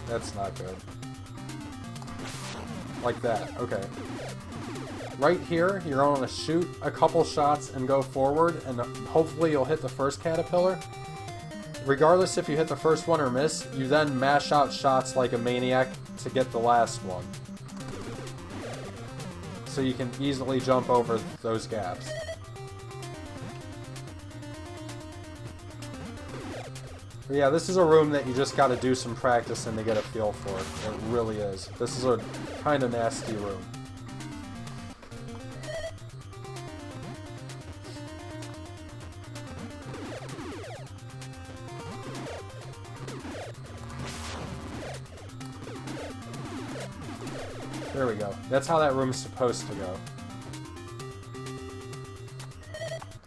That's not good. Like that, okay. Right here, you're going to shoot a couple shots and go forward, and hopefully you'll hit the first caterpillar. Regardless if you hit the first one or miss, you then mash out shots like a maniac to get the last one. So you can easily jump over those gaps. But yeah, this is a room that you just gotta do some practicing to get a feel for. It really is. This is a kind of nasty room. There we go. That's how that room is supposed to go.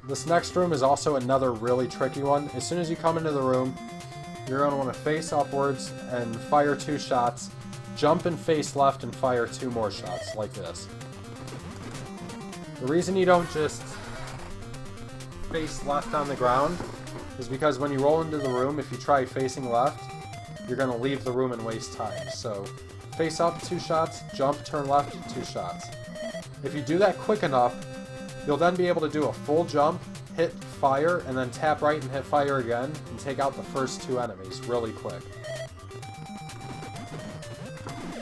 This next room is also another really tricky one. As soon as you come into the room, you're going to want to face upwards and fire 2 shots, jump and face left and fire 2 more shots, like this. The reason you don't just face left on the ground is because when you roll into the room, if you try facing left, you're going to leave the room and waste time. So face up 2 shots, jump, turn left, 2 shots. If you do that quick enough, you'll then be able to do a full jump, hit fire, and then tap right and hit fire again, and take out the first 2 enemies really quick.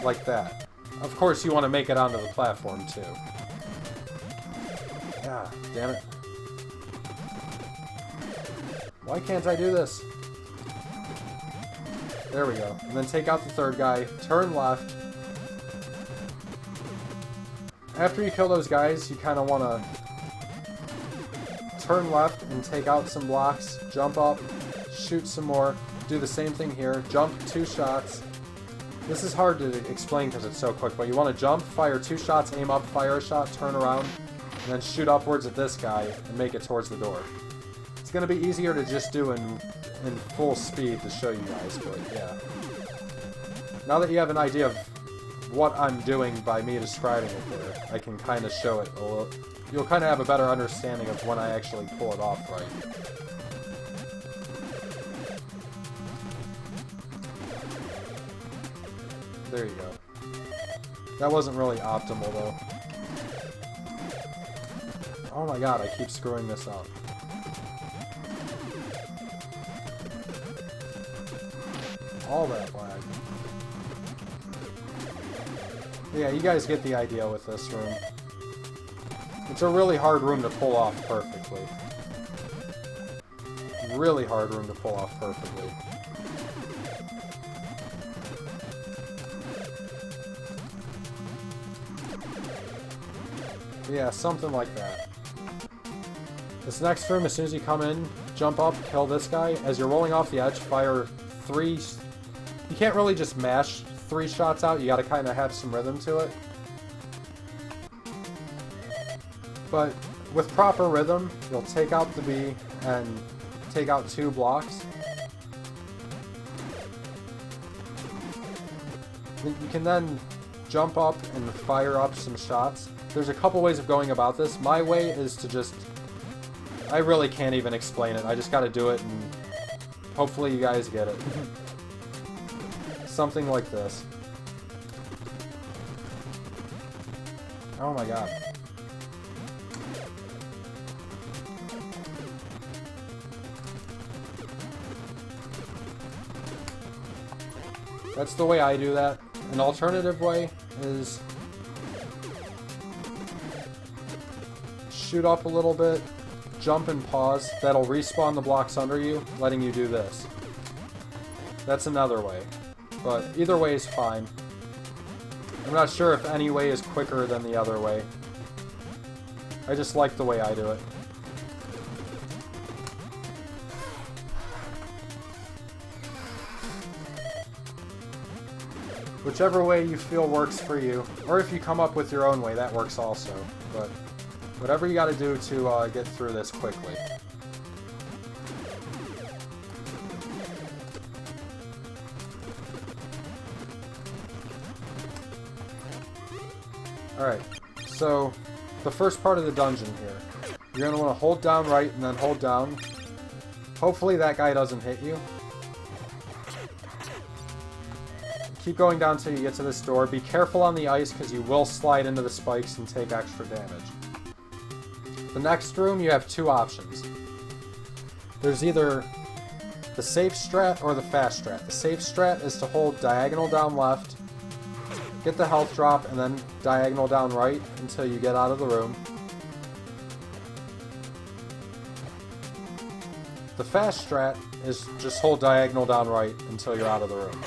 Like that. Of course, you want to make it onto the platform, too. Ah, damn it. Why can't I do this? There we go. And then take out the 3rd guy, turn left. After you kill those guys, you kind of want to turn left and take out some blocks, jump up, shoot some more, do the same thing here, jump 2 shots. This is hard to explain because it's so quick, but you want to jump, fire 2 shots, aim up, fire a shot, turn around, and then shoot upwards at this guy and make it towards the door. It's going to be easier to just do in full speed to show you guys, but yeah. Now that you have an idea of what I'm doing by me describing it there, I can kind of show it a little. You'll kind of have a better understanding of when I actually pull it off right. There you go. That wasn't really optimal, though. Oh my god, I keep screwing this up. All that lag. Yeah, you guys get the idea with this room. It's a really hard room to pull off perfectly. Really hard room to pull off perfectly. Yeah, something like that. This next room, as soon as you come in, jump up, kill this guy. As you're rolling off the edge, fire 3... You can't really just mash 3 shots out, you gotta kind of have some rhythm to it. But with proper rhythm, you'll take out the B and take out 2 blocks. You can then jump up and fire up some shots. There's a couple ways of going about this. My way is to just... I really can't even explain it. I just gotta do it, and hopefully you guys get it. Something like this. Oh my god. That's the way I do that. An alternative way is shoot up a little bit, jump and pause. That'll respawn the blocks under you, letting you do this. That's another way. But either way is fine. I'm not sure if any way is quicker than the other way. I just like the way I do it. Whichever way you feel works for you, or if you come up with your own way, that works also. But whatever you gotta do to get through this quickly. Alright, so the first part of the dungeon here. You're gonna want to hold down right and then hold down. Hopefully that guy doesn't hit you. Keep going down until you get to this door. Be careful on the ice because you will slide into the spikes and take extra damage. The next room, you have 2 options. There's either the safe strat or the fast strat. The safe strat is to hold diagonal down left, get the health drop, and then diagonal down right until you get out of the room. The fast strat is just hold diagonal down right until you're out of the room.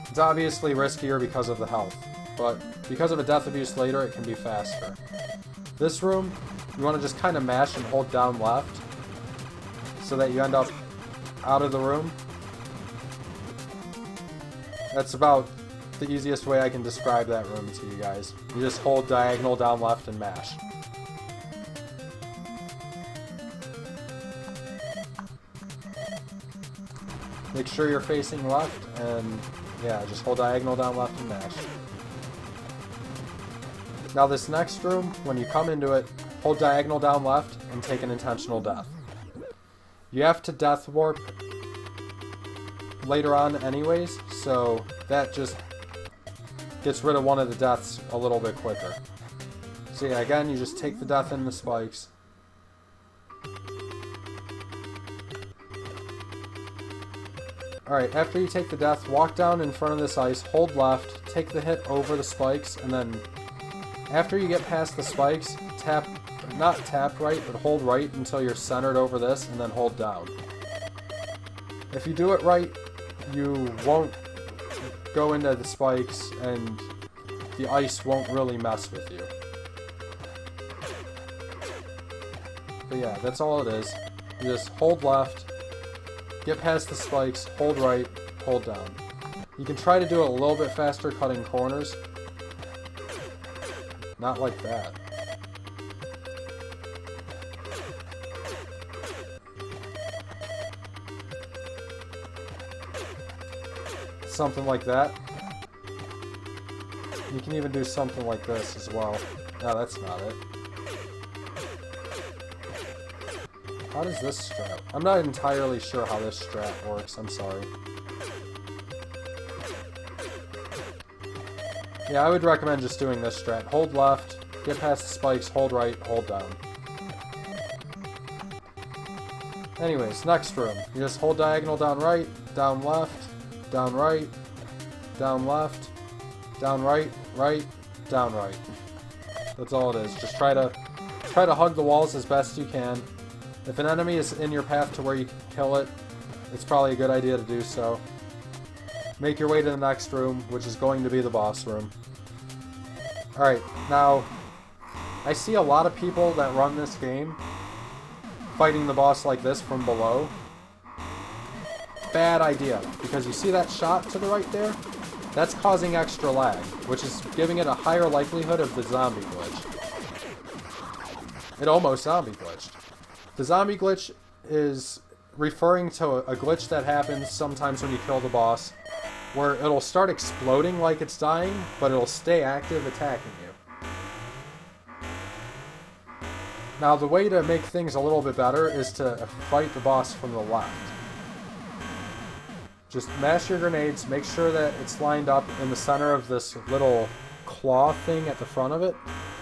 It's obviously riskier because of the health, but because of a death abuse later, it can be faster. This room, you want to just kind of mash and hold down left so that you end up out of the room. That's about the easiest way I can describe that room to you guys. You just hold diagonal down left and mash. Make sure you're facing left, and yeah, just hold diagonal down left and mash. Now this next room, when you come into it, hold diagonal down left and take an intentional death. You have to death warp later on anyways, so that just gets rid of one of the deaths a little bit quicker. So yeah, again, you just take the death in the spikes. Alright, after you take the death, walk down in front of this ice, hold left, take the hit over the spikes, and then after you get past the spikes, not tap right, but hold right until you're centered over this, and then hold down. If you do it right, you won't go into the spikes, and the ice won't really mess with you. But yeah, that's all it is. You just hold left, get past the spikes, hold right, hold down. You can try to do it a little bit faster cutting corners. Not like that. Something like that. You can even do something like this as well. No, that's not it. How does this strat? I'm not entirely sure how this strat works, I'm sorry. Yeah, I would recommend just doing this strat. Hold left, get past the spikes, hold right, hold down. Anyways, next room. You just hold diagonal down right, down left, down right, down left, down right, right, down right. That's all it is. Just try to hug the walls as best you can. If an enemy is in your path to where you can kill it, it's probably a good idea to do so. Make your way to the next room, which is going to be the boss room. Alright, now, I see a lot of people that run this game fighting the boss like this from below. Bad idea, because you see that shot to the right there? That's causing extra lag, which is giving it a higher likelihood of the zombie glitch. it almost zombie glitched. The zombie glitch is referring to a glitch that happens sometimes when you kill the boss, where it'll start exploding like it's dying, but it'll stay active attacking you. Now, the way to make things a little bit better is to fight the boss from the left. Just mash your grenades, make sure that it's lined up in the center of this little claw thing at the front of it.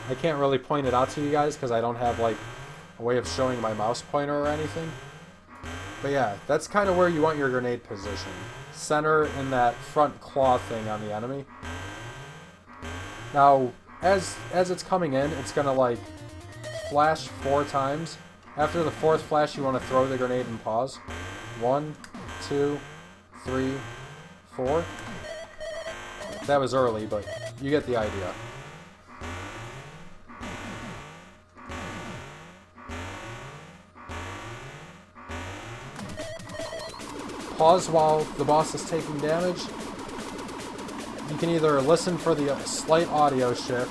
I can't really point it out to you guys because I don't have like a way of showing my mouse pointer or anything. But yeah, that's kind of where you want your grenade position. Center in that front claw thing on the enemy. Now, as it's coming in, it's going to like flash 4 times. After the 4th flash, you want to throw the grenade and pause. 1, 2, 3, 4. That was early, but you get the idea. Pause while the boss is taking damage. You can either listen for the slight audio shift,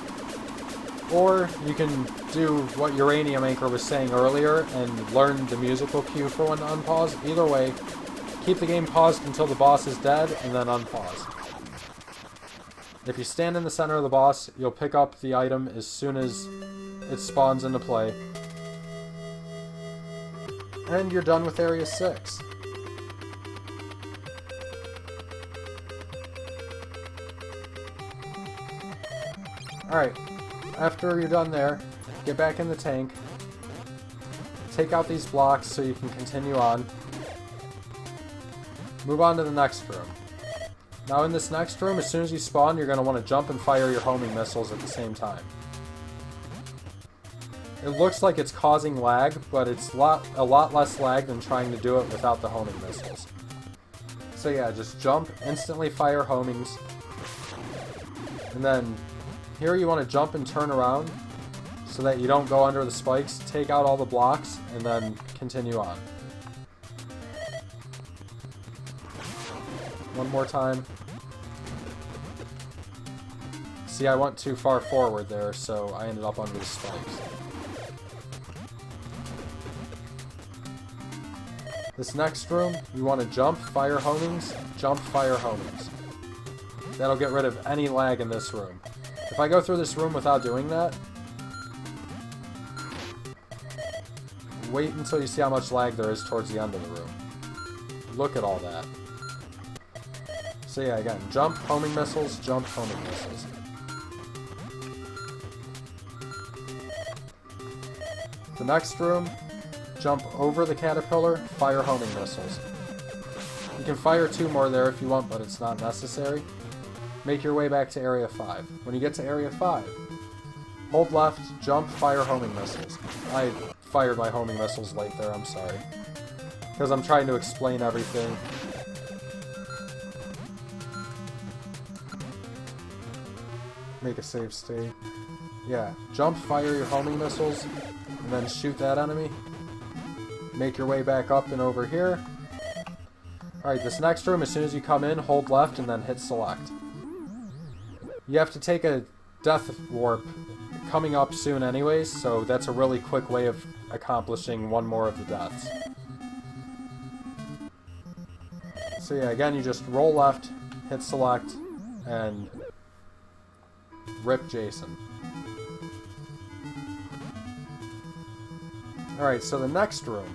or you can do what Uranium Anchor was saying earlier and learn the musical cue for when to unpause. Either way, keep the game paused until the boss is dead, and then unpause. If you stand in the center of the boss, you'll pick up the item as soon as it spawns into play. And you're done with Area 6. Alright, after you're done there, get back in the tank, take out these blocks so you can continue on, move on to the next room. Now in this next room, as soon as you spawn, you're going to want to jump and fire your homing missiles at the same time. It looks like it's causing lag, but it's a lot less lag than trying to do it without the homing missiles. So yeah, just jump, instantly fire homings, and then here you want to jump and turn around so that you don't go under the spikes, take out all the blocks, and then continue on. One more time. See, I went too far forward there, so I ended up under the spikes. This next room, you want to jump, fire homings, jump, fire homings. That'll get rid of any lag in this room. If I go through this room without doing that, wait until you see how much lag there is towards the end of the room. Look at all that. So yeah, again, jump, homing missiles, jump, homing missiles. The next room, jump over the caterpillar, fire homing missiles. You can fire 2 more there if you want, but it's not necessary. Make your way back to Area 5. When you get to Area 5, hold left, jump, fire homing missiles. I fired my homing missiles late there, I'm sorry. Because I'm trying to explain everything. Make a save state. Yeah, jump, fire your homing missiles, and then shoot that enemy. Make your way back up and over here. Alright, this next room, as soon as you come in, hold left and then hit select. You have to take a death warp coming up soon anyways, so that's a really quick way of accomplishing one more of the deaths. So yeah, again, you just roll left, hit select, and rip Jason. Alright, so the next room.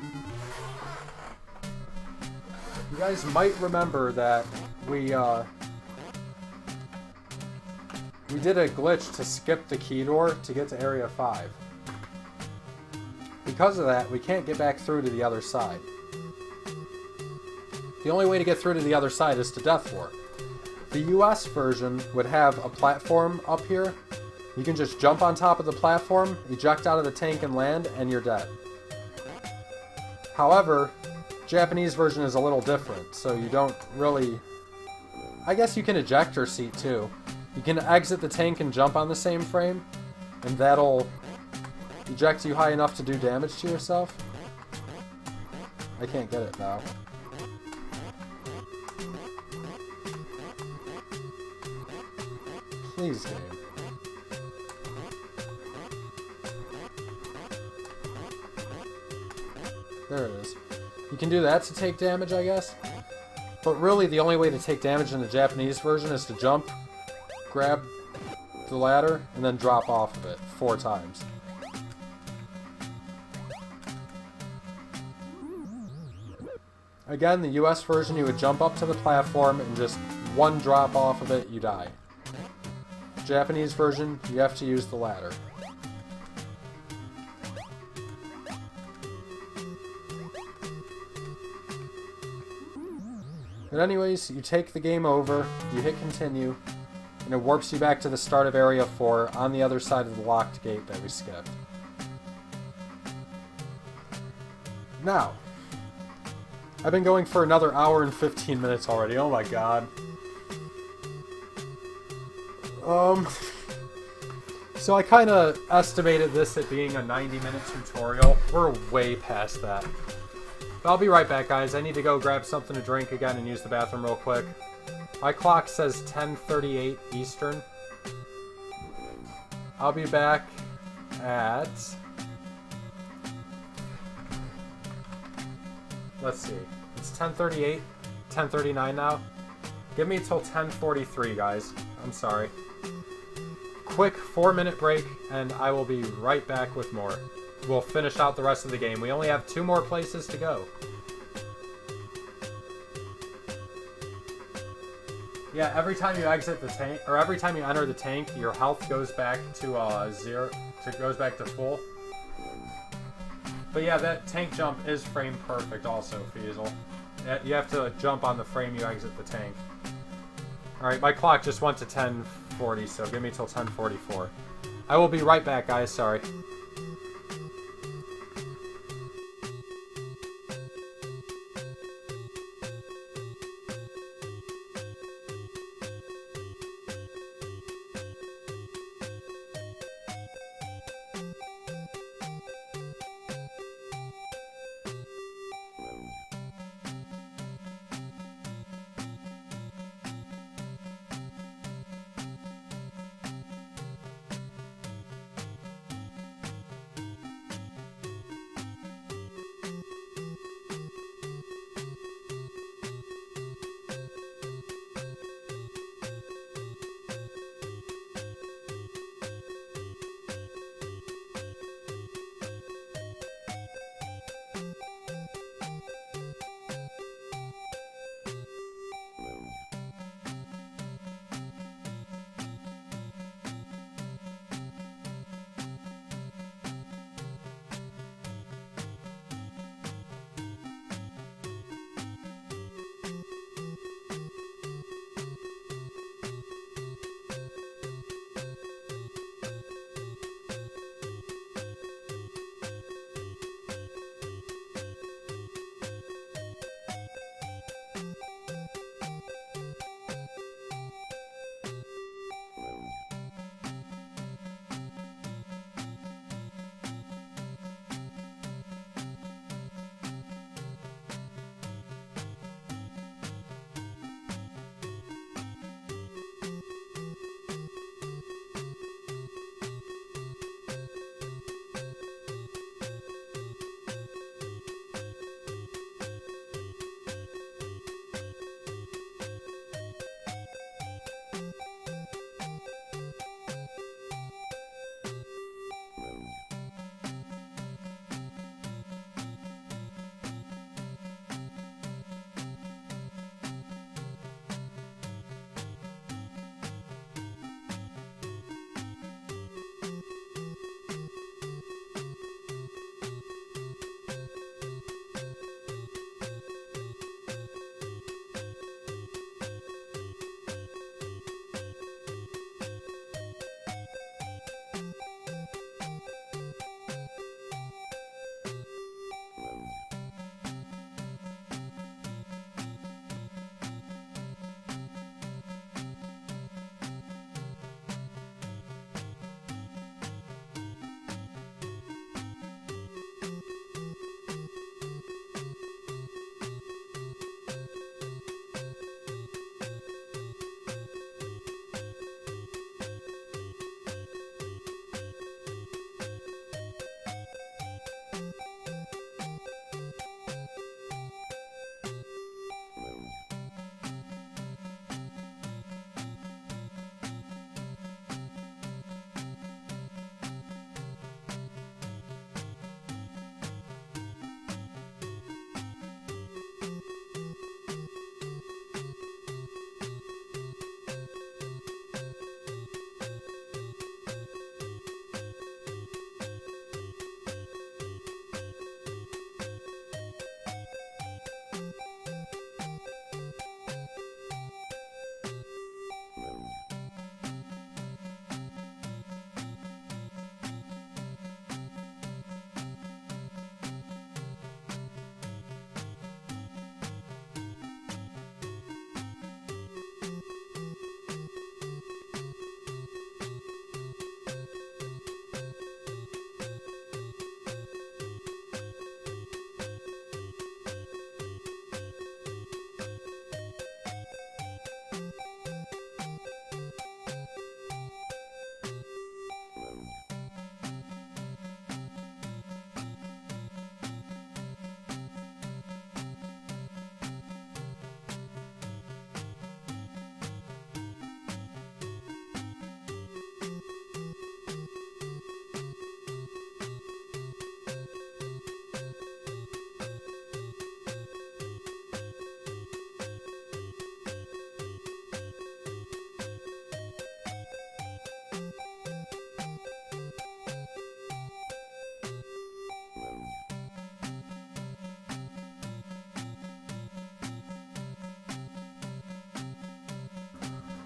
You guys might remember that we did a glitch to skip the key door to get to Area 5. Because of that, we can't get back through to the other side. The only way to get through to the other side is to death warp. The US version would have a platform up here. You can just jump on top of the platform, eject out of the tank and land, and you're dead. However, Japanese version is a little different, so you don't really... I guess you can eject your seat too. You can exit the tank and jump on the same frame, and that'll eject you high enough to do damage to yourself. I can't get it now. Please, game. There it is. You can do that to take damage, I guess. But really, the only way to take damage in the Japanese version is to jump, grab the ladder, and then drop off of it 4 times. Again, the US version, you would jump up to the platform and just 1 drop off of it, you die. Japanese version, you have to use the ladder. But anyways, you take the game over, you hit continue, and it warps you back to the start of Area 4 on the other side of the locked gate that we skipped. Now, I've been going for another hour and 15 minutes already, oh my god. So I kind of estimated this at being a 90-minute tutorial. We're way past that. But I'll be right back, guys. I need to go grab something to drink again and use the bathroom real quick. My clock says 10:38 Eastern. I'll be back at... Let's see. It's 10:38, 10:39 now. Give me till 10:43, guys. I'm sorry. Quick 4-minute break, and I will be right back with more. We'll finish out the rest of the game. We only have 2 more places to go. Yeah, every time you exit the tank, or every time you enter the tank, your health goes back to 0. Goes back to full. But yeah, that tank jump is frame perfect also, Feasel. You have to jump on the frame you exit the tank. Alright, my clock just went to 10:40, so give me till 10:44. I will be right back, guys, sorry.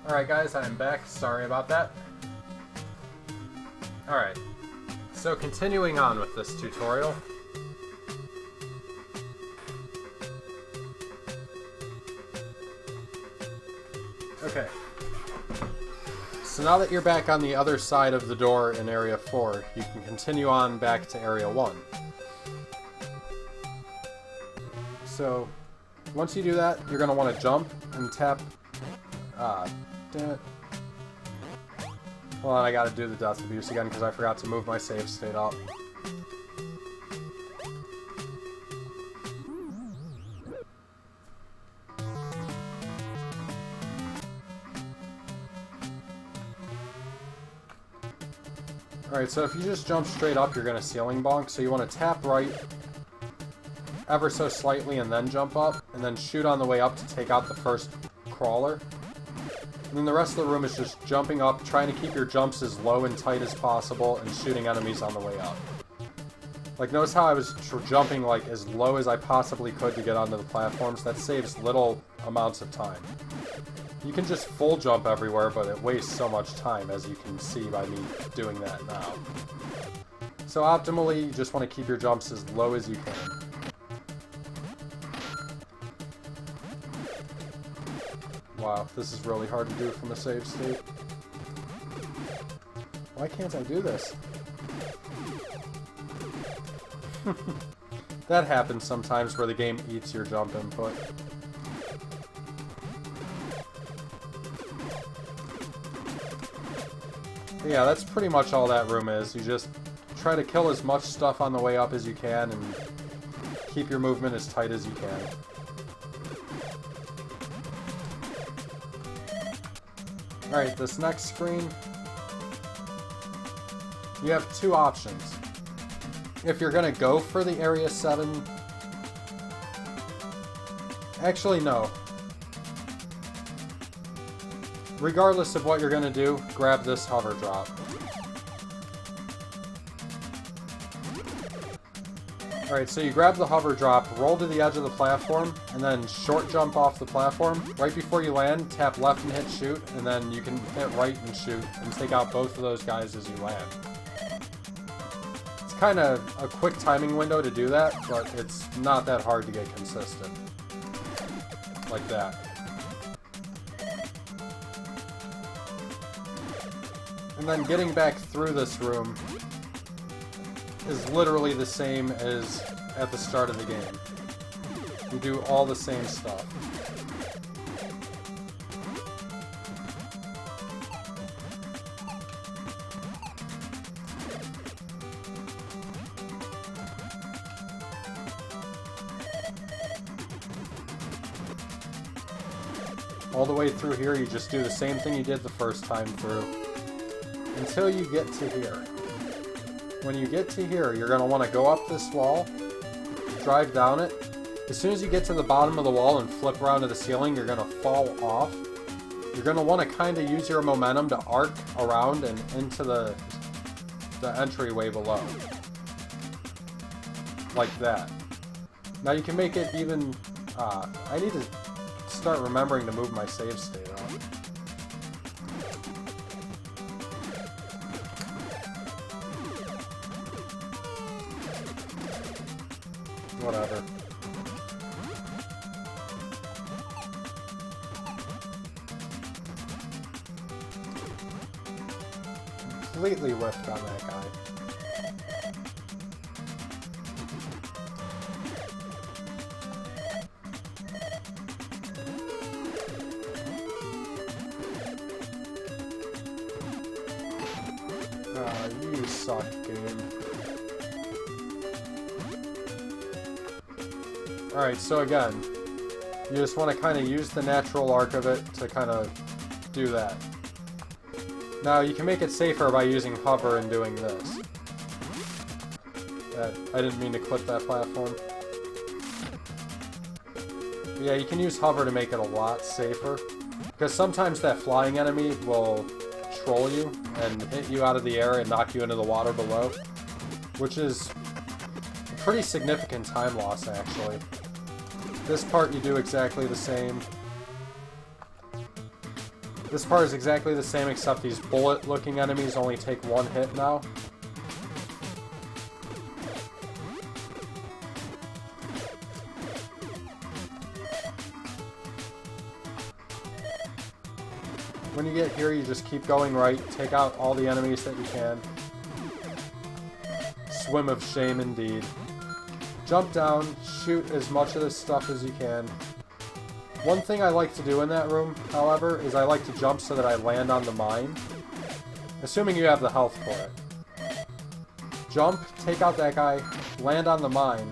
Alright guys, I'm back. Sorry about that. Alright, so continuing on with this tutorial. Okay. So now that you're back on the other side of the door in Area 4, you can continue on back to Area 1. So, once you do that, you're going to want to jump and tap... damn it. Hold on, I gotta do the death abuse again because I forgot to move my save state up. Alright, so if you just jump straight up, you're gonna ceiling bonk, so you want to tap right ever so slightly and then jump up, and then shoot on the way up to take out the first crawler. And then the rest of the room is just jumping up, trying to keep your jumps as low and tight as possible, and shooting enemies on the way up. Like, notice how I was jumping like as low as I possibly could to get onto the platforms? That saves little amounts of time. You can just full jump everywhere, but it wastes so much time, as you can see by me doing that now. So optimally, you just want to keep your jumps as low as you can. Wow, this is really hard to do from a save state. Why can't I do this? That happens sometimes where the game eats your jump input. But yeah, that's pretty much all that room is. You just try to kill as much stuff on the way up as you can and keep your movement as tight as you can. Alright, this next screen, you have two options. If you're going to go for the Area 7... Actually, no. Regardless of what you're going to do, grab this hover drop. Alright, so you grab the hover drop, roll to the edge of the platform, and then short jump off the platform. Right before you land, tap left and hit shoot, and then you can hit right and shoot, and take out both of those guys as you land. It's kind of a quick timing window to do that, but it's not that hard to get consistent. Like that. And then getting back through this room is literally the same as at the start of the game. You do all the same stuff. All the way through here, you just do the same thing you did the first time through, until you get to here. When you get to here, you're going to want to go up this wall, drive down it. As soon as you get to the bottom of the wall and flip around to the ceiling, you're going to fall off. You're going to want to kind of use your momentum to arc around and into the entryway below. Like that. Now you can make it even... I need to start remembering to move my save state up. Whatever. Completely whiffed on that guy. You suck, game. Alright, so again, you just want to kind of use the natural arc of it to kind of do that. Now, you can make it safer by using hover and doing this. I didn't mean to clip that platform. But yeah, you can use hover to make it a lot safer. Because sometimes that flying enemy will troll you and hit you out of the air and knock you into the water below. Which is a pretty significant time loss, actually. This part you do exactly the same. This part is exactly the same, except these bullet-looking enemies only take one hit now. When you get here, you just keep going right, take out all the enemies that you can. Swim of shame indeed. Jump down, shoot as much of this stuff as you can. One thing I like to do in that room, however, is I like to jump so that I land on the mine. Assuming you have the health for it. Jump, take out that guy, land on the mine,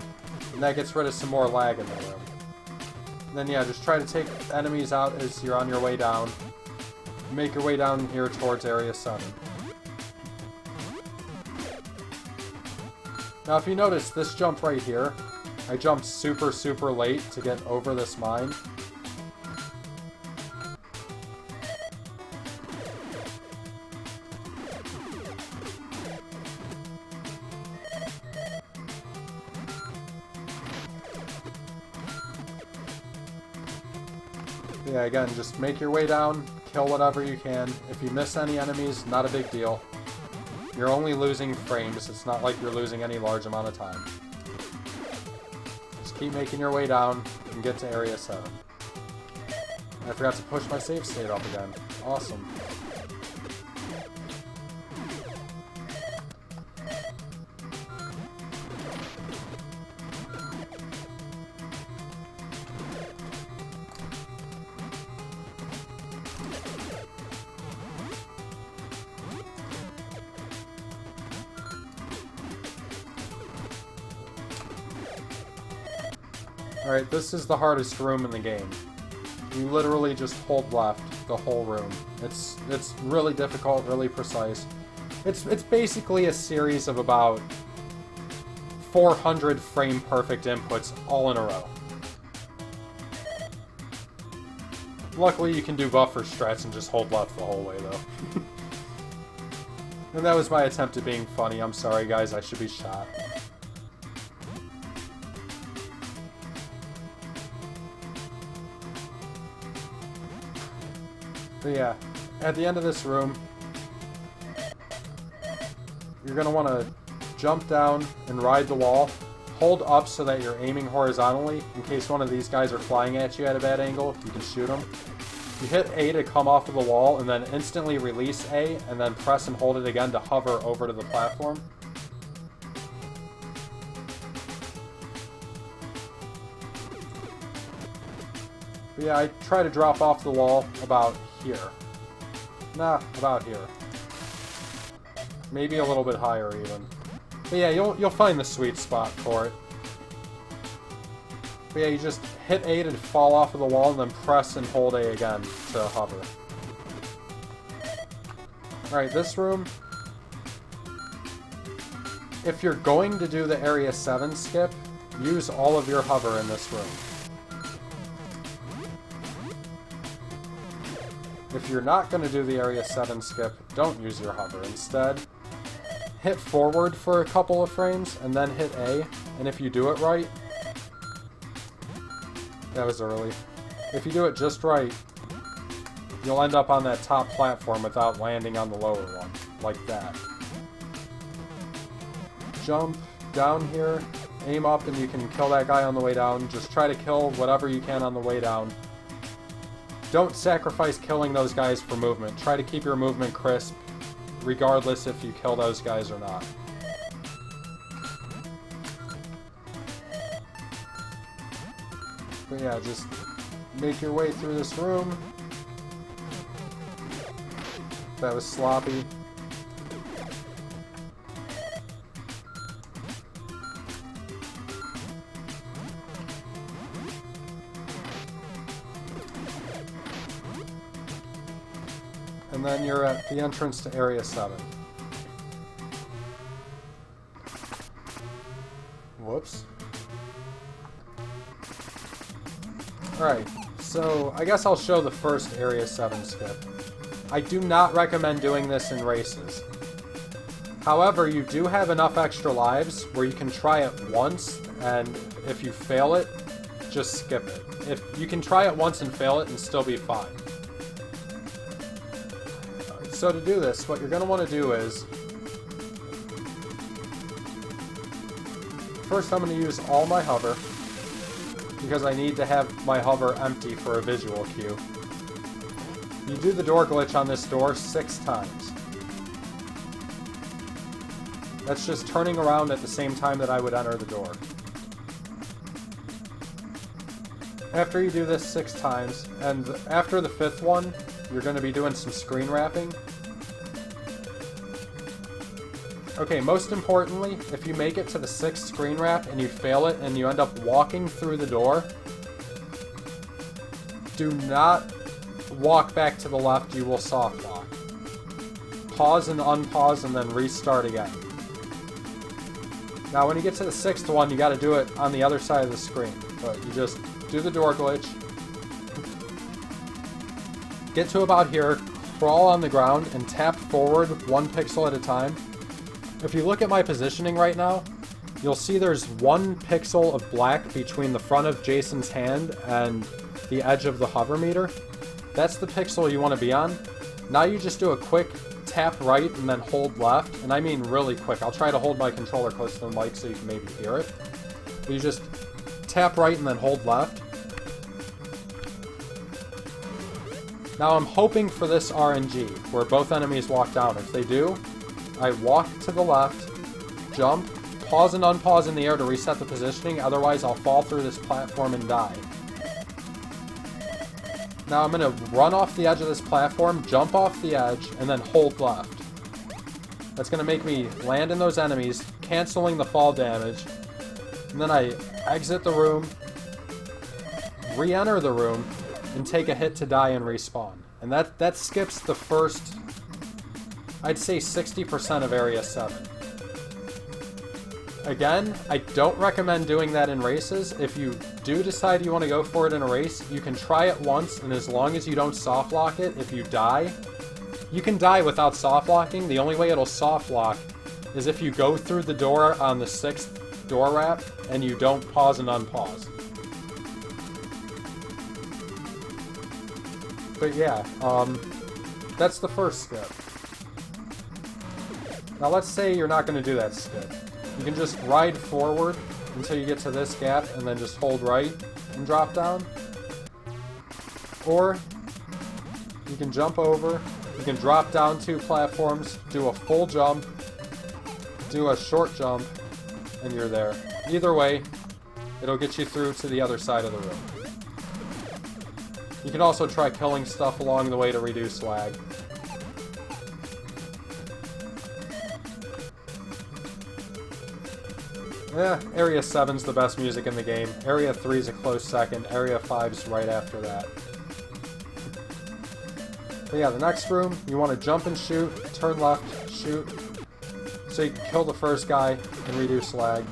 and that gets rid of some more lag in the room. And then yeah, just try to take enemies out as you're on your way down. Make your way down here towards Area 7. Now if you notice, this jump right here, I jumped super late to get over this mine. Yeah, again, just make your way down, kill whatever you can. If you miss any enemies, not a big deal. You're only losing frames, it's not like you're losing any large amount of time. Just keep making your way down and get to Area 7. I forgot to push my save state up again. Awesome. Alright, this is the hardest room in the game. You literally just hold left the whole room. It's really difficult, really precise. It's basically a series of about 400 frame perfect inputs all in a row. Luckily you can do buffer strats and just hold left the whole way though. And that was my attempt at being funny. I'm sorry guys, I should be shot. But yeah, at the end of this room, you're going to want to jump down and ride the wall. Hold up so that you're aiming horizontally. In case one of these guys are flying at you at a bad angle, you can shoot them. You hit A to come off of the wall, and then instantly release A, and then press and hold it again to hover over to the platform. But yeah, I try to drop off the wall about here. Nah, about here. Maybe a little bit higher even. But yeah, you'll find the sweet spot for it. But yeah, you just hit A to fall off of the wall and then press and hold A again to hover. Alright, this room. If you're going to do the Area 7 skip, use all of your hover in this room. If you're not going to do the Area 7 skip, don't use your hover. Instead, hit forward for a couple of frames, and then hit A, and if you do it right... That was early. If you do it just right, you'll end up on that top platform without landing on the lower one, like that. Jump down here, aim up, and you can kill that guy on the way down. Just try to kill whatever you can on the way down. Don't sacrifice killing those guys for movement. Try to keep your movement crisp, regardless if you kill those guys or not. But yeah, just make your way through this room. That was sloppy. And then you're at the entrance to Area 7. Whoops. Alright, so I guess I'll show the first Area 7 skip. I do not recommend doing this in races. However, you do have enough extra lives where you can try it once, and if you fail it, just skip it. If you can try it once and fail it and still be fine. So to do this, what you're going to want to do is... First, I'm going to use all my hover, because I need to have my hover empty for a visual cue. You do the door glitch on this door 6 times. That's just turning around at the same time that I would enter the door. After you do this 6 times, and after the 5th one, you're going to be doing some screen wrapping. Okay, most importantly, if you make it to the 6th screen wrap and you fail it and you end up walking through the door, do not walk back to the left, you will soft lock. Pause and unpause and then restart again. Now when you get to the 6th one, you gotta do it on the other side of the screen. But you just do the door glitch, get to about here, crawl on the ground, and tap forward 1 pixel at a time. If you look at my positioning right now, you'll see there's 1 pixel of black between the front of Jason's hand and the edge of the hover meter. That's the pixel you want to be on. Now you just do a quick tap right and then hold left, and I mean really quick. I'll try to hold my controller close to the mic so you can maybe hear it. But you just tap right and then hold left. Now I'm hoping for this RNG, where both enemies walk down. If they do, I walk to the left, jump, pause and unpause in the air to reset the positioning, otherwise I'll fall through this platform and die. Now I'm going to run off the edge of this platform, jump off the edge, and then hold left. That's going to make me land in those enemies, canceling the fall damage. And then I exit the room, re-enter the room, and take a hit to die and respawn. And that skips the first, I'd say 60% of Area 7. Again, I don't recommend doing that in races. If you do decide you want to go for it in a race, you can try it once, and as long as you don't soft lock it, if you die, you can die without soft locking. The only way it'll soft lock is if you go through the door on the 6th door wrap and you don't pause and unpause. But yeah, that's the first skip. Now let's say you're not going to do that skip. You can just ride forward until you get to this gap and then just hold right and drop down. Or you can jump over, you can drop down 2 platforms, do a full jump, do a short jump, and you're there. Either way, it'll get you through to the other side of the room. You can also try killing stuff along the way to reduce lag. Yeah, Area 7's the best music in the game. Area 3's a close second. Area 5's right after that. But yeah, the next room, you want to jump and shoot, turn left, shoot, so you can kill the first guy and reduce lag.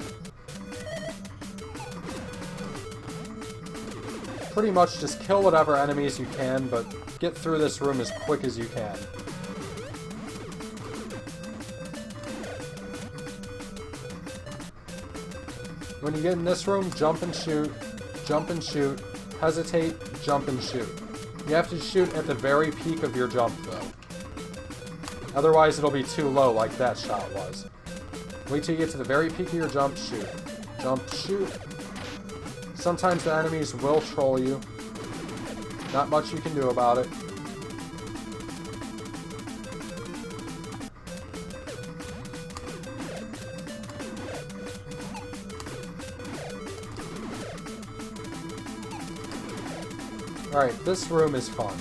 Pretty much just kill whatever enemies you can, but get through this room as quick as you can. When you get in this room, jump and shoot, hesitate, jump and shoot. You have to shoot at the very peak of your jump, though. Otherwise, it'll be too low, like that shot was. Wait till you get to the very peak of your jump, shoot. Jump, shoot. Sometimes the enemies will troll you. Not much you can do about it. Alright, this room is fun.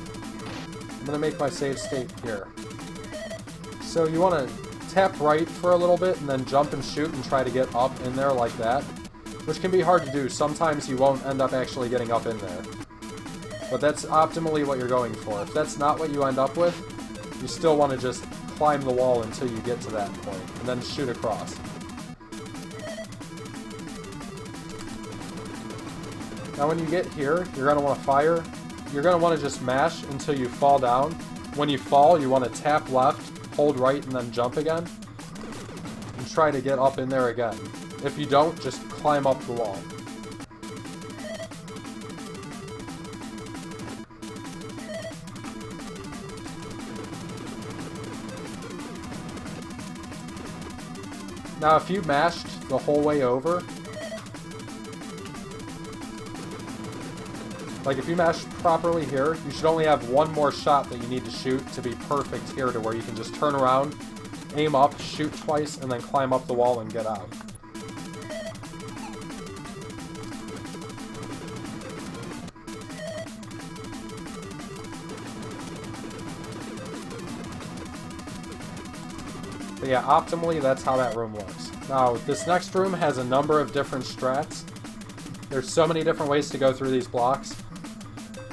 I'm going to make my save state here. So you want to tap right for a little bit and then jump and shoot and try to get up in there like that. Which can be hard to do. Sometimes you won't end up actually getting up in there. But that's optimally what you're going for. If that's not what you end up with, you still want to just climb the wall until you get to that point, and then shoot across. Now when you get here, you're going to want to fire. You're going to want to just mash until you fall down. When you fall, you want to tap left, hold right, and then jump again. And try to get up in there again. If you don't, just climb up the wall. Now, if you mashed the whole way over, like if you mashed properly here, you should only have one more shot that you need to shoot to be perfect here, to where you can just turn around, aim up, shoot twice, and then climb up the wall and get out. But yeah, optimally, that's how that room looks. Now, this next room has a number of different strats. There's so many different ways to go through these blocks.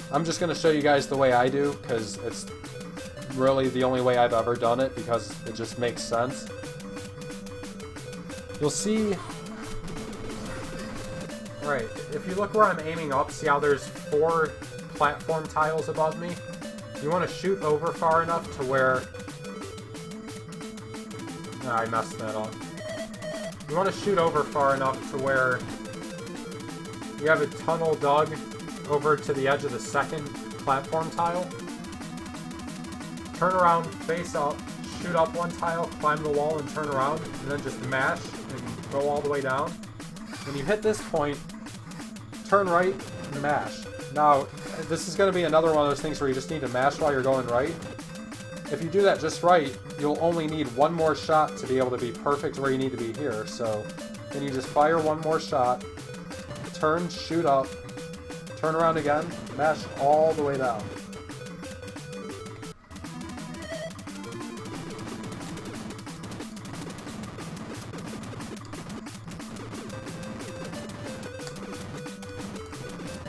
I'm just going to show you guys the way I do, because it's really the only way I've ever done it, because it just makes sense. You'll see... Right, if you look where I'm aiming up, see how there's 4 platform tiles above me? You want to shoot over far enough to where... No, I messed that up. You want to shoot over far enough to where you have a tunnel dug over to the edge of the second platform tile. Turn around, face up, shoot up one tile, climb the wall and turn around, and then just mash and go all the way down. When you hit this point, turn right and mash. Now, this is going to be another one of those things where you just need to mash while you're going right. If you do that just right, you'll only need one more shot to be able to be perfect where you need to be here. So then you just fire one more shot, turn, shoot up, turn around again, mash all the way down.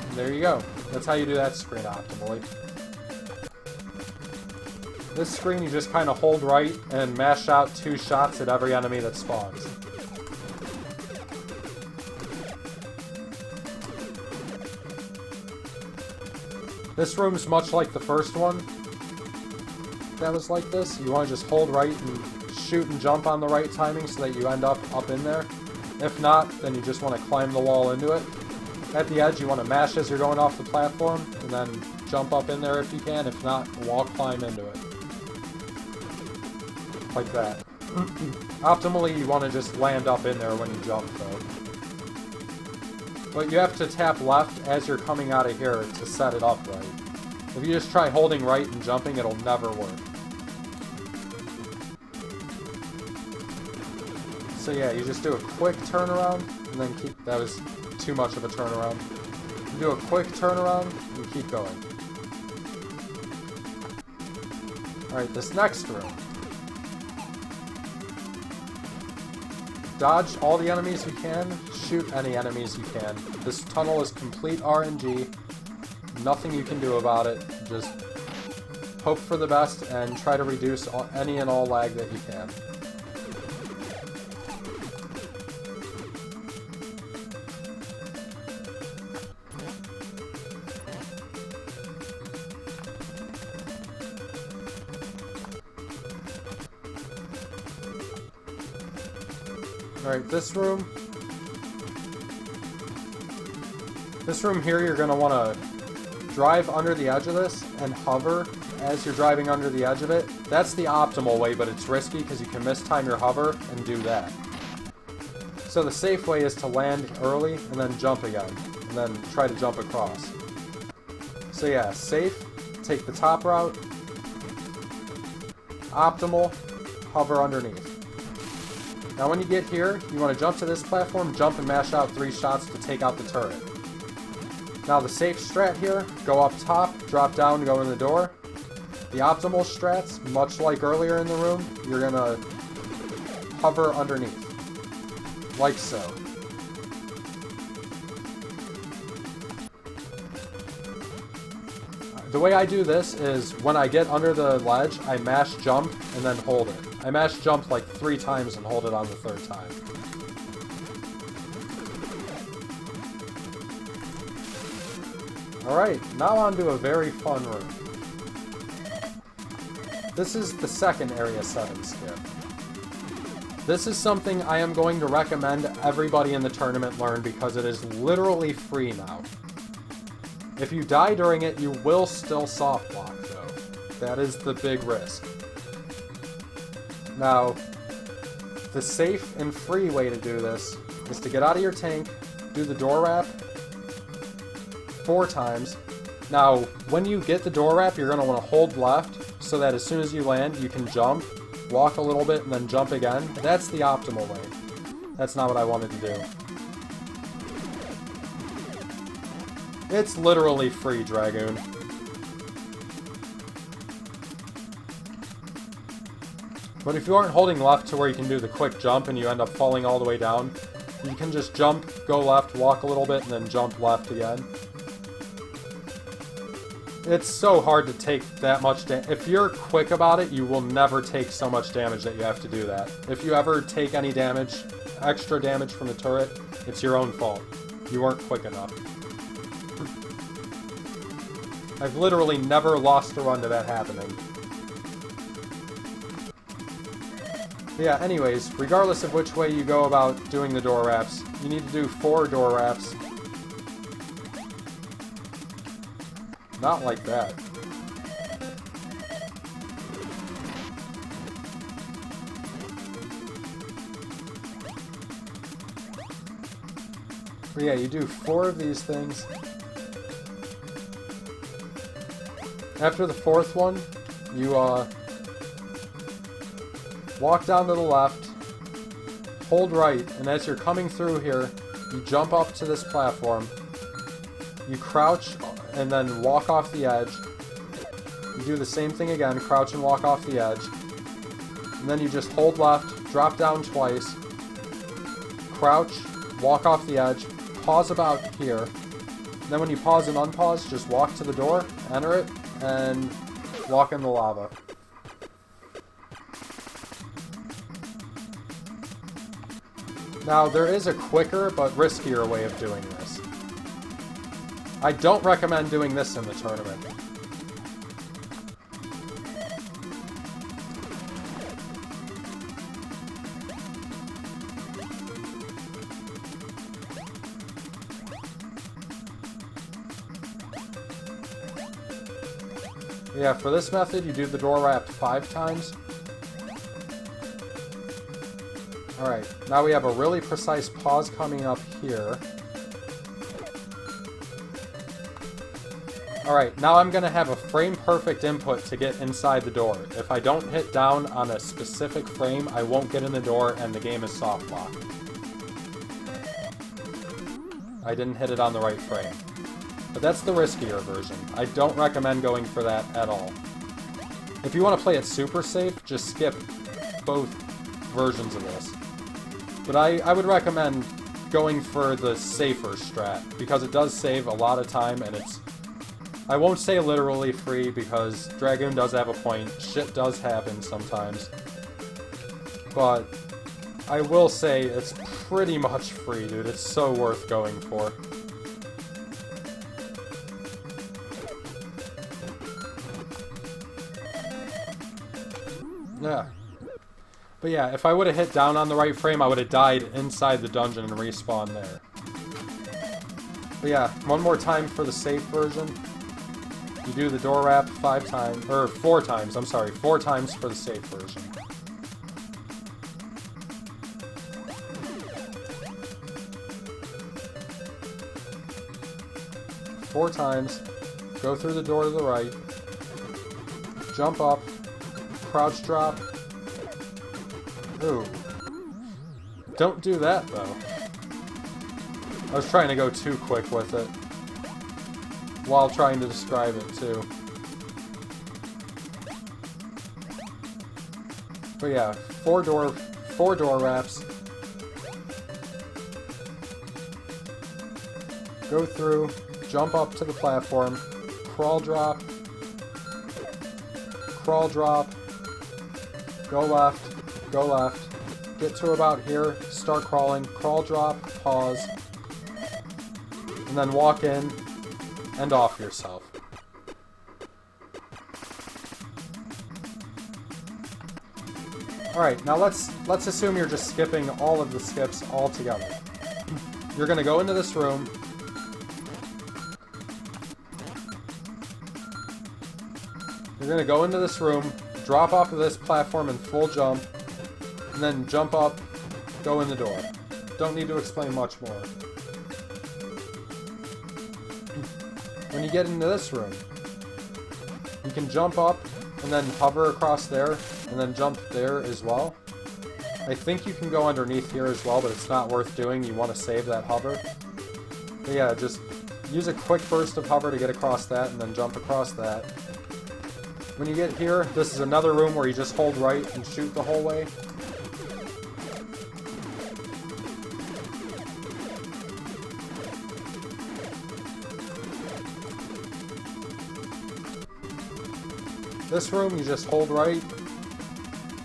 And there you go. That's how you do that screen optimally. This screen, you just kind of hold right and mash out 2 shots at every enemy that spawns. This room's much like the first one that was like this. You want to just hold right and shoot and jump on the right timing so that you end up in there. If not, then you just want to climb the wall into it. At the edge, you want to mash as you're going off the platform, and then jump up in there if you can. If not, wall climb into it. Like that. Optimally, you want to just land up in there when you jump, though. But you have to tap left as you're coming out of here to set it up right. If you just try holding right and jumping, it'll never work. So yeah, you just do a quick turnaround, and then keep... That was too much of a turnaround. You do a quick turnaround, and keep going. Alright, this next room. Dodge all the enemies you can, shoot any enemies you can. This tunnel is complete RNG. Nothing you can do about it. Just hope for the best and try to reduce any and all lag that you can. Alright, this room here, you're going to want to drive under the edge of this and hover as you're driving under the edge of it. That's the optimal way, but it's risky because you can mistime your hover and do that. So the safe way is to land early and then jump again, and then try to jump across. So yeah, safe, take the top route, optimal, hover underneath. Now when you get here, you want to jump to this platform, jump and mash out 3 shots to take out the turret. Now the safe strat here, go up top, drop down, go in the door. The optimal strats, much like earlier in the room, you're going to hover underneath. Like so. The way I do this is when I get under the ledge, I mash jump and then hold it. I mash jump like 3 times and hold it on the 3rd time. Alright, now on to a very fun room. This is the second Area 7 skip. This is something I am going to recommend everybody in the tournament learn because it is literally free now. If you die during it, you will still soft block though. That is the big risk. Now, the safe and free way to do this is to get out of your tank, do the door wrap 4 times. Now, when you get the door wrap, you're going to want to hold left so that as soon as you land, you can jump, walk a little bit, and then jump again. That's the optimal way. That's not what I wanted to do. It's literally free, Dragoon. But if you aren't holding left to where you can do the quick jump and you end up falling all the way down, you can just jump, go left, walk a little bit, and then jump left again. It's so hard to take that much damage. If you're quick about it, you will never take so much damage that you have to do that. If you ever take any damage, extra damage from the turret, it's your own fault. You weren't quick enough. I've literally never lost a run to that happening. But yeah, anyways, regardless of which way you go about doing the door wraps, you need to do 4 door wraps. Not like that. But yeah, you do 4 of these things. After the 4th one, you walk down to the left, hold right, and as you're coming through here, you jump up to this platform, you crouch and then walk off the edge. You do the same thing again, crouch and walk off the edge. And then you just hold left, drop down twice, crouch, walk off the edge, pause about here. And then when you pause and unpause, just walk to the door, enter it, and walk in the lava. Now, there is a quicker but riskier way of doing this. I don't recommend doing this in the tournament. Yeah, for this method, you do the door wrap 5 times. Alright, now we have a really precise pause coming up here. Alright, now I'm going to have a frame-perfect input to get inside the door. If I don't hit down on a specific frame, I won't get in the door and the game is soft locked. I didn't hit it on the right frame. But that's the riskier version. I don't recommend going for that at all. If you want to play it super safe, just skip both versions of this. But I would recommend going for the safer strat, because it does save a lot of time, and it's... I won't say literally free, because Dragoon does have a point. Shit does happen sometimes. But I will say it's pretty much free, dude. It's so worth going for. Yeah. But yeah, if I would have hit down on the right frame, I would have died inside the dungeon and respawned there. But yeah, one more time for the safe version. You do the door wrap 5 times, or 4 times, I'm sorry, 4 times for the safe version. Four times, go through the door to the right, jump up, crouch drop. Ooh. Don't do that, though. I was trying to go too quick with it, while trying to describe it, too. But yeah, 4 door wraps. Go through, jump up to the platform, crawl drop, go left, get to about here, start crawling, crawl drop, pause, and then walk in and off yourself. Alright, now let's assume you're just skipping all of the skips altogether. You're gonna go into this room. You're gonna go into this room, drop off of this platform in full jump, and then jump up go in the door. Don't need to explain much more. When you get into this room, you can jump up and then hover across there and then jump there as well. I think you can go underneath here as well, but it's not worth doing. You want to save that hover. But yeah, just use a quick burst of hover to get across that and then jump across that. When you get here, this is another room where you just hold right and shoot the whole way. This room, you just hold right,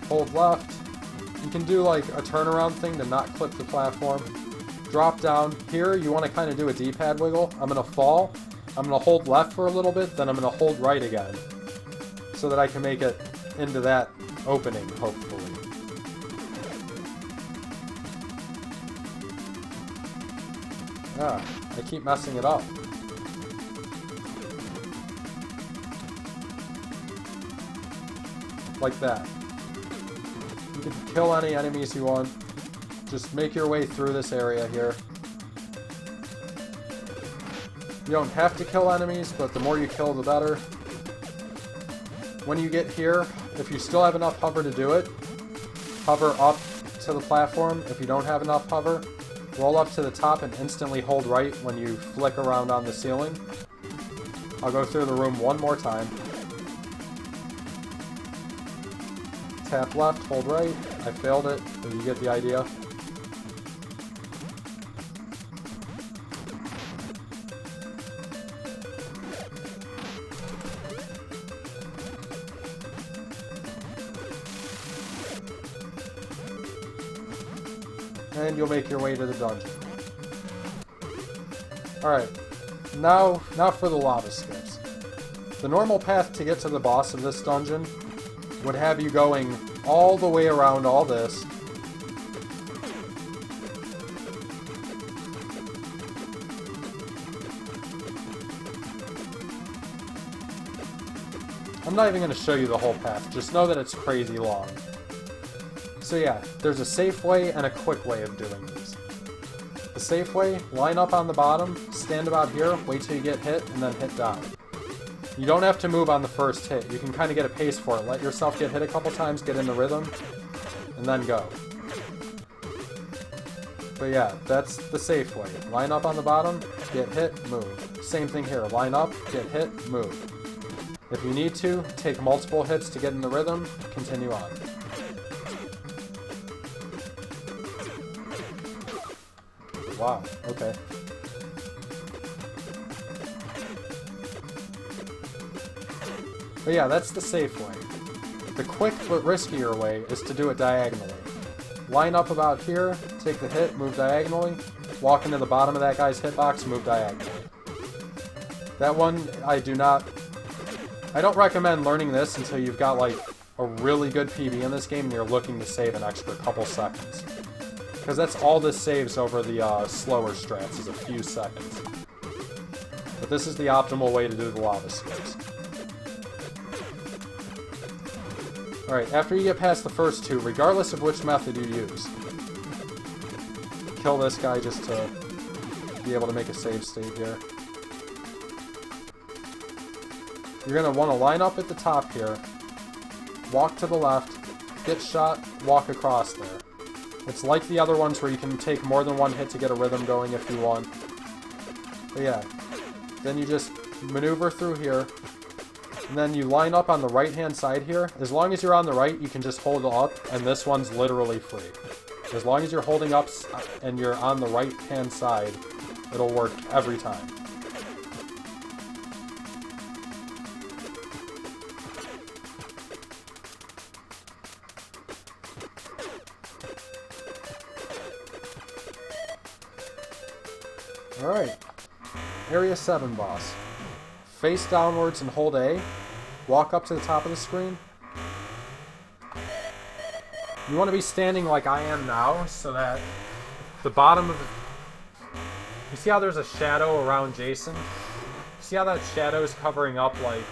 hold left. You can do like a turnaround thing to not clip the platform. Drop down. Here, you want to kind of do a D-pad wiggle. I'm going to fall. I'm going to hold left for a little bit, then I'm going to hold right again. So that I can make it into that opening, hopefully. Ah, I keep messing it up. Like that. You can kill any enemies you want. Just make your way through this area here. You don't have to kill enemies, but the more you kill, the better. When you get here, if you still have enough hover to do it, hover up to the platform. If you don't have enough hover, roll up to the top and instantly hold right when you flick around on the ceiling. I'll go through the room one more time. Tap left, hold right. I failed it, but you get the idea. And you'll make your way to the dungeon. Alright, now for the lava skips. The normal path to get to the boss of this dungeon would have you going all the way around all this. I'm not even going to show you the whole path, just know that it's crazy long. So yeah, there's a safe way and a quick way of doing these. The safe way, line up on the bottom, stand about here, wait till you get hit, and then hit down. You don't have to move on the first hit. You can kind of get a pace for it. Let yourself get hit a couple times, get in the rhythm, and then go. But yeah, that's the safe way. Line up on the bottom, get hit, move. Same thing here. Line up, get hit, move. If you need to, take multiple hits to get in the rhythm, continue on. Wow, okay. But yeah, that's the safe way. The quick but riskier way is to do it diagonally. Line up about here, take the hit, move diagonally, walk into the bottom of that guy's hitbox, move diagonally. That one, I don't recommend learning this until you've got like a really good PB in this game and you're looking to save an extra couple seconds. Because that's all this saves over the slower strats, is a few seconds. But this is the optimal way to do the lava skips. Alright, after you get past the first two, regardless of which method you use, kill this guy just to be able to make a save state here. You're going to want to line up at the top here, walk to the left, get shot, walk across there. It's like the other ones where you can take more than one hit to get a rhythm going if you want. But yeah, then you just maneuver through here, and then you line up on the right-hand side here. As long as you're on the right, you can just hold up, and this one's literally free. As long as you're holding up and you're on the right-hand side, it'll work every time. Alright, Area 7 boss. Face downwards and hold A. Walk up to the top of the screen. You want to be standing like I am now, so that the bottom of the... You see how there's a shadow around Jason? See how that shadow is covering up, like,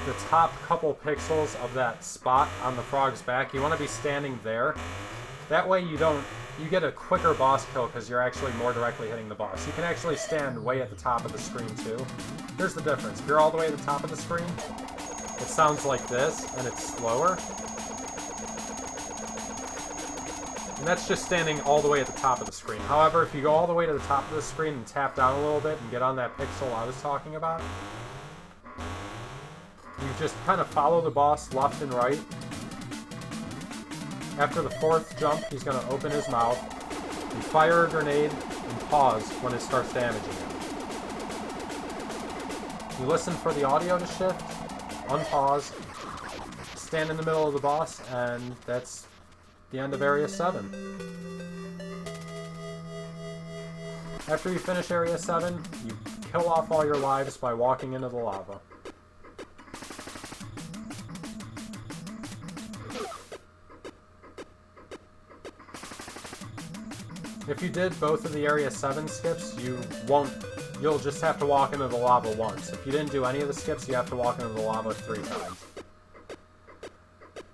the top couple pixels of that spot on the frog's back? You want to be standing there. That way you don't you get a quicker boss kill because you're actually more directly hitting the boss. You can actually stand way at the top of the screen too. Here's the difference. If you're all the way at the top of the screen, it sounds like this, and it's slower. And that's just standing all the way at the top of the screen. However, if you go all the way to the top of the screen and tap down a little bit and get on that pixel I was talking about, you just kind of follow the boss left and right. After the fourth jump, he's going to open his mouth, and fire a grenade, and pause when it starts damaging him. You listen for the audio to shift, unpause, stand in the middle of the boss, and that's the end of Area 7. After you finish Area 7, you kill off all your lives by walking into the lava. If you did both of the Area 7 skips, you'll just have to walk into the lava once. If you didn't do any of the skips, you have to walk into the lava 3 times.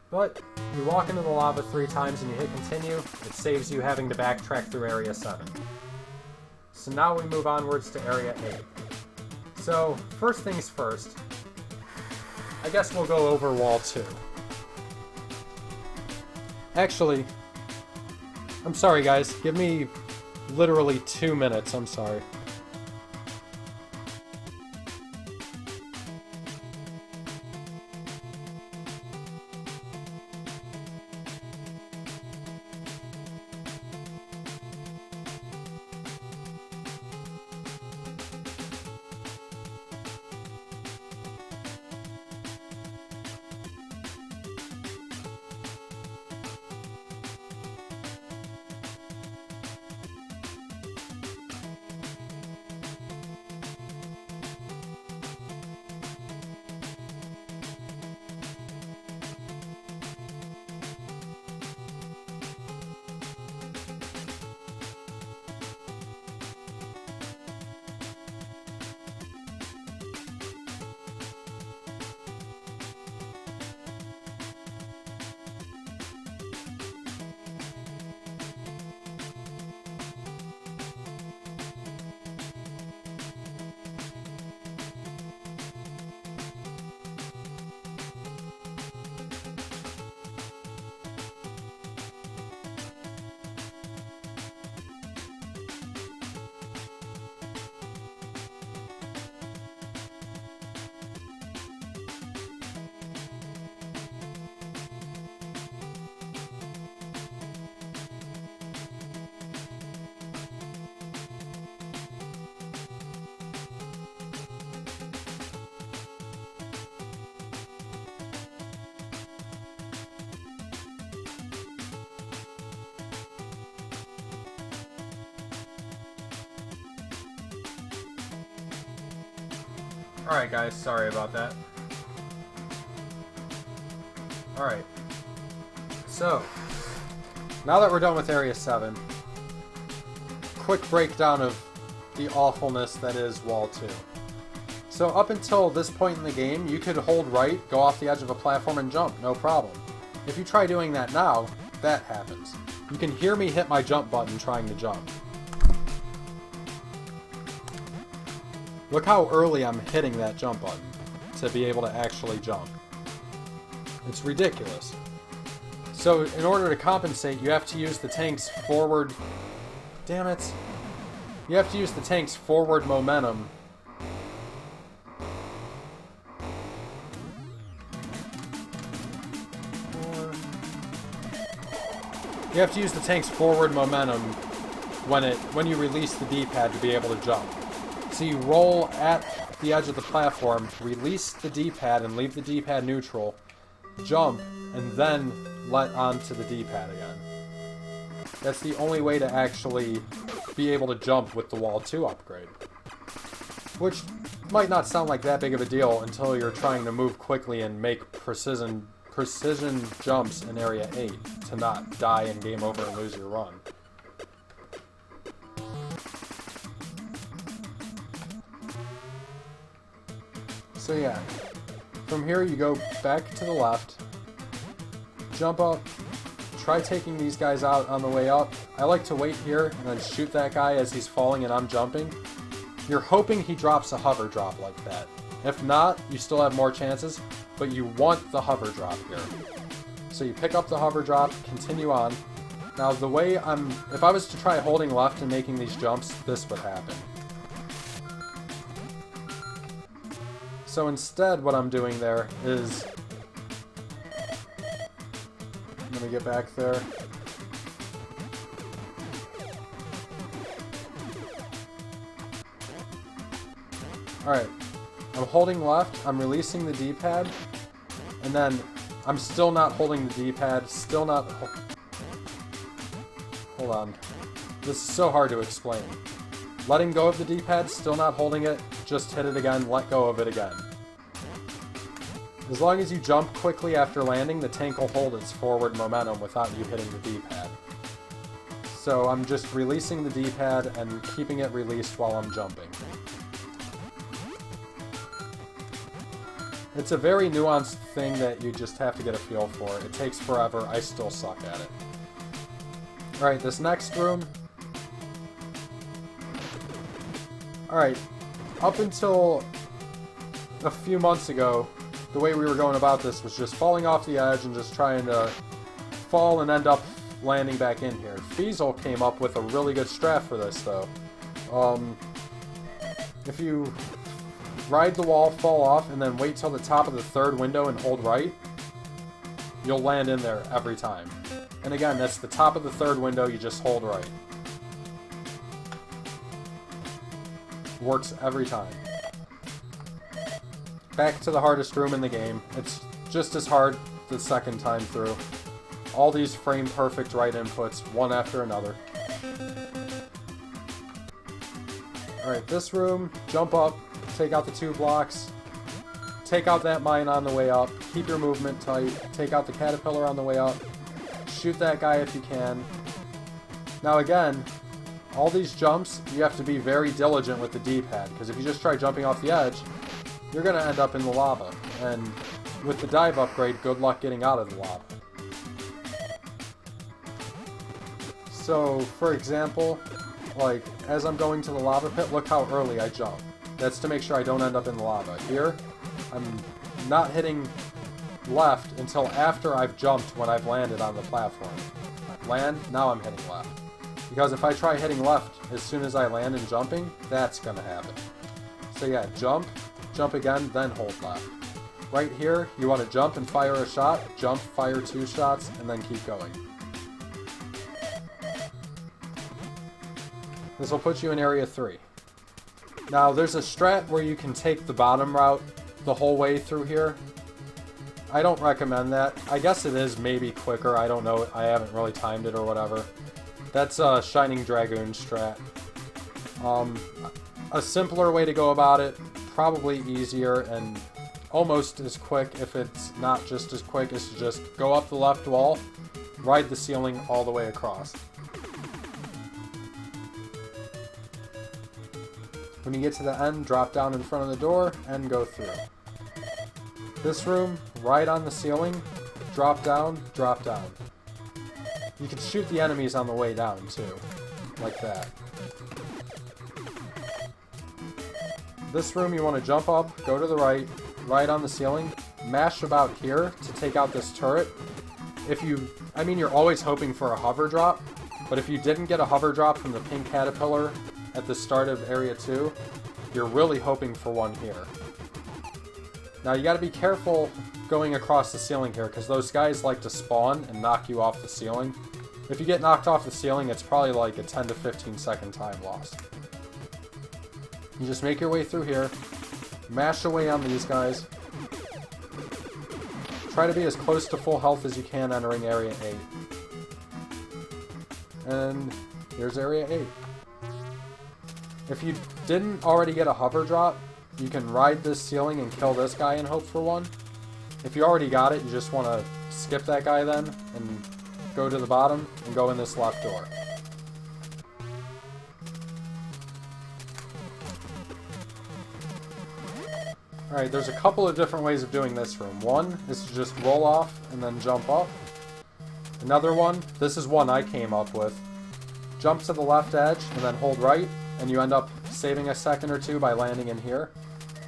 But you walk into the lava 3 times and you hit continue, it saves you having to backtrack through Area 7. So now we move onwards to Area 8. So, first things first, I guess we'll go over Wall 2. Actually, I'm sorry guys, give me literally 2 minutes, I'm sorry. Alright guys, sorry about that. Alright. So, now that we're done with Area 7, quick breakdown of the awfulness that is Wall 2. So up until this point in the game, you could hold right, go off the edge of a platform and jump, no problem. If you try doing that now, that happens. You can hear me hit my jump button trying to jump. Look how early I'm hitting that jump button to be able to actually jump. It's ridiculous. So in order to compensate, you have to use the tank's forward... Damn it. You have to use the tank's forward momentum. You have to use the tank's forward momentum when you release the D-pad to be able to jump. So you roll at the edge of the platform, release the D-pad and leave the D-pad neutral, jump, and then let onto the D-pad again. That's the only way to actually be able to jump with the Wall 2 upgrade. Which might not sound like that big of a deal until you're trying to move quickly and make precision jumps in Area 8 to not die in game over and lose your run. So yeah, from here you go back to the left, jump up, try taking these guys out on the way up, I like to wait here and then shoot that guy as he's falling and I'm jumping. You're hoping he drops a hover drop like that. If not, you still have more chances, but you want the hover drop here. So you pick up the hover drop, continue on. Now the way if I was to try holding left and making these jumps, this would happen. So instead what I'm doing there is, I'm gonna get back there. Alright, I'm holding left, I'm releasing the D-pad, and then I'm still not holding the D-pad, still not... Hold on. This is so hard to explain. Letting go of the D-pad, still not holding it, just hit it again, let go of it again. As long as you jump quickly after landing, the tank will hold its forward momentum without you hitting the D-pad. So I'm just releasing the D-pad and keeping it released while I'm jumping. It's a very nuanced thing that you just have to get a feel for. It takes forever. I still suck at it. Alright, this next room. Alright, up until a few months ago, the way we were going about this was just falling off the edge and just trying to fall and end up landing back in here. Feasel came up with a really good strat for this, though. If you ride the wall, fall off, and then wait till the top of the third window and hold right, you'll land in there every time. And again, that's the top of the third window, you just hold right. Works every time. Back to the hardest room in the game. It's just as hard the second time through. All these frame perfect right inputs, one after another. Alright, this room, jump up, take out the 2 blocks, take out that mine on the way up, keep your movement tight, take out the caterpillar on the way up, shoot that guy if you can. Now again, all these jumps, you have to be very diligent with the D-pad, because if you just try jumping off the edge, you're going to end up in the lava. And with the dive upgrade, good luck getting out of the lava. So, for example, like, as I'm going to the lava pit, look how early I jump. That's to make sure I don't end up in the lava. Here, I'm not hitting left until after I've jumped when I've landed on the platform. Land, now I'm hitting left. Because if I try hitting left as soon as I land and jumping, that's going to happen. So yeah, jump again, then hold left. Right here, you want to jump and fire a shot, jump, fire 2 shots, and then keep going. This will put you in area 3. Now, there's a strat where you can take the bottom route the whole way through here. I don't recommend that. I guess it is maybe quicker, I don't know, I haven't really timed it or whatever. That's a Shining Dragoon strat. A simpler way to go about it, probably easier and almost as quick, if it's not just as quick, is to just go up the left wall, ride the ceiling all the way across. When you get to the end, drop down in front of the door and go through. This room, ride on the ceiling, drop down, drop down. You can shoot the enemies on the way down too, like that. This room you want to jump up, go to the right, ride on the ceiling, mash about here to take out this turret. You're always hoping for a hover drop, but if you didn't get a hover drop from the pink caterpillar at the start of area 2, you're really hoping for one here. Now you gotta be careful going across the ceiling here, because those guys like to spawn and knock you off the ceiling. If you get knocked off the ceiling, it's probably like a 10 to 15 second time loss. You just make your way through here, mash away on these guys, try to be as close to full health as you can entering area 8. And here's area 8. If you didn't already get a hover drop, you can ride this ceiling and kill this guy and hope for one. If you already got it, you just want to skip that guy then and go to the bottom and go in this left door. Alright, there's a couple of different ways of doing this room. One is to just roll off and then jump up. Another one, this is one I came up with, jump to the left edge and then hold right, and you end up saving a second or two by landing in here.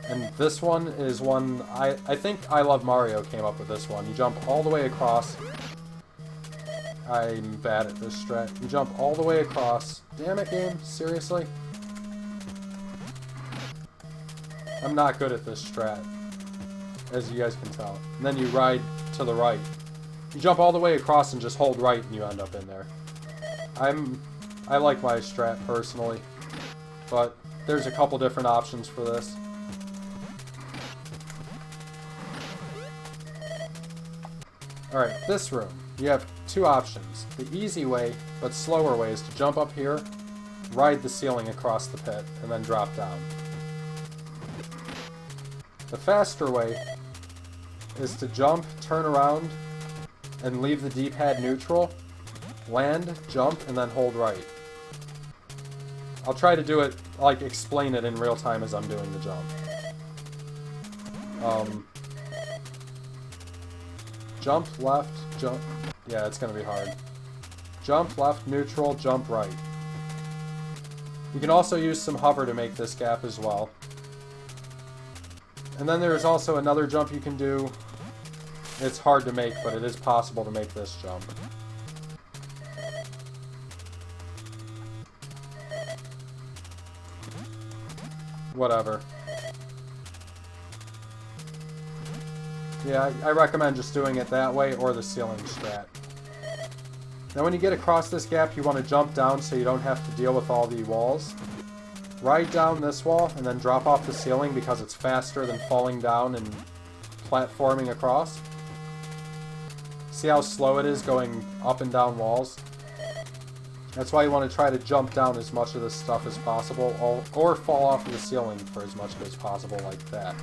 And this one is one, I think I Love Mario came up with this one. You jump all the way across. I'm bad at this strat. You jump all the way across. Damn it, game. Seriously? I'm not good at this strat, as you guys can tell. And then you ride to the right. You jump all the way across and just hold right and you end up in there. I like my strat personally, but there's a couple different options for this. Alright, this room. You have two options. The easy way, but slower way, is to jump up here, ride the ceiling across the pit, and then drop down. The faster way is to jump, turn around, and leave the D-pad neutral, land, jump, and then hold right. I'll try to do it, like, explain it in real time as I'm doing the jump. Jump left, jump... Yeah, it's gonna be hard. Jump left, neutral, jump right. You can also use some hover to make this gap as well. And then there's also another jump you can do. It's hard to make, but it is possible to make this jump. Whatever. Yeah, I recommend just doing it that way or the ceiling strat. Now when you get across this gap, you want to jump down so you don't have to deal with all the walls. Ride down this wall and then drop off the ceiling because it's faster than falling down and platforming across. See how slow it is going up and down walls? That's why you want to try to jump down as much of this stuff as possible, or fall off of the ceiling for as much of it as possible, like that.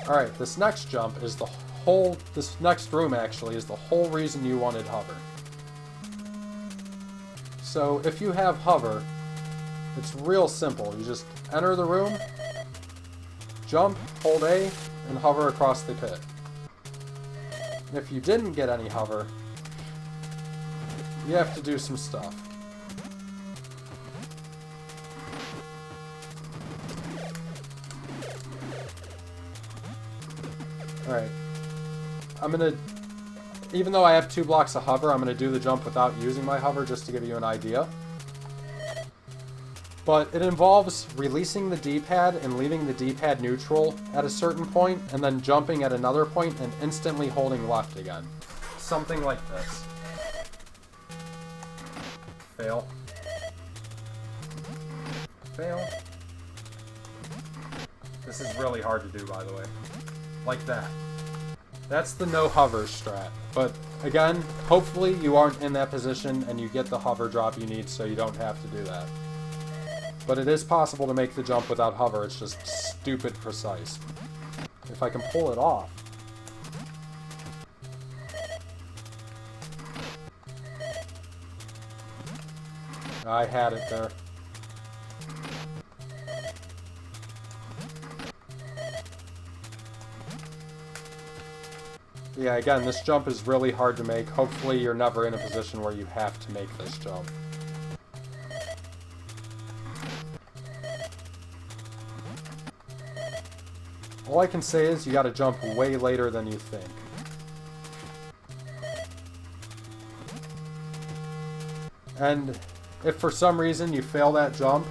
Alright, this next jump is this next room actually is the whole reason you wanted hover. So if you have hover, it's real simple. You just enter the room, jump, hold A, and hover across the pit. If you didn't get any hover, you have to do some stuff. Alright. Even though I have 2 blocks of hover, I'm gonna do the jump without using my hover just to give you an idea. But it involves releasing the D-pad and leaving the D-pad neutral at a certain point, and then jumping at another point and instantly holding left again. Something like this. Fail. Fail. This is really hard to do, by the way. Like that. That's the no hover strat. But again, hopefully you aren't in that position and you get the hover drop you need so you don't have to do that. But it is possible to make the jump without hover, it's just stupid precise. If I can pull it off. I had it there. Yeah, again, this jump is really hard to make. Hopefully you're never in a position where you have to make this jump. All I can say is you gotta jump way later than you think. And if for some reason you fail that jump,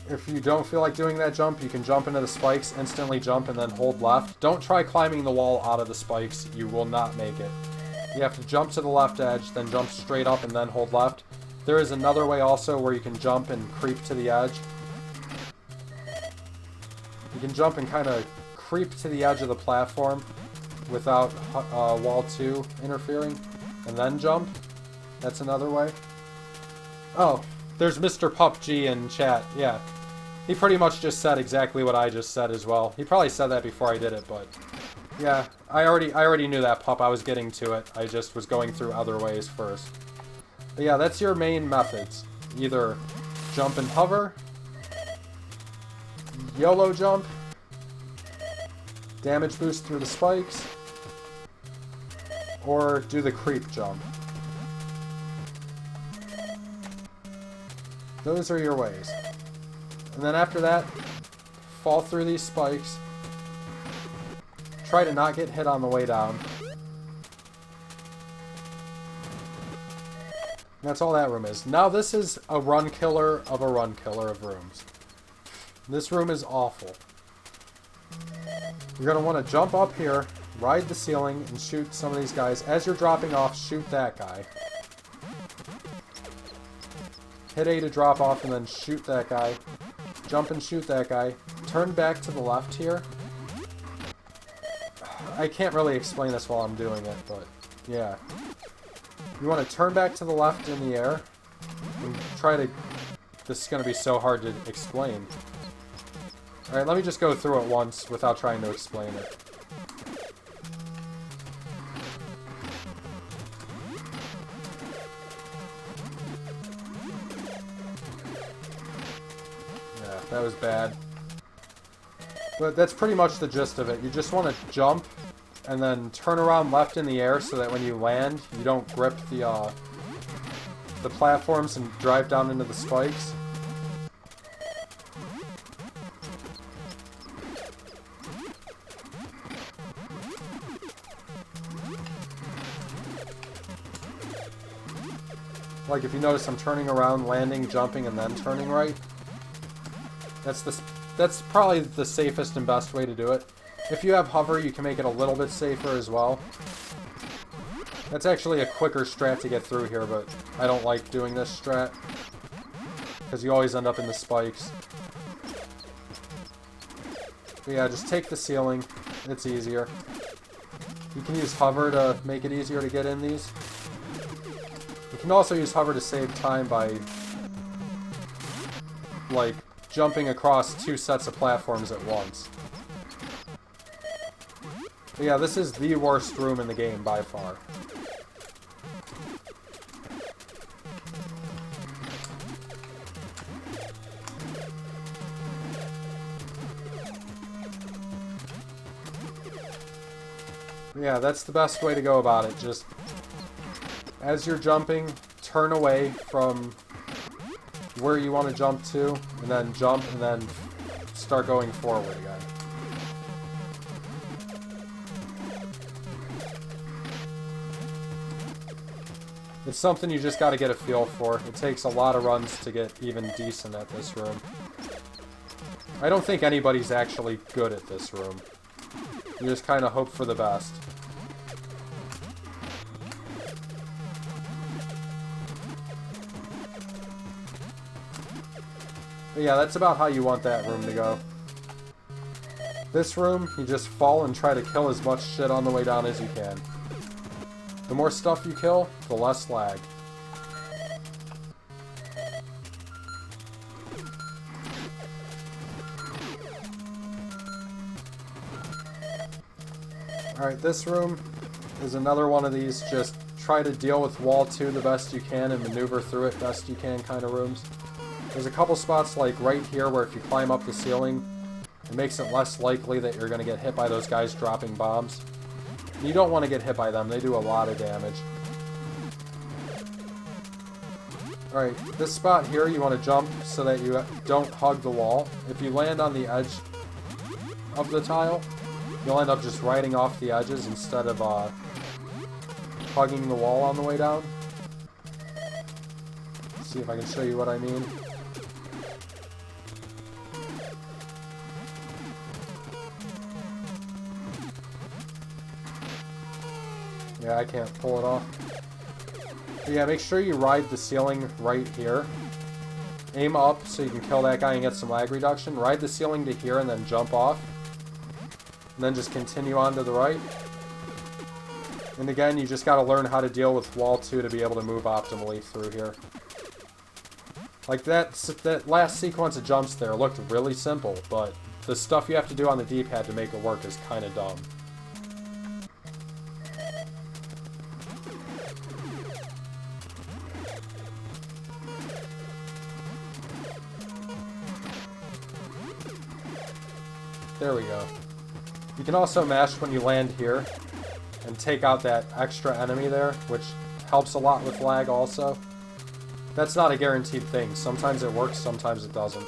if you don't feel like doing that jump, you can jump into the spikes, instantly jump, and then hold left. Don't try climbing the wall out of the spikes. You will not make it. You have to jump to the left edge, then jump straight up, and then hold left. There is another way also where you can jump and creep to the edge. You can jump and kind of creep to the edge of the platform without wall 2 interfering, and then jump. That's another way. Oh, there's Mr. PUBG in chat. Yeah, he pretty much just said exactly what I just said as well. He probably said that before I did it, but yeah, I already knew that, pup. I was getting to it. I just was going through other ways first. But yeah, that's your main methods. Either jump and hover, YOLO jump, damage boost through the spikes, or do the creep jump. Those are your ways. And then after that, fall through these spikes. Try to not get hit on the way down. And that's all that room is. Now this is a run killer of a run killer of rooms. This room is awful. You're going to want to jump up here, ride the ceiling, and shoot some of these guys. As you're dropping off, shoot that guy. Hit A to drop off and then shoot that guy. Jump and shoot that guy. Turn back to the left here. I can't really explain this while I'm doing it, but yeah. You want to turn back to the left in the air and try to... This is going to be so hard to explain. Alright, let me just go through it once without trying to explain it. Yeah, that was bad. But that's pretty much the gist of it. You just want to jump and then turn around left in the air so that when you land, you don't grip the platforms and drive down into the spikes. Like, if you notice, I'm turning around, landing, jumping, and then turning right. That's probably the safest and best way to do it. If you have hover, you can make it a little bit safer as well. That's actually a quicker strat to get through here, but I don't like doing this strat, because you always end up in the spikes. But yeah, just take the ceiling. It's easier. You can use hover to make it easier to get in these. You can also use hover to save time by, like, jumping across 2 sets of platforms at once. But yeah, this is the worst room in the game by far. But yeah, that's the best way to go about it. Just, as you're jumping, turn away from where you want to jump to, and then jump, and then start going forward again. It's something you just got to get a feel for. It takes a lot of runs to get even decent at this room. I don't think anybody's actually good at this room. You just kind of hope for the best. But yeah, that's about how you want that room to go. This room, you just fall and try to kill as much shit on the way down as you can. The more stuff you kill, the less lag. Alright, this room is another one of these just try to deal with wall 2 the best you can and maneuver through it best you can kind of rooms. There's a couple spots like right here where if you climb up the ceiling, it makes it less likely that you're going to get hit by those guys dropping bombs. You don't want to get hit by them, they do a lot of damage. Alright, this spot here you want to jump so that you don't hug the wall. If you land on the edge of the tile, you'll end up just riding off the edges instead of hugging the wall on the way down. Let's see if I can show you what I mean. Yeah, I can't pull it off. But yeah, make sure you ride the ceiling right here. Aim up so you can kill that guy and get some lag reduction. Ride the ceiling to here and then jump off. And then just continue on to the right. And again, you just gotta learn how to deal with wall 2 to be able to move optimally through here. Like that last sequence of jumps there looked really simple, but the stuff you have to do on the D-pad to make it work is kinda dumb. There we go. You can also mash when you land here and take out that extra enemy there, which helps a lot with lag also. That's not a guaranteed thing. Sometimes it works, sometimes it doesn't.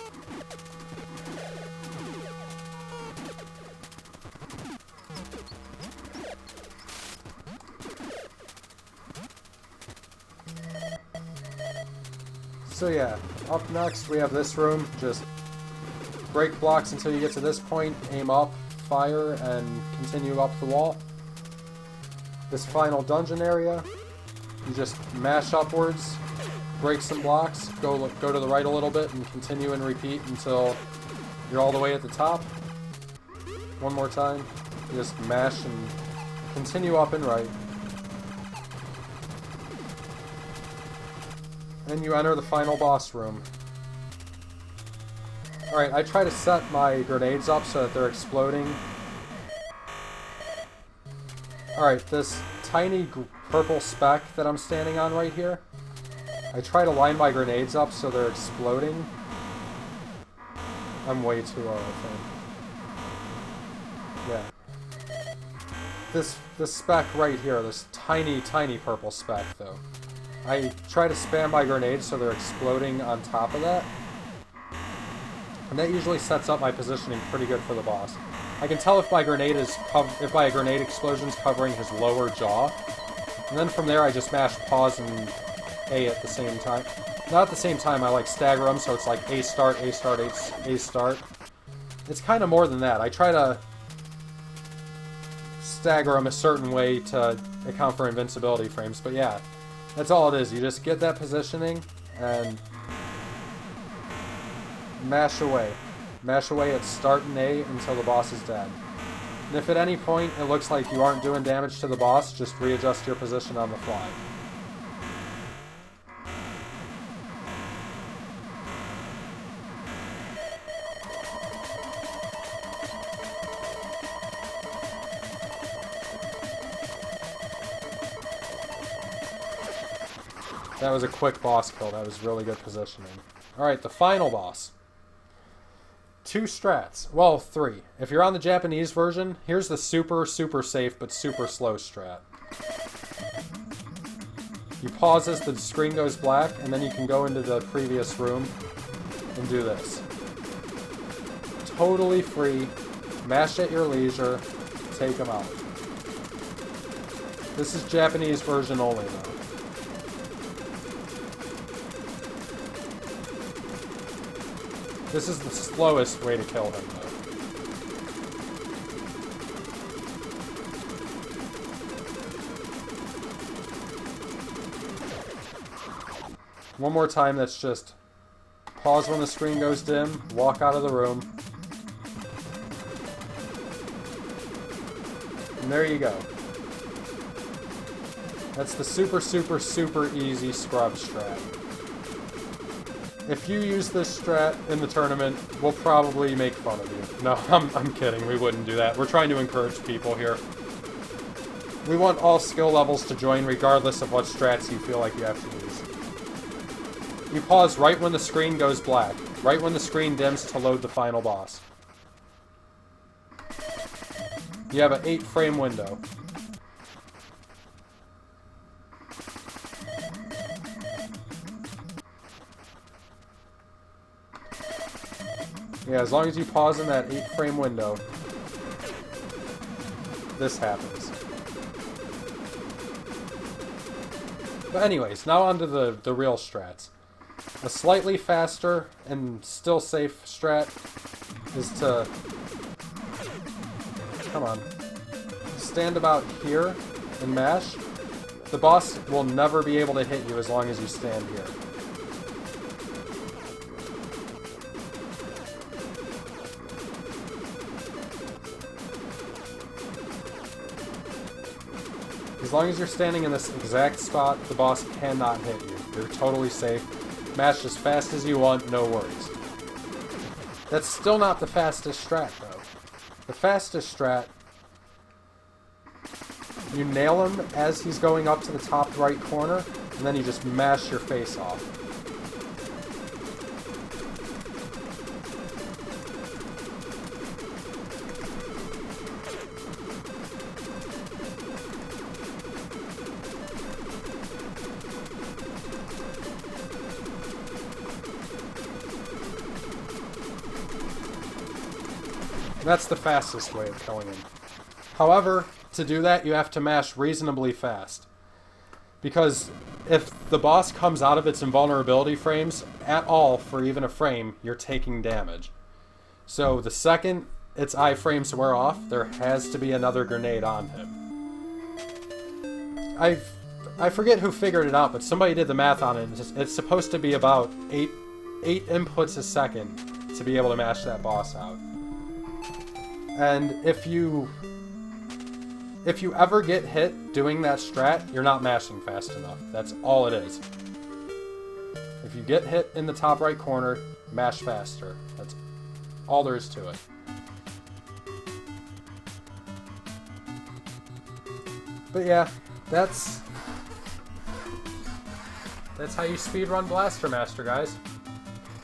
So yeah, up next we have this room. Just break blocks until you get to this point, aim up, fire, and continue up the wall. This final dungeon area, you just mash upwards, break some blocks, go to the right a little bit, and continue and repeat until you're all the way at the top. One more time, you just mash and continue up and right. And you enter the final boss room. Alright, I try to set my grenades up so that they're exploding. Alright, this tiny purple speck that I'm standing on right here, I try to line my grenades up so they're exploding. I'm way too low, I think. Yeah. This speck right here, this tiny purple speck, though. I try to spam my grenades so they're exploding on top of that. And that usually sets up my positioning pretty good for the boss. I can tell if my grenade explosion's covering his lower jaw. And then from there I just mash pause and A at the same time. Not at the same time, I like stagger them, so it's like A start, A start, A start. It's kind of more than that. I try to stagger them a certain way to account for invincibility frames, but yeah. That's all it is. You just get that positioning and mash away. Mash away at start and A until the boss is dead. And if at any point it looks like you aren't doing damage to the boss, just readjust your position on the fly. That was a quick boss kill. That was really good positioning. Alright, the final boss. 2 strats. Well, 3. If you're on the Japanese version, here's the super safe but super slow strat. You pause as the screen goes black, and then you can go into the previous room and do this. Totally free. Mash at your leisure. Take them out. This is Japanese version only, though. This is the slowest way to kill him, though. One more time, that's just pause when the screen goes dim, walk out of the room. And there you go. That's the super easy scrub strat. If you use this strat in the tournament, we'll probably make fun of you. No, I'm kidding. We wouldn't do that. We're trying to encourage people here. We want all skill levels to join regardless of what strats you feel like you have to use. You pause right when the screen goes black. Right when the screen dims to load the final boss. You have an 8-frame window. Yeah, as long as you pause in that 8-frame window, this happens. But anyways, now onto the real strats. A slightly faster and still safe strat is to... Come on. Stand about here and mash. The boss will never be able to hit you as long as you stand here. As long as you're standing in this exact spot, the boss cannot hit you. You're totally safe. Mash as fast as you want, no worries. That's still not the fastest strat, though. The fastest strat, you nail him as he's going up to the top right corner, and then you just mash your face off. That's the fastest way of killing him. However, to do that, you have to mash reasonably fast. Because if the boss comes out of its invulnerability frames at all for even a frame, you're taking damage. So the second its iframes wear off, there has to be another grenade on him. I forget who figured it out, but somebody did the math on it. It's supposed to be about 8 inputs a second to be able to mash that boss out. And if you ever get hit doing that strat, you're not mashing fast enough. That's all it is. If you get hit in the top right corner, mash faster. That's all there is to it. But yeah, that's how you speedrun Blaster Master, guys.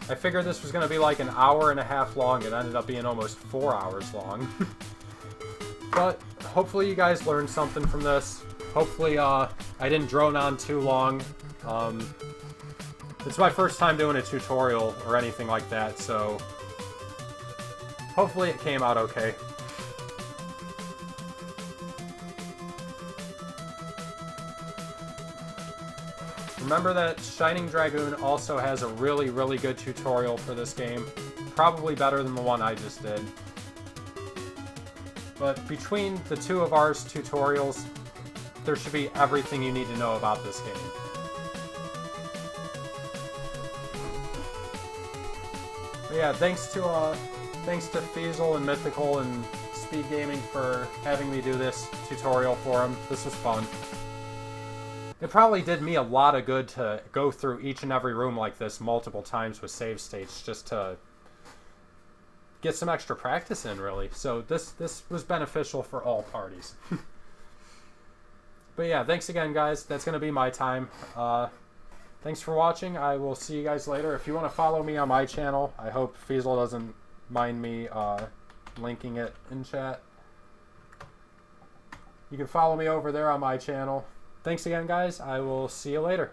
I figured this was going to be like an hour and a half long. It ended up being almost 4 hours long. But hopefully you guys learned something from this. Hopefully I didn't drone on too long. It's my first time doing a tutorial or anything like that, so hopefully it came out okay. Remember that Shining Dragoon also has a really, really good tutorial for this game. Probably better than the one I just did. But between the two of ours tutorials, there should be everything you need to know about this game. But yeah, thanks to Feasel and Mythical and Speed Gaming for having me do this tutorial for them. This was fun. It probably did me a lot of good to go through each and every room like this multiple times with save states just to get some extra practice in, really. So this was beneficial for all parties. But yeah, thanks again, guys. That's going to be my time. Thanks for watching. I will see you guys later. If you want to follow me on my channel, I hope Feasel doesn't mind me linking it in chat. You can follow me over there on my channel. Thanks again, guys. I will see you later.